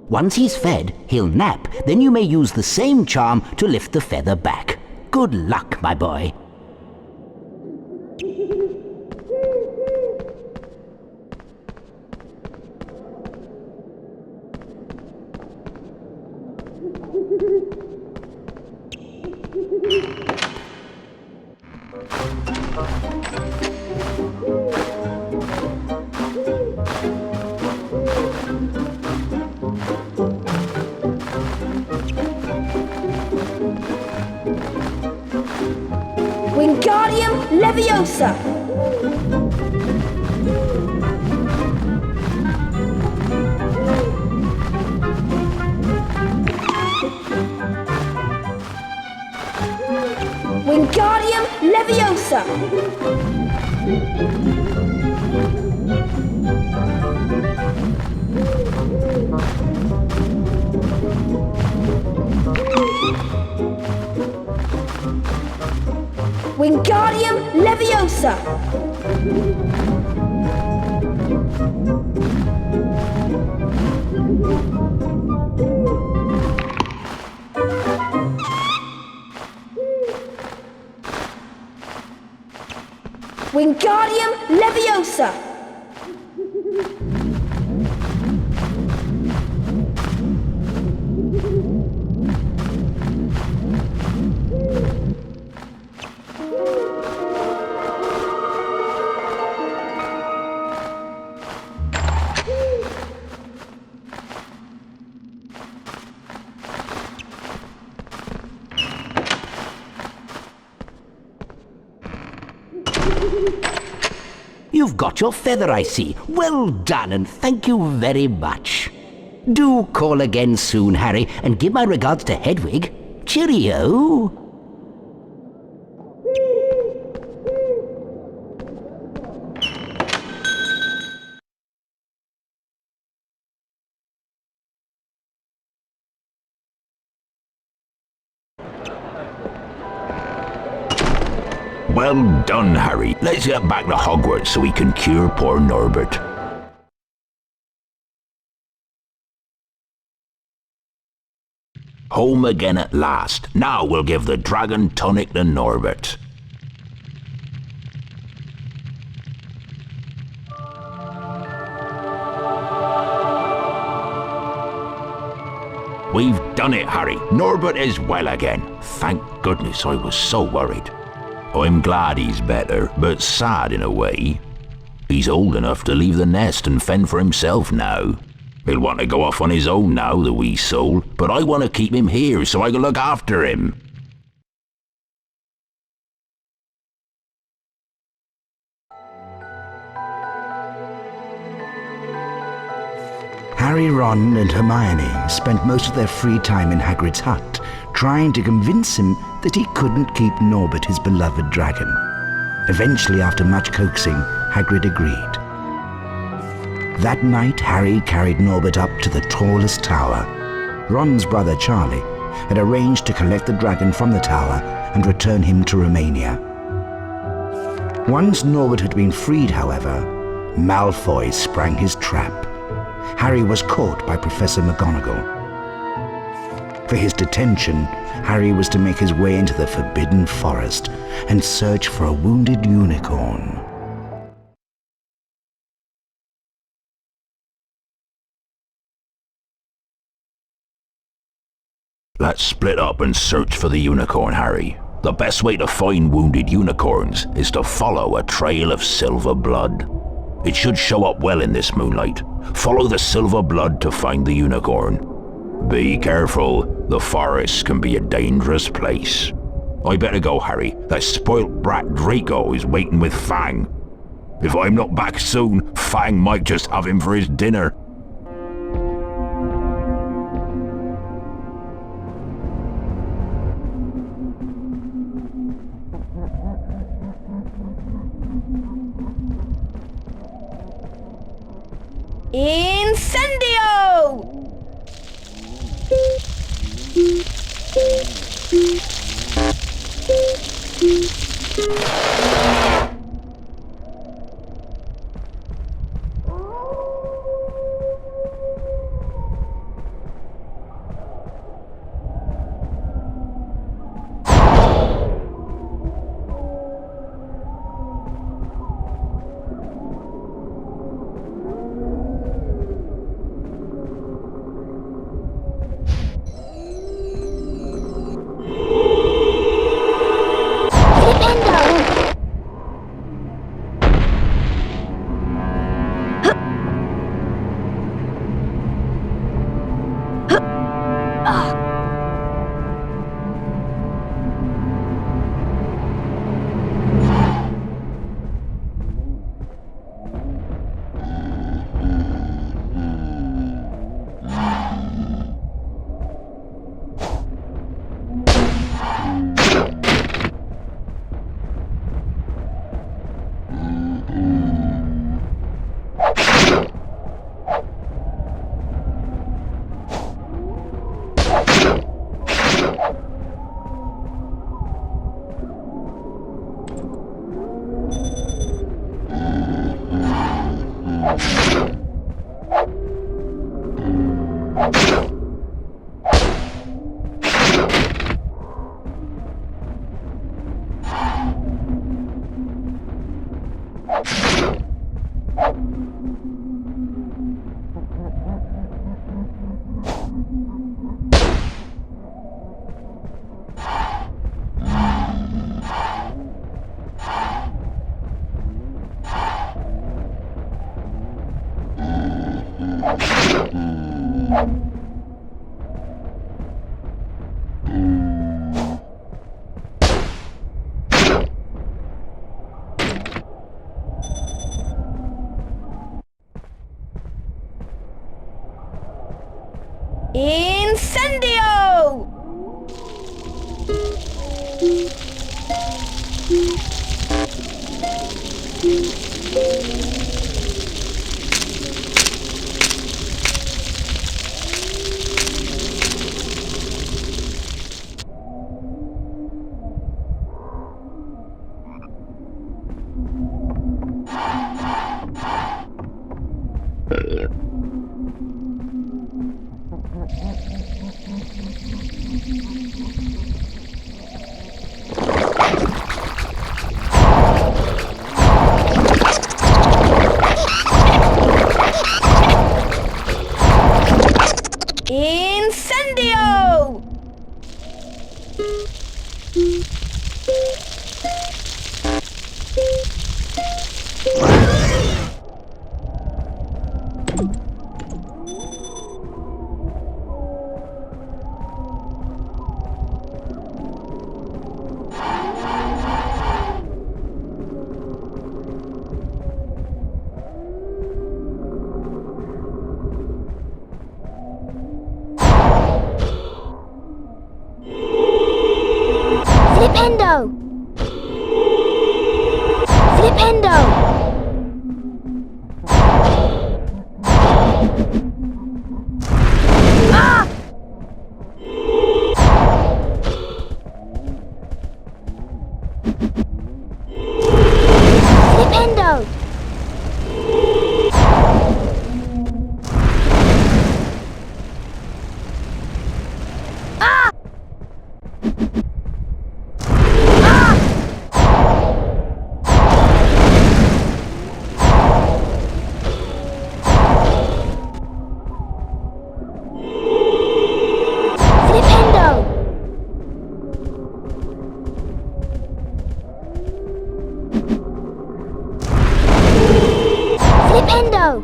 Once he's fed, he'll nap, then you may use the same charm to lift the feather back. Good luck, my boy. Wingardium Leviosa! Wingardium Leviosa! Wingardium Leviosa! Wingardium Leviosa! You've got your feather, I see. Well done, and thank you very much. Do call again soon, Harry, and give my regards to Hedwig. Cheerio. Well done, Harry. Let's get back to Hogwarts so we can cure poor Norbert. Home again at last. Now we'll give the dragon tonic to Norbert. We've done it, Harry. Norbert is well again. Thank goodness, I was so worried. I'm glad he's better, but sad in a way. He's old enough to leave the nest and fend for himself now. He'll want to go off on his own now, the wee soul, but I want to keep him here so I can look after him. Harry, Ron and Hermione spent most of their free time in Hagrid's hut, trying to convince him that he couldn't keep Norbert, his beloved dragon. Eventually, after much coaxing, Hagrid agreed. That night, Harry carried Norbert up to the tallest tower. Ron's brother, Charlie, had arranged to collect the dragon from the tower and return him to Romania. Once Norbert had been freed, however, Malfoy sprang his trap. Harry was caught by Professor McGonagall. For his detention, Harry was to make his way into the Forbidden Forest and search for a wounded unicorn. Let's split up and search for the unicorn, Harry. The best way to find wounded unicorns is to follow a trail of silver blood. It should show up well in this moonlight. Follow the silver blood to find the unicorn. Be careful, the forest can be a dangerous place. I better go, Harry. That spoilt brat Draco is waiting with Fang. If I'm not back soon, Fang might just have him for his dinner. Incendio! Incendio! Incendio! Flipendo! Flipendo! Ah! Flipendo! Ah! Flipendo!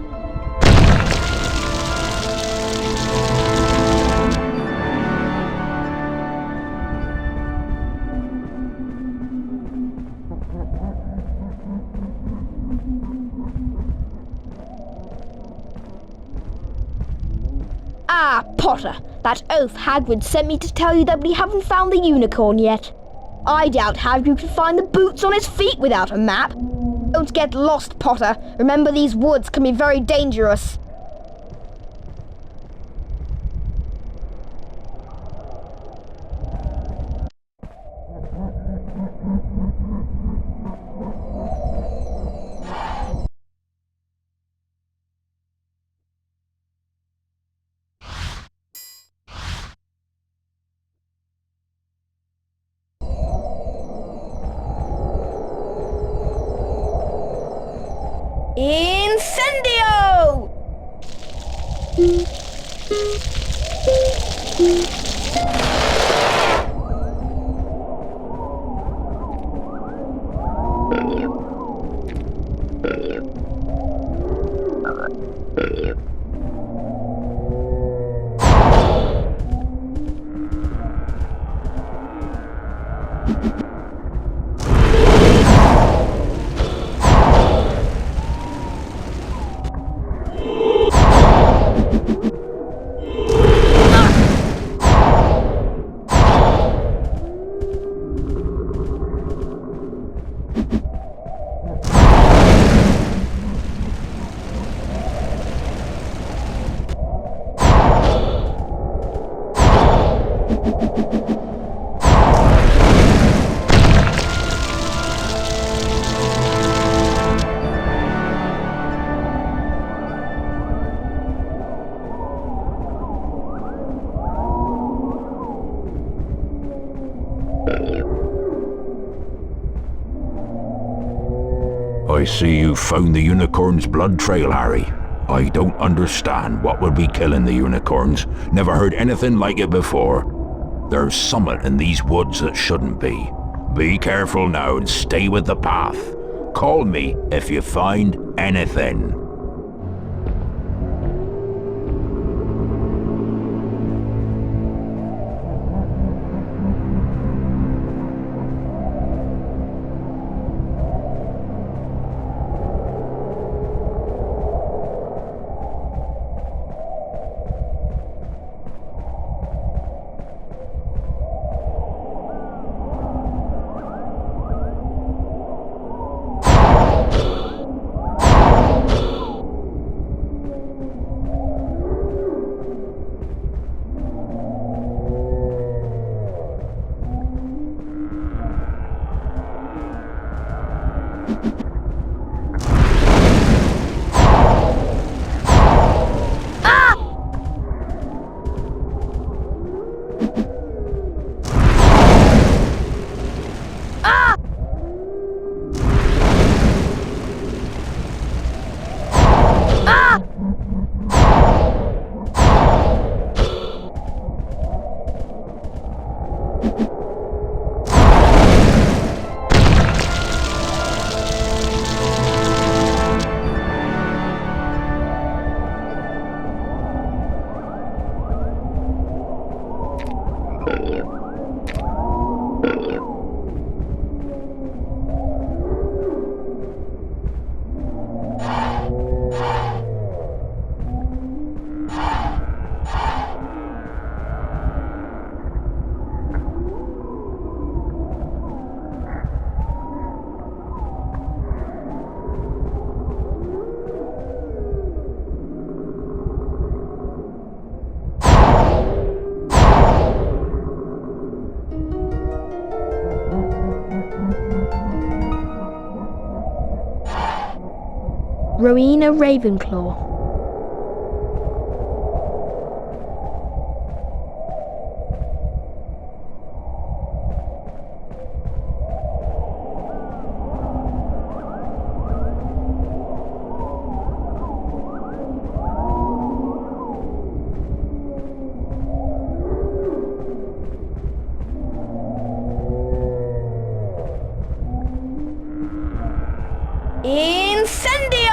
Ah, Potter, that oaf Hagrid sent me to tell you that we haven't found the unicorn yet. I doubt Hagrid could find the boots on his feet without a map. Don't get lost, Potter. Remember, these woods can be very dangerous. Incendio! I see you found the unicorn's blood trail, Harry. I don't understand what would be killing the unicorns. Never heard anything like it before. There's something in these woods that shouldn't be. Be careful now and stay with the path. Call me if you find anything. Rowena Ravenclaw. Incendio!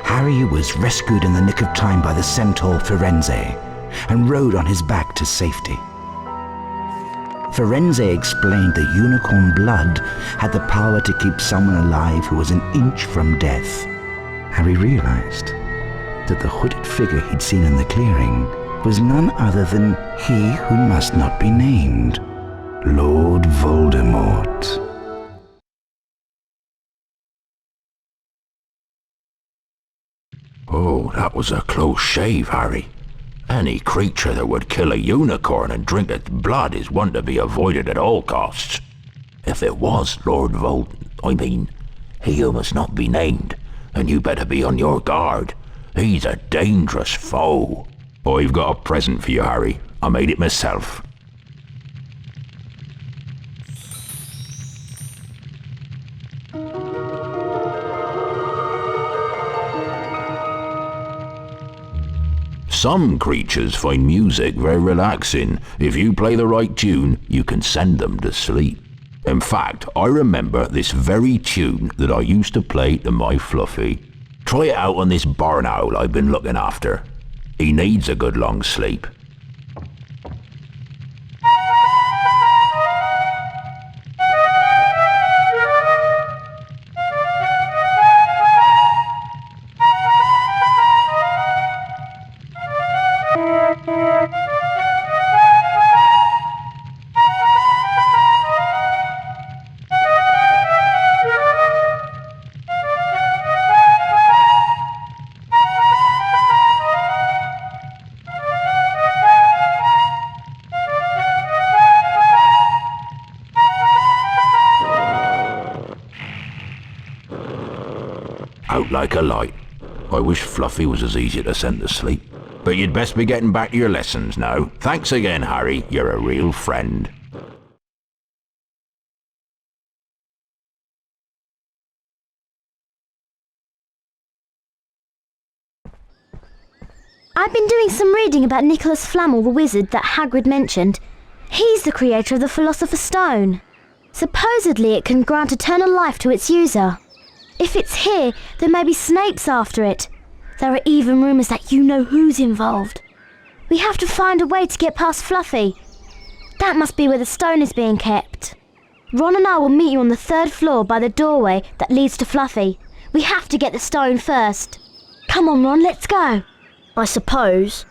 Harry was rescued in the nick of time by the centaur Firenze and rode on his back to safety. Firenze explained the unicorn blood had the power to keep someone alive who was an inch from death. Harry realized that the hooded figure he'd seen in the clearing was none other than he who must not be named, Lord Voldemort. Oh, that was a close shave, Harry. Any creature that would kill a unicorn and drink its blood is one to be avoided at all costs. If it was Lord he who must not be named, and you better be on your guard. He's a dangerous foe. I've got a present for you, Harry. I made it myself. Some creatures find music very relaxing. If you play the right tune, you can send them to sleep. In fact, I remember this very tune that I used to play to my Fluffy. Try it out on this barn owl I've been looking after. He needs a good long sleep. Out like a light. I wish Fluffy was as easy to send to sleep. But you'd best be getting back to your lessons now. Thanks again, Harry. You're a real friend. I've been doing some reading about Nicholas Flamel the wizard that Hagrid mentioned. He's the creator of the Philosopher's Stone. Supposedly it can grant eternal life to its user. If it's here, there may be Snape's after it. There are even rumours that you know who's involved. We have to find a way to get past Fluffy. That must be where the stone is being kept. Ron and I will meet you on the 3rd floor by the doorway that leads to Fluffy. We have to get the stone first. Come on, Ron, let's go. I suppose.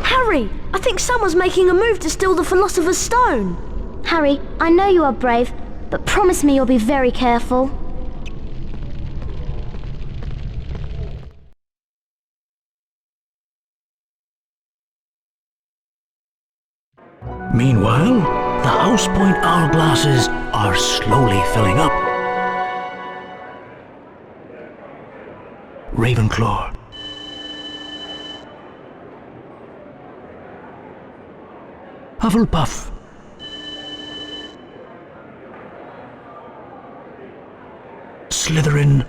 Harry, I think someone's making a move to steal the Philosopher's Stone. Harry, I know you are brave, but promise me you'll be very careful. Meanwhile, the House Point hourglasses are slowly filling up. Ravenclaw. Hufflepuff. Slytherin.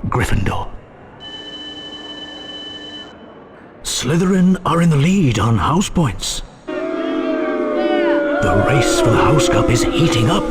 Gryffindor. Slytherin are in the lead on house points. The race for the House Cup is heating up.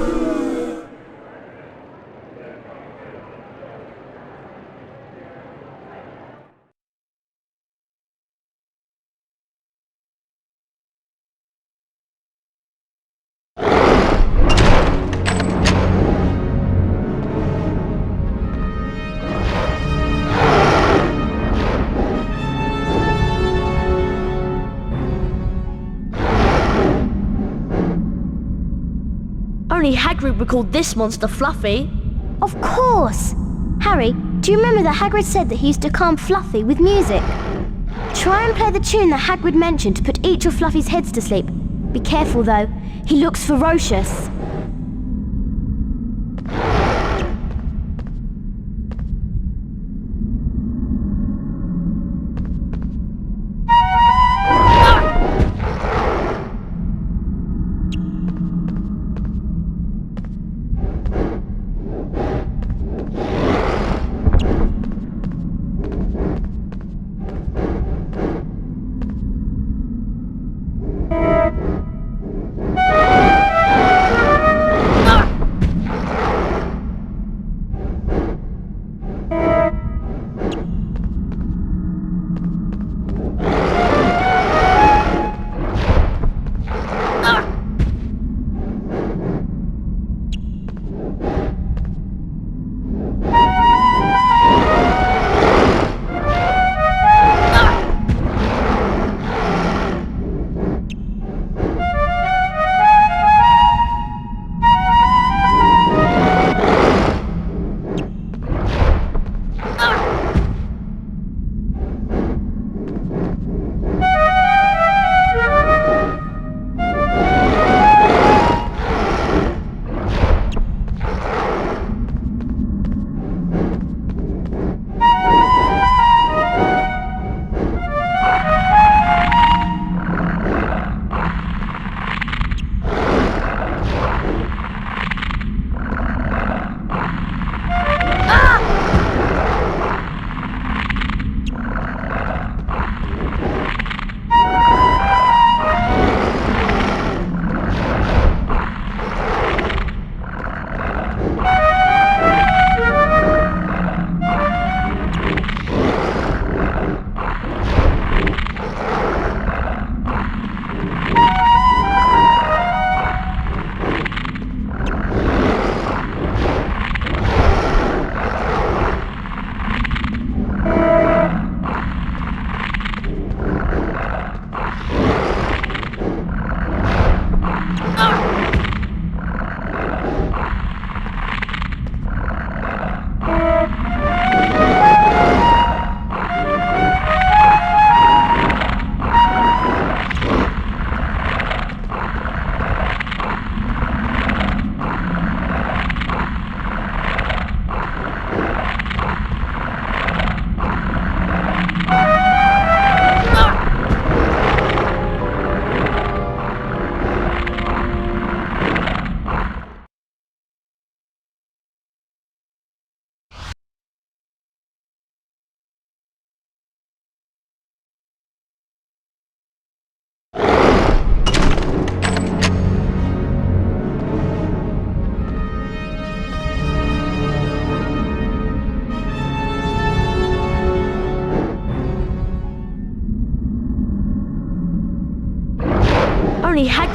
Only Hagrid would call this monster Fluffy. Of course! Harry, do you remember that Hagrid said that he used to calm Fluffy with music? Try and play the tune that Hagrid mentioned to put each of Fluffy's heads to sleep. Be careful though, he looks ferocious.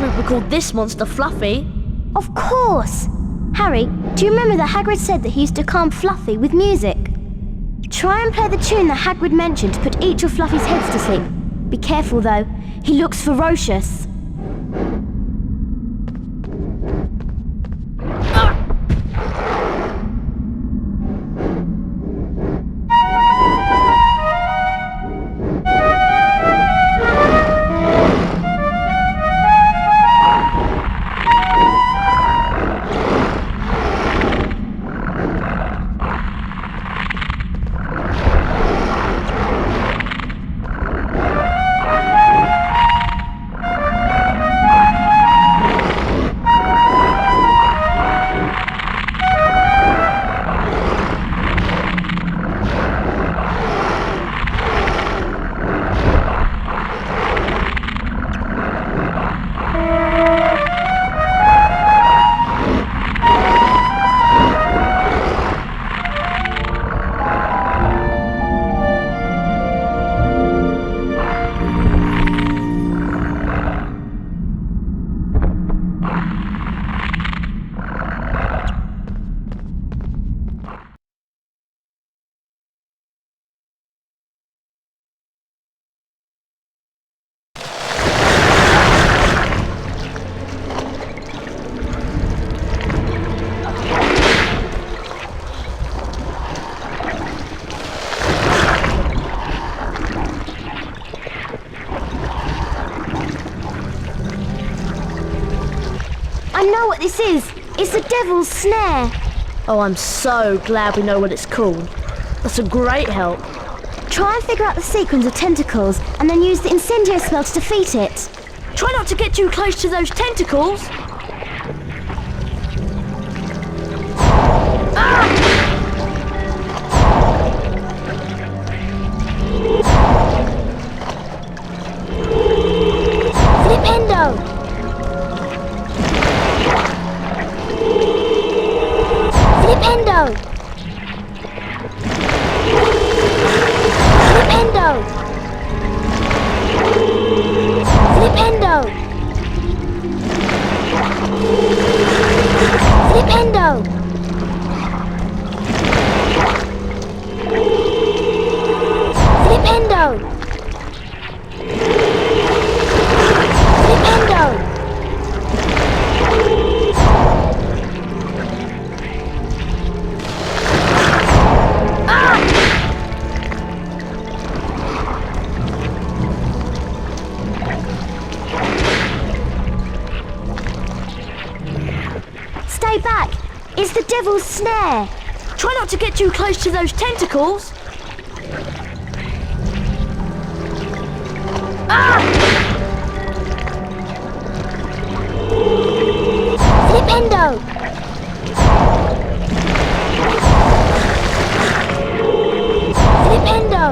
people called this monster Fluffy. Of course! Harry, do you remember that Hagrid said that he used to calm Fluffy with music? Try and play the tune that Hagrid mentioned to put each of Fluffy's heads to sleep. Be careful though, he looks ferocious. This is. It's the Devil's Snare. Oh, I'm so glad we know what it's called. That's a great help. Try and figure out the sequence of tentacles and then use the incendio spell to defeat it. Try not to get too close to those tentacles. Flipendo! Flipendo! Flipendo! Flipendo! Flipendo! Flipendo! Flipendo! Stay back! It's the Devil's Snare! Try not to get too close to those tentacles. Flipendo! Flipendo!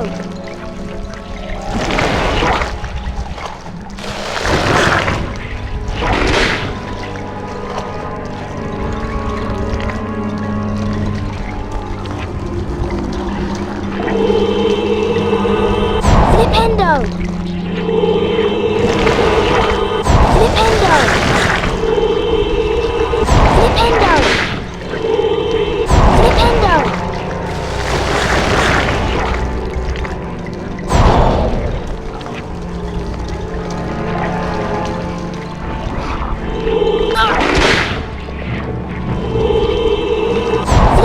Flipendo! Flipendo! Flipendo! Flipendo!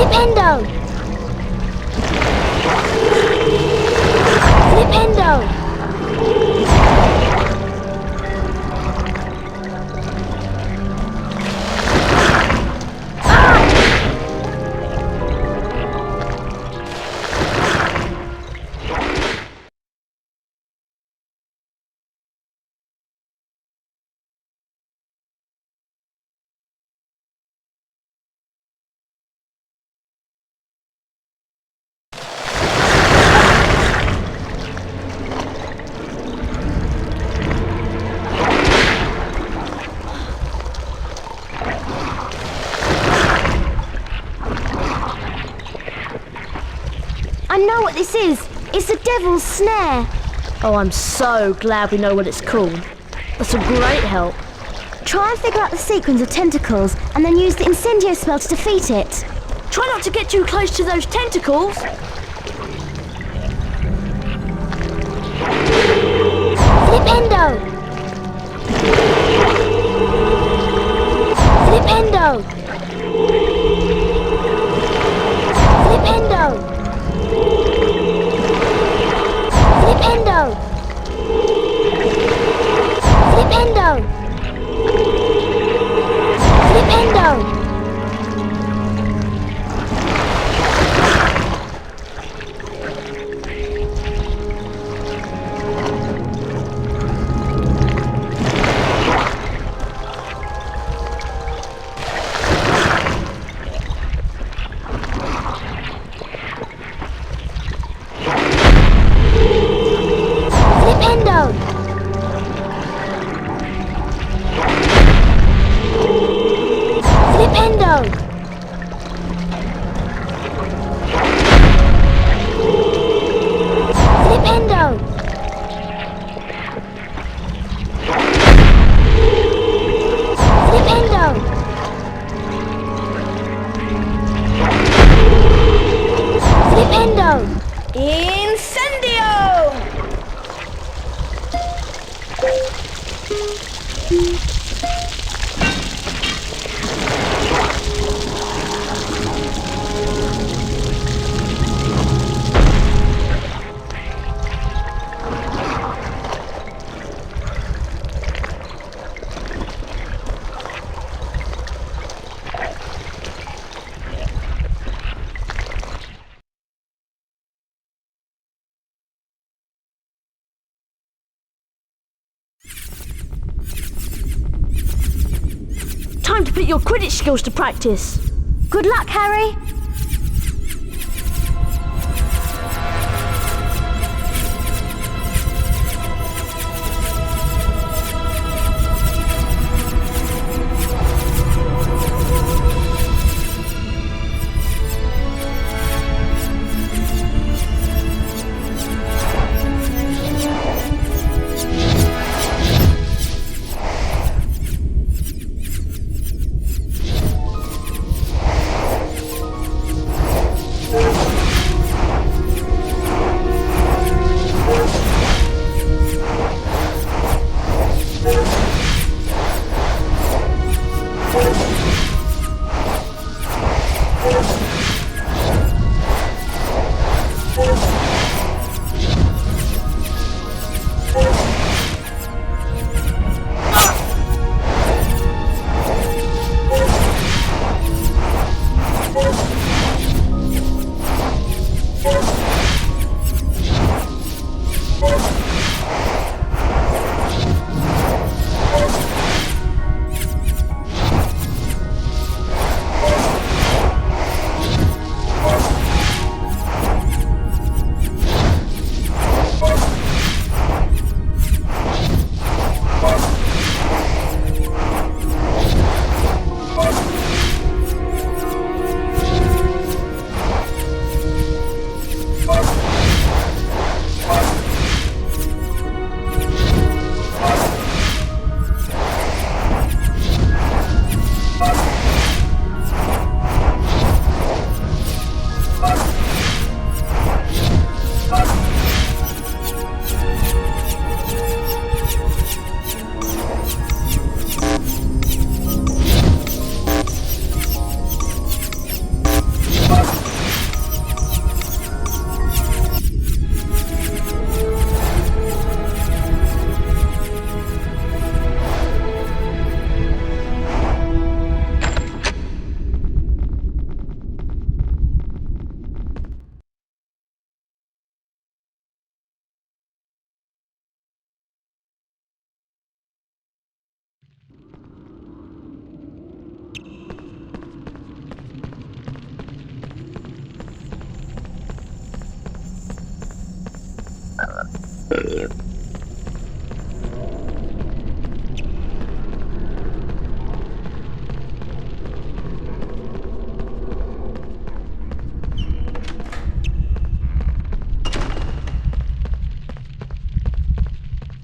Flipendo! Flipendo! I know what this is. It's the Devil's Snare. Oh, I'm so glad we know what it's called. That's a great help. Try and figure out the sequence of tentacles and then use the incendio spell to defeat it. Try not to get too close to those tentacles. Flipendo! Flipendo! Flipendo! Flipendo! Flipendo! Flipendo! Time to put your Quidditch skills to practice. Good luck, Harry.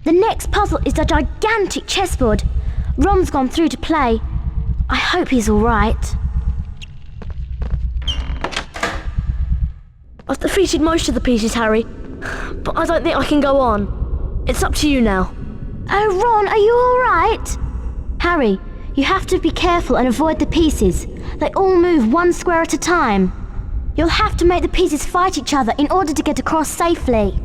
The next puzzle is a gigantic chessboard. Ron's gone through to play. I hope he's alright. I've defeated most of the pieces, Harry, but I don't think I can go on. It's up to you now. Oh, Ron, are you alright? Harry, you have to be careful and avoid the pieces. They all move one square at a time. You'll have to make the pieces fight each other in order to get across safely.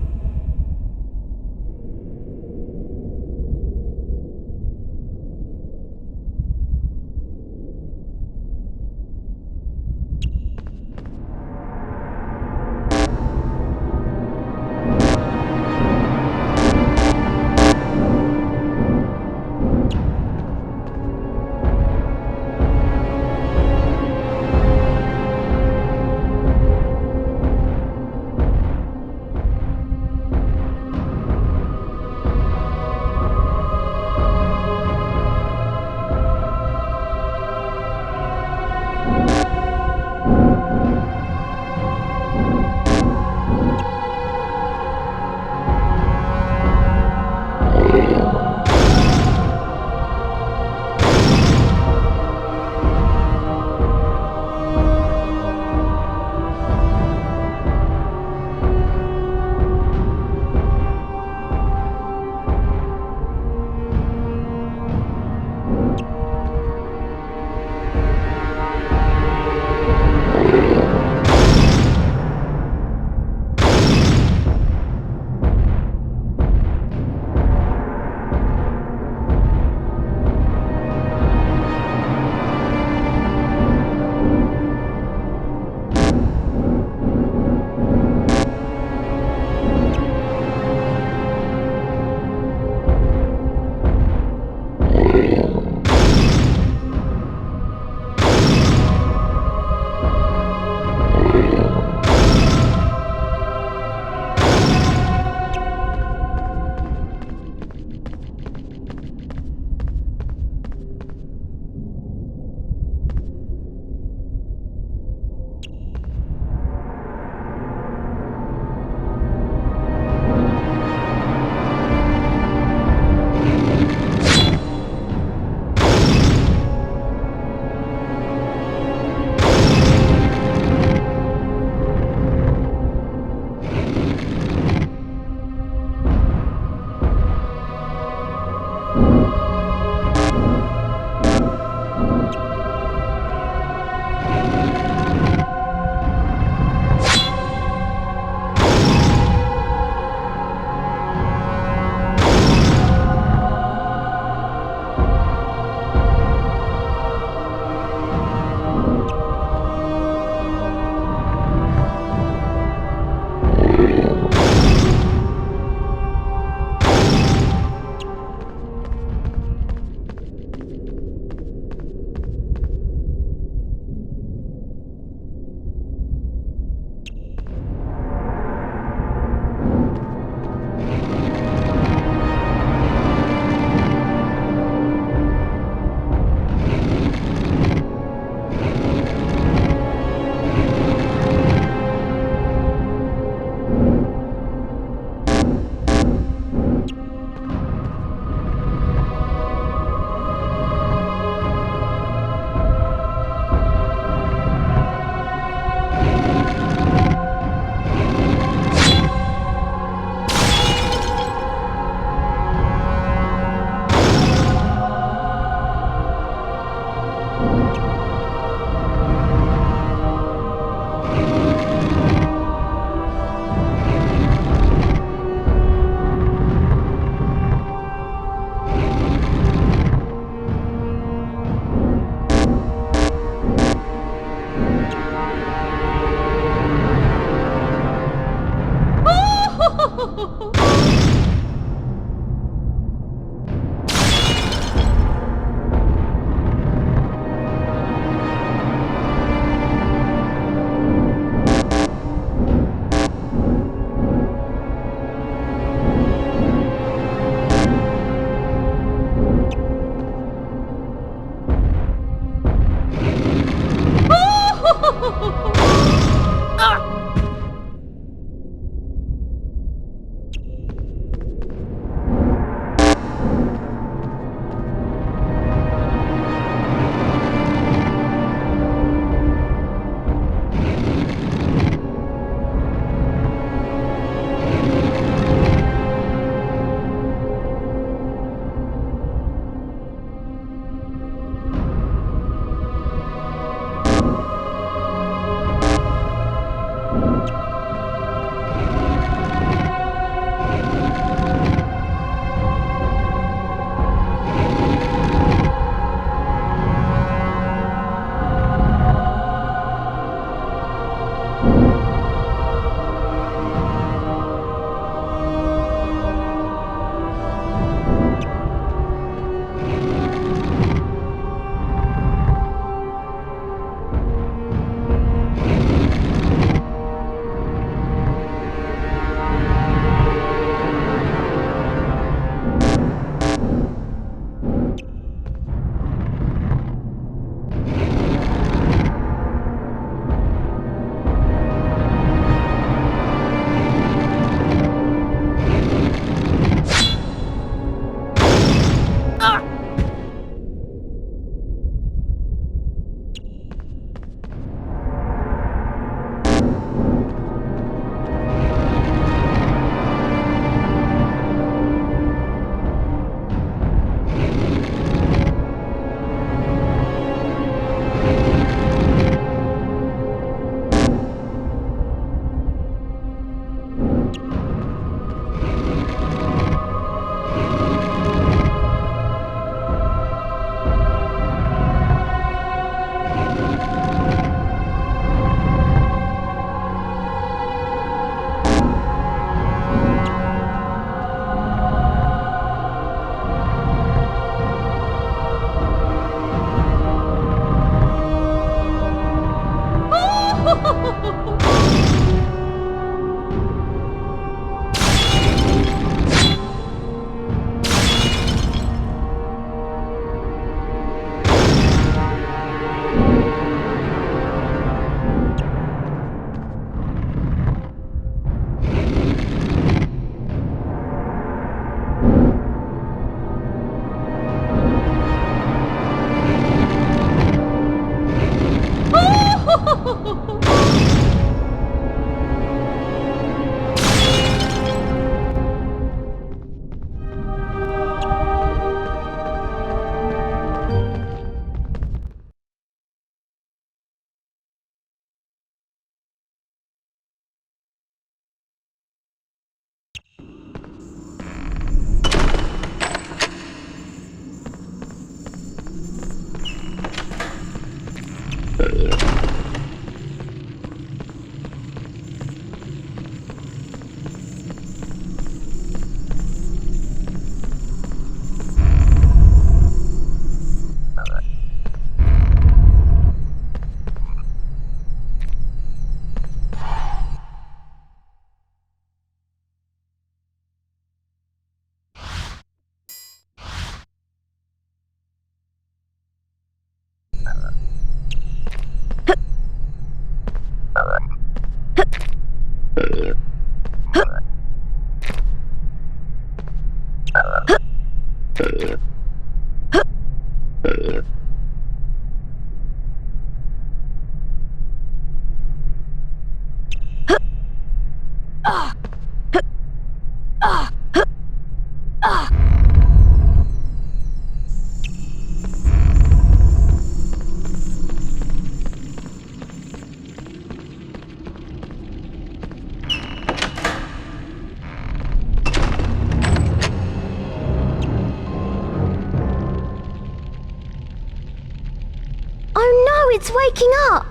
it's waking up!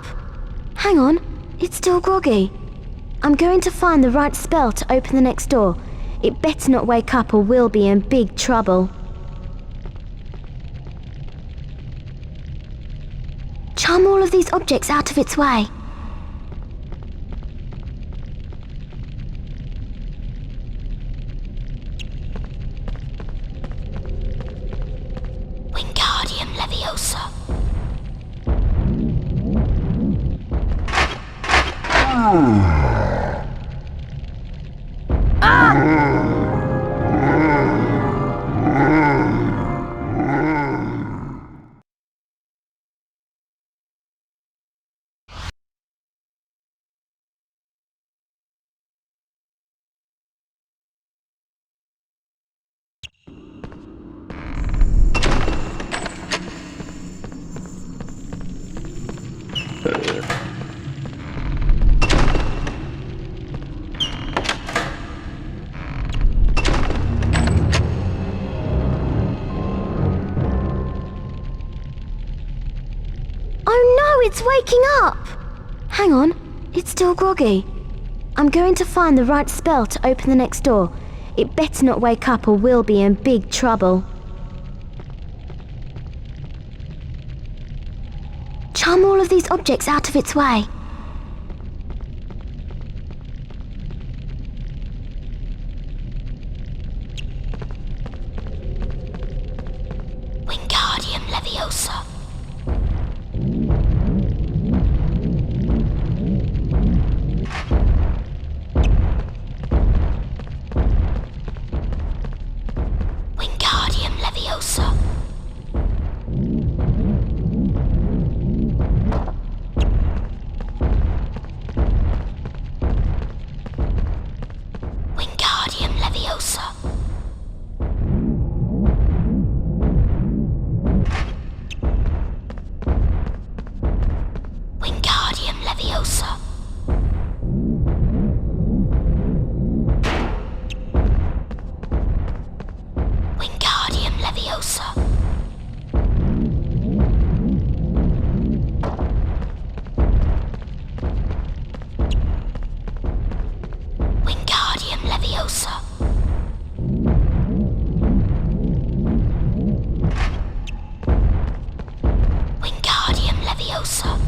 Hang on, it's still groggy. I'm going to find the right spell to open the next door. It better not wake up or we'll be in big trouble. Charm all of these objects out of its way. Wingardium Leviosa. It's waking up! Hang on, it's still groggy. I'm going to find the right spell to open the next door. It better not wake up or we'll be in big trouble. Charm all of these objects out of its way. Wingardium Leviosa. Wingardium Leviosa. Wingardium Leviosa. Wingardium Leviosa. Wingardium Leviosa. Wingardium Leviosa. Wingardium Leviosa.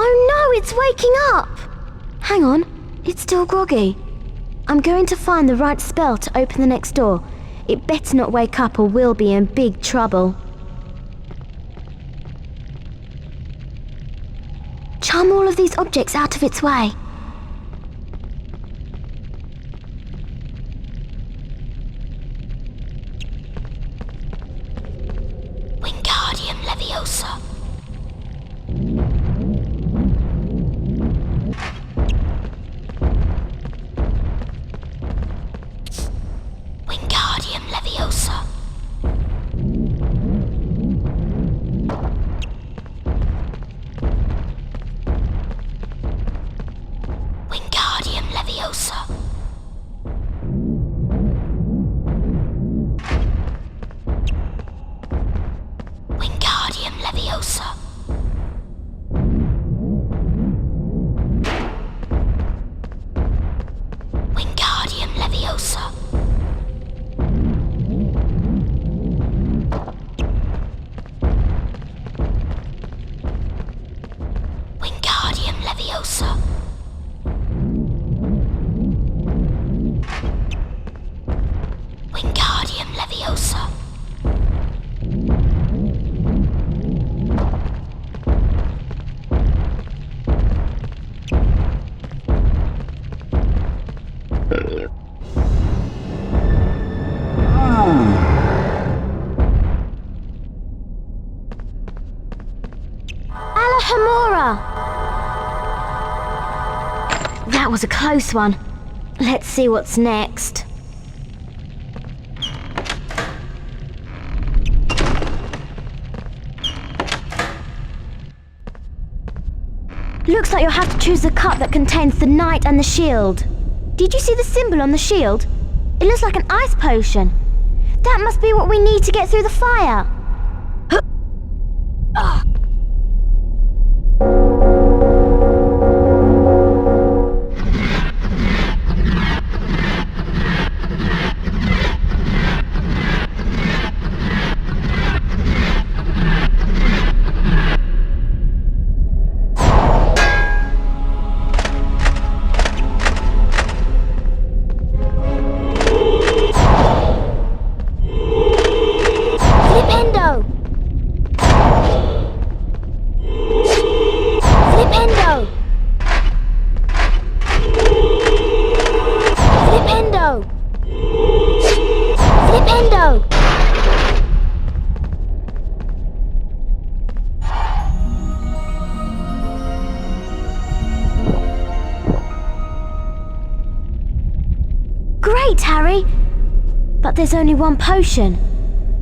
Oh no, it's waking up! Hang on, it's still groggy. I'm going to find the right spell to open the next door. It better not wake up or we'll be in big trouble. Charm all of these objects out of its way. Wingardium Leviosa. Wingardium Leviosa. Wingardium Leviosa. Wingardium Leviosa. Wingardium Leviosa. Wingardium Leviosa. Wingardium Leviosa. was a close one. Let's see what's next. Looks like you'll have to choose the cup that contains the knight and the shield. Did you see the symbol on the shield? It looks like an ice potion. That must be what we need to get through the fire. Great, Harry! But there's only one potion.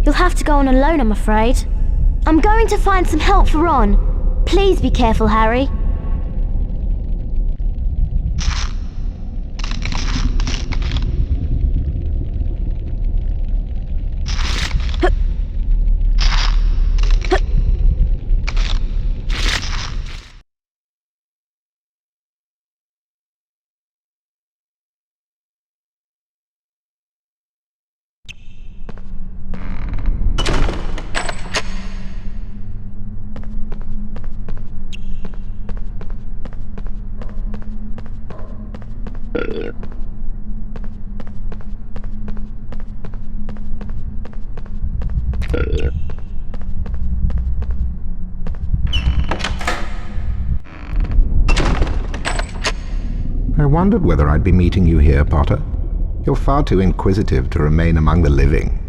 You'll have to go on alone, I'm afraid. I'm going to find some help for Ron. Please be careful, Harry. I wondered whether I'd be meeting you here, Potter. You're far too inquisitive to remain among the living.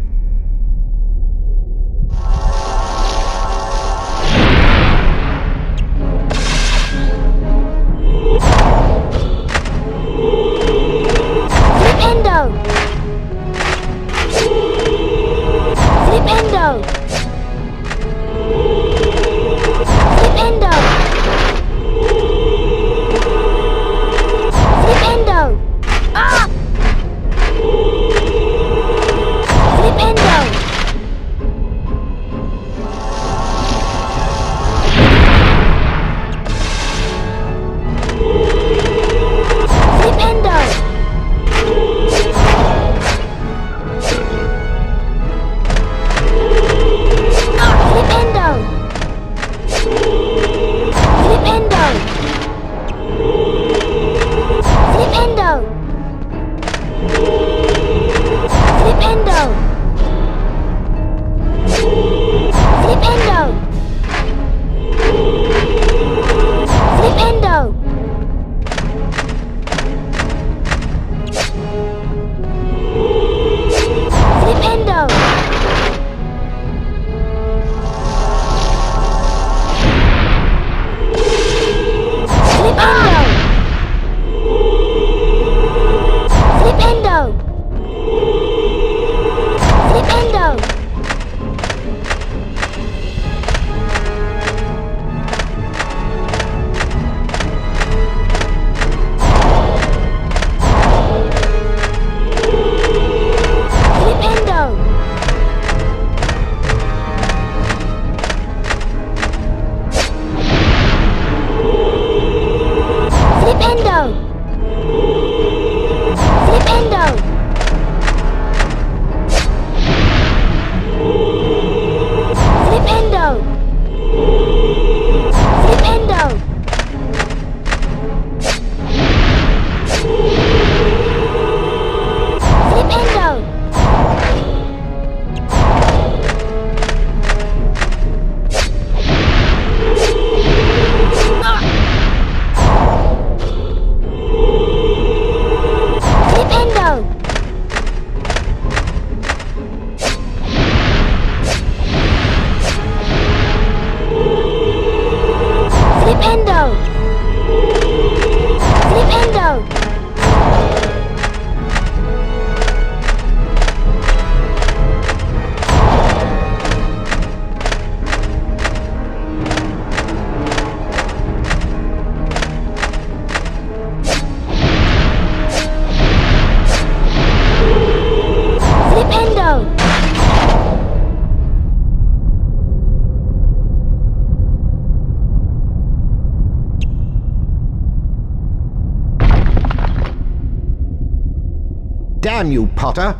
Damn you, Potter!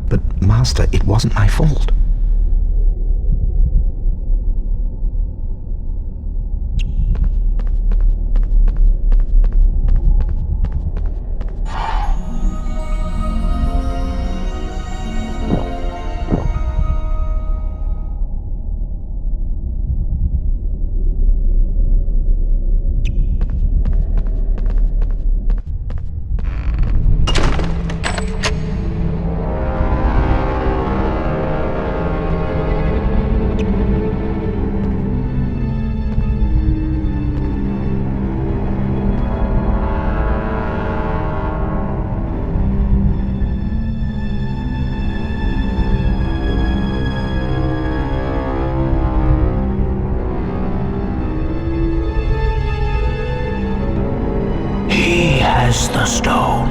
But, Master, it wasn't my fault. The stone.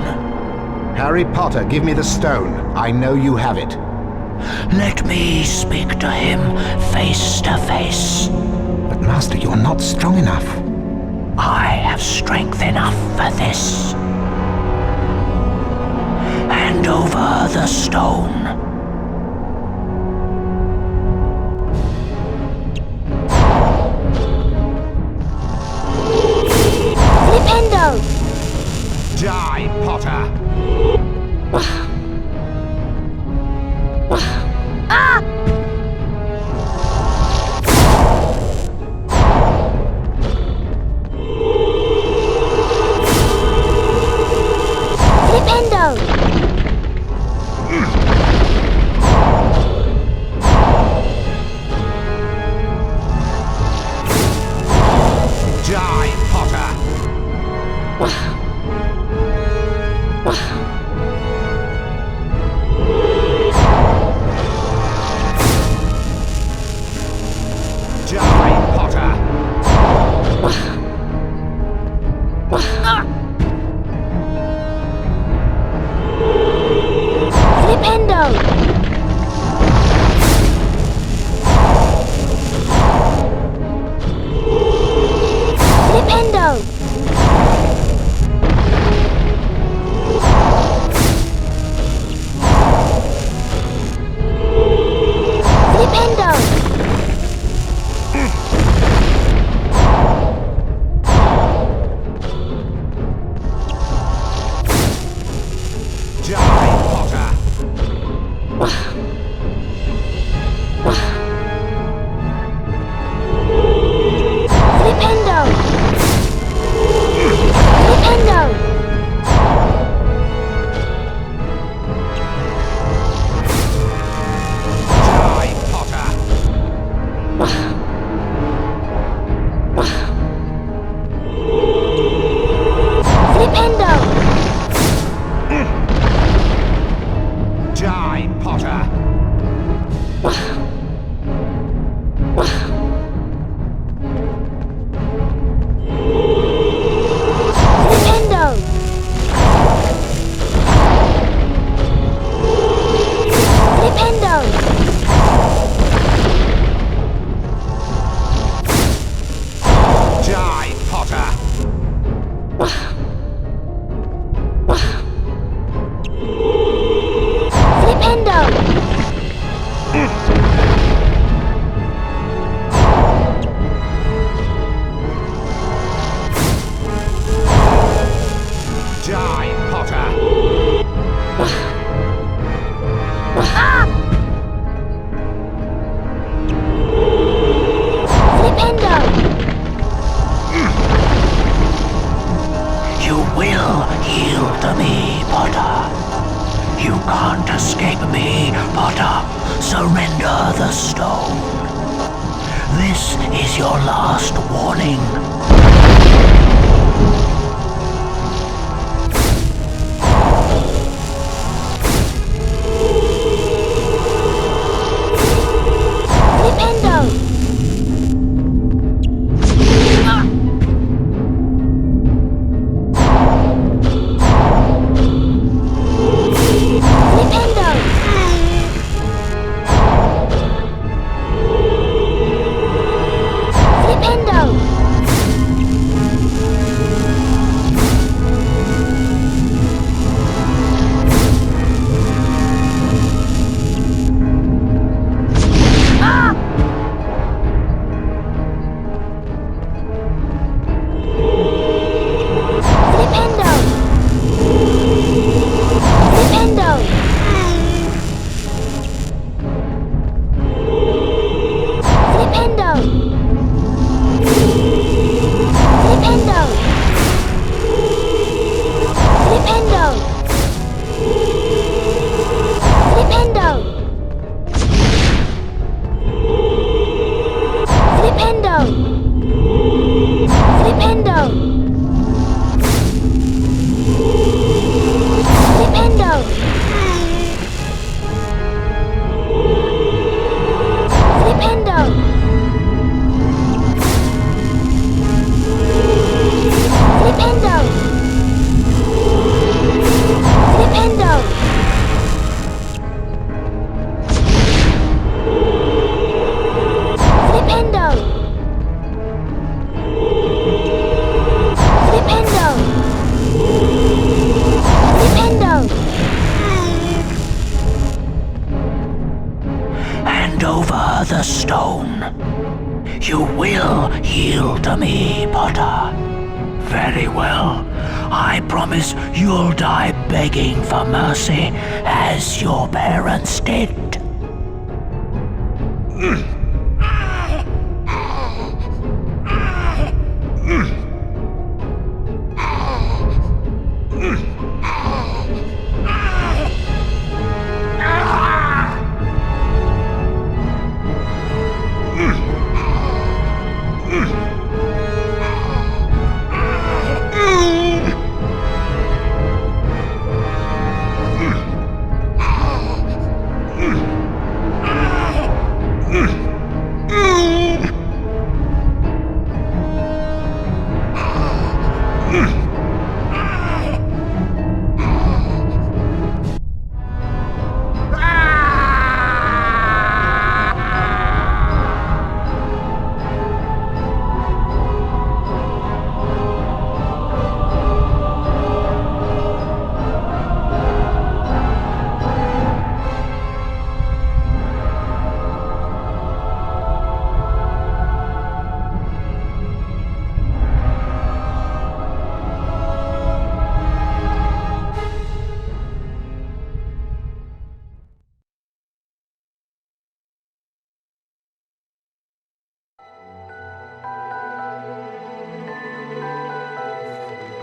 Harry Potter, give me the stone. I know you have it. Let me speak to him face to face. But Master, you're not strong enough. I have strength enough for this. Hand over the stone. Flipendo! Die, Potter! Ah! Flipendo! Die, Potter! Very well. I promise you'll die begging for mercy, as your parents did.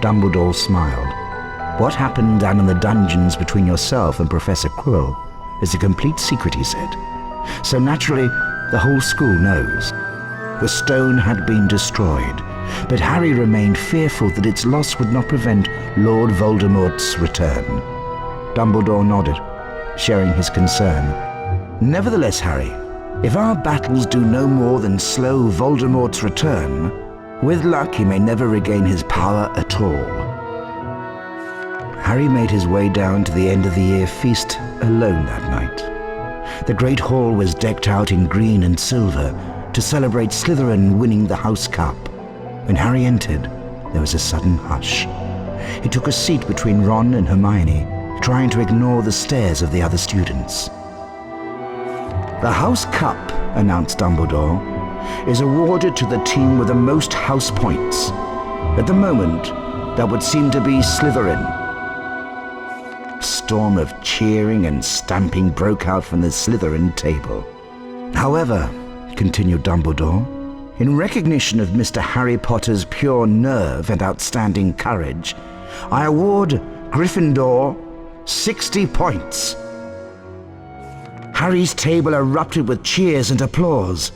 Dumbledore smiled. What happened down in the dungeons between yourself and Professor Quirrell is a complete secret, he said. So naturally, the whole school knows. The stone had been destroyed, but Harry remained fearful that its loss would not prevent Lord Voldemort's return. Dumbledore nodded, sharing his concern. Nevertheless, Harry, if our battles do no more than slow Voldemort's return, with luck he may never regain his power at all. Harry made his way down to the end of the year feast alone that night. The Great Hall was decked out in green and silver to celebrate Slytherin winning the House Cup. When Harry entered, there was a sudden hush. He took a seat between Ron and Hermione, trying to ignore the stares of the other students. The House Cup, announced Dumbledore, is awarded to the team with the most house points. At the moment, that would seem to be Slytherin. A storm of cheering and stamping broke out from the Slytherin table. However, continued Dumbledore, in recognition of Mr. Harry Potter's pure nerve and outstanding courage, I award Gryffindor 60 points. Harry's table erupted with cheers and applause.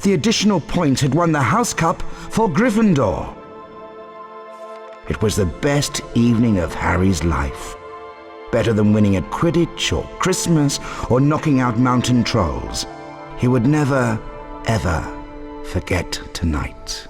The additional point had won the House Cup for Gryffindor. It was the best evening of Harry's life. Better than winning at Quidditch or Christmas or knocking out mountain trolls. He would never, ever forget tonight.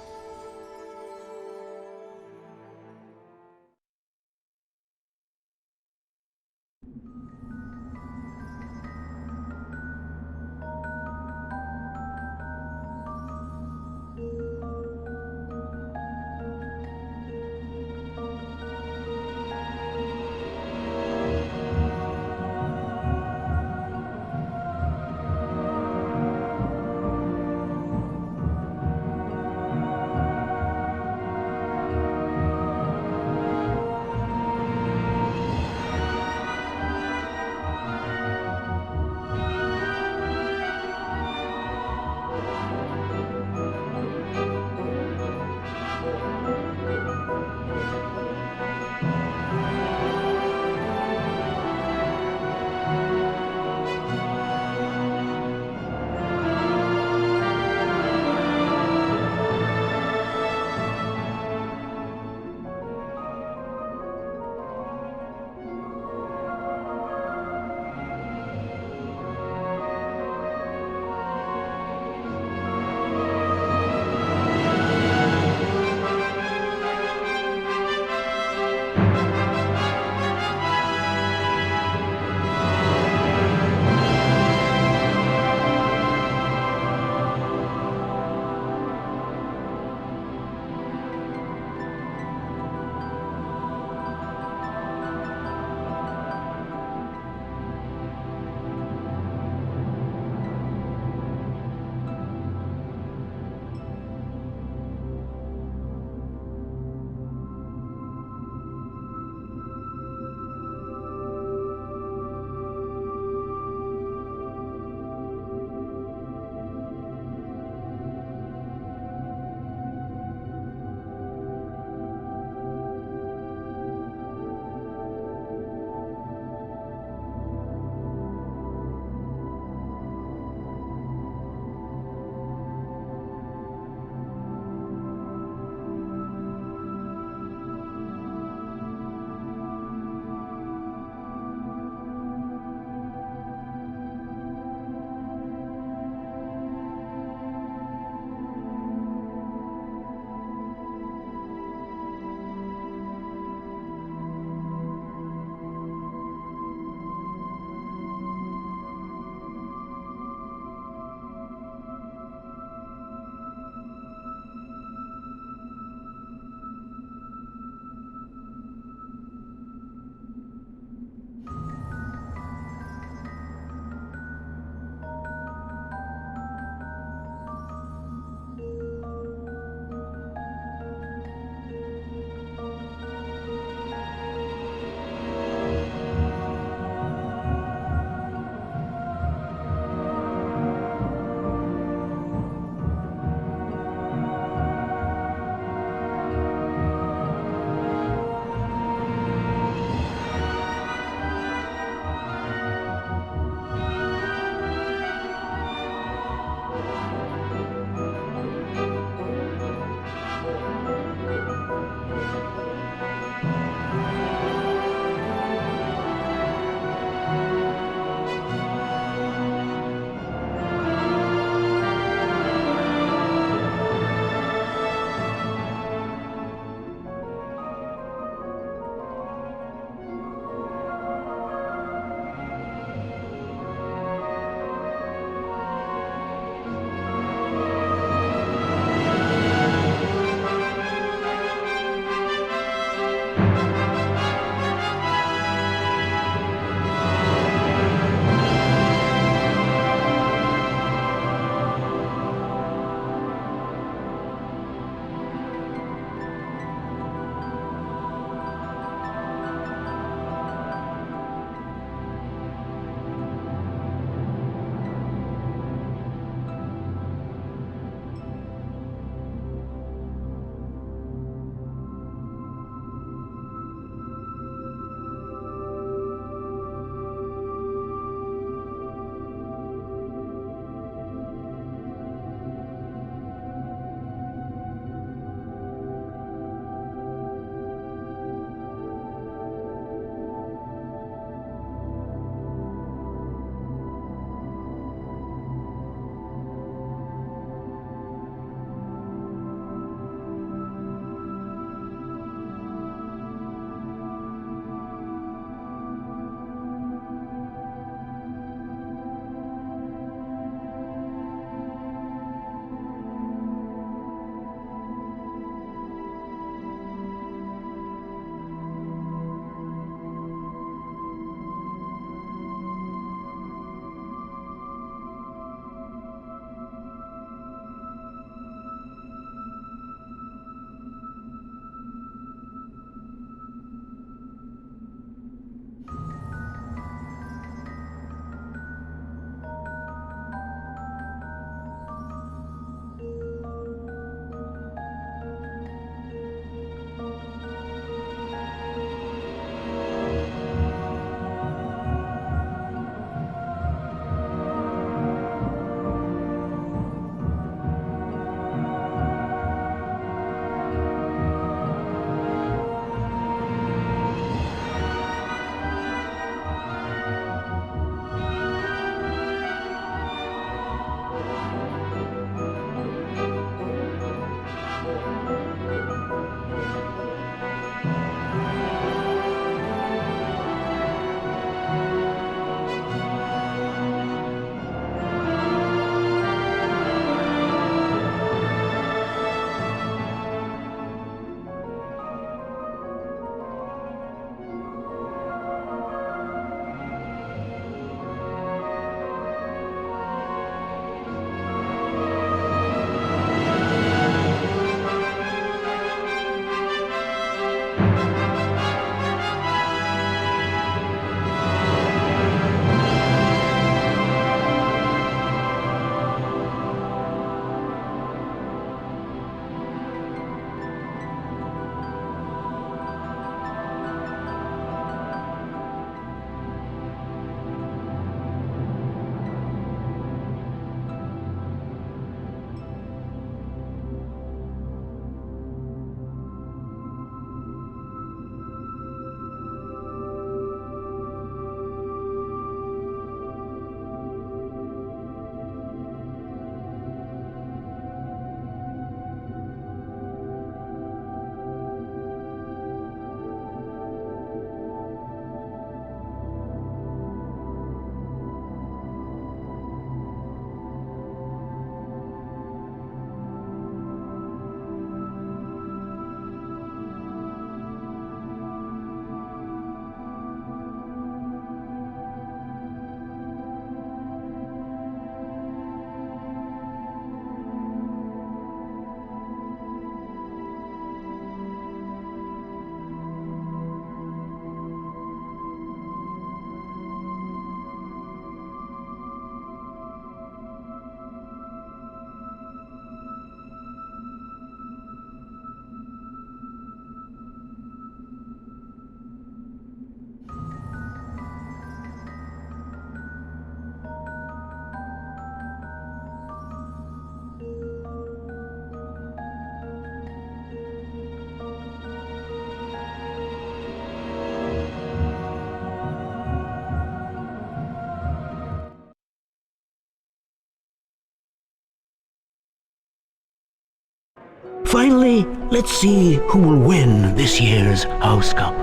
finally, let's see who will win this year's House Cup.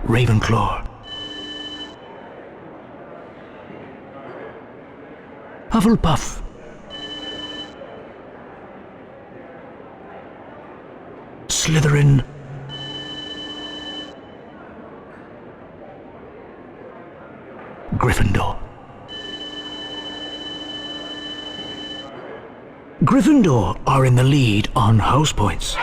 Ravenclaw. Hufflepuff. Slytherin. Gryffindor. Gryffindor are in the lead on house points.